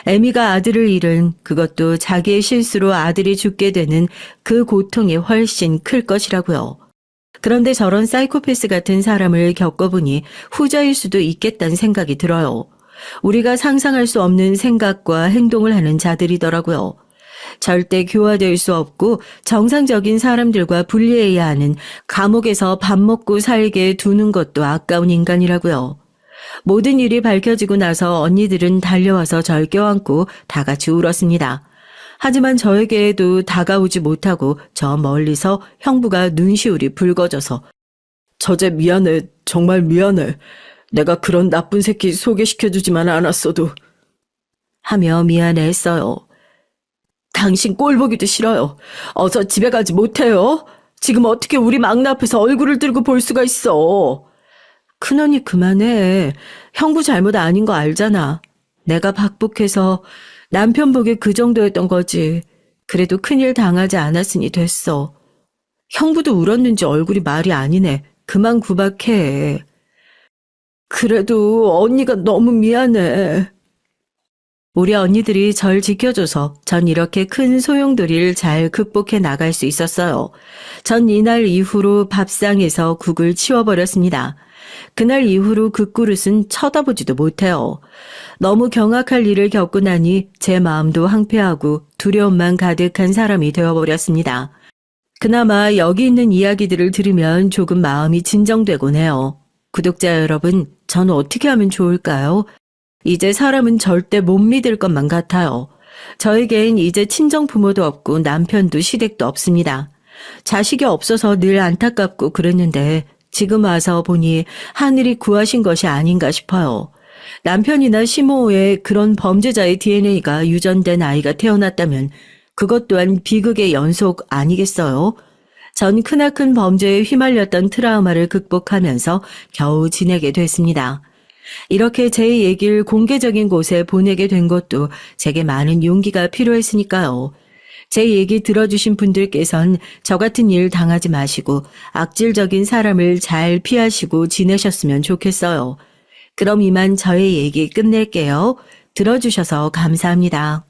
애미가 아들을 잃은 그것도 자기의 실수로 아들이 죽게 되는 그 고통이 훨씬 클 것이라고요. 그런데 저런 사이코패스 같은 사람을 겪어보니 후자일 수도 있겠다는 생각이 들어요. 우리가 상상할 수 없는 생각과 행동을 하는 자들이더라고요. 절대 교화될 수 없고 정상적인 사람들과 분리해야 하는 감옥에서 밥 먹고 살게 두는 것도 아까운 인간이라고요. 모든 일이 밝혀지고 나서 언니들은 달려와서 절 껴안고 다 같이 울었습니다. 하지만 저에게도 다가오지 못하고 저 멀리서 형부가 눈시울이 붉어져서 저제 미안해. 정말 미안해. 내가 그런 나쁜 새끼 소개시켜주지만 않았어도 하며 미안해했어요. 당신 꼴 보기도 싫어요. 어서 집에 가지 못해요? 지금 어떻게 우리 막내 앞에서 얼굴을 들고 볼 수가 있어? 큰언니 그만해. 형부 잘못 아닌 거 알잖아. 내가 박복해서 남편 보기 그 정도였던 거지. 그래도 큰일 당하지 않았으니 됐어. 형부도 울었는지 얼굴이 말이 아니네. 그만 구박해. 그래도 언니가 너무 미안해. 우리 언니들이 절 지켜줘서 전 이렇게 큰 소용돌이를 잘 극복해 나갈 수 있었어요. 전 이날 이후로 밥상에서 국을 치워버렸습니다. 그날 이후로 그 그릇은 쳐다보지도 못해요. 너무 경악할 일을 겪고 나니 제 마음도 황폐하고 두려움만 가득한 사람이 되어버렸습니다. 그나마 여기 있는 이야기들을 들으면 조금 마음이 진정되곤 해요. 구독자 여러분, 저는 어떻게 하면 좋을까요? 이제 사람은 절대 못 믿을 것만 같아요. 저에겐 이제 친정 부모도 없고 남편도 시댁도 없습니다. 자식이 없어서 늘 안타깝고 그랬는데 지금 와서 보니 하늘이 구하신 것이 아닌가 싶어요. 남편이나 시모의 그런 범죄자의 DNA가 유전된 아이가 태어났다면 그것 또한 비극의 연속 아니겠어요? 전 크나큰 범죄에 휘말렸던 트라우마를 극복하면서 겨우 지내게 됐습니다. 이렇게 제 얘기를 공개적인 곳에 보내게 된 것도 제게 많은 용기가 필요했으니까요. 제 얘기 들어주신 분들께선 저 같은 일 당하지 마시고 악질적인 사람을 잘 피하시고 지내셨으면 좋겠어요. 그럼 이만 저의 얘기 끝낼게요. 들어주셔서 감사합니다.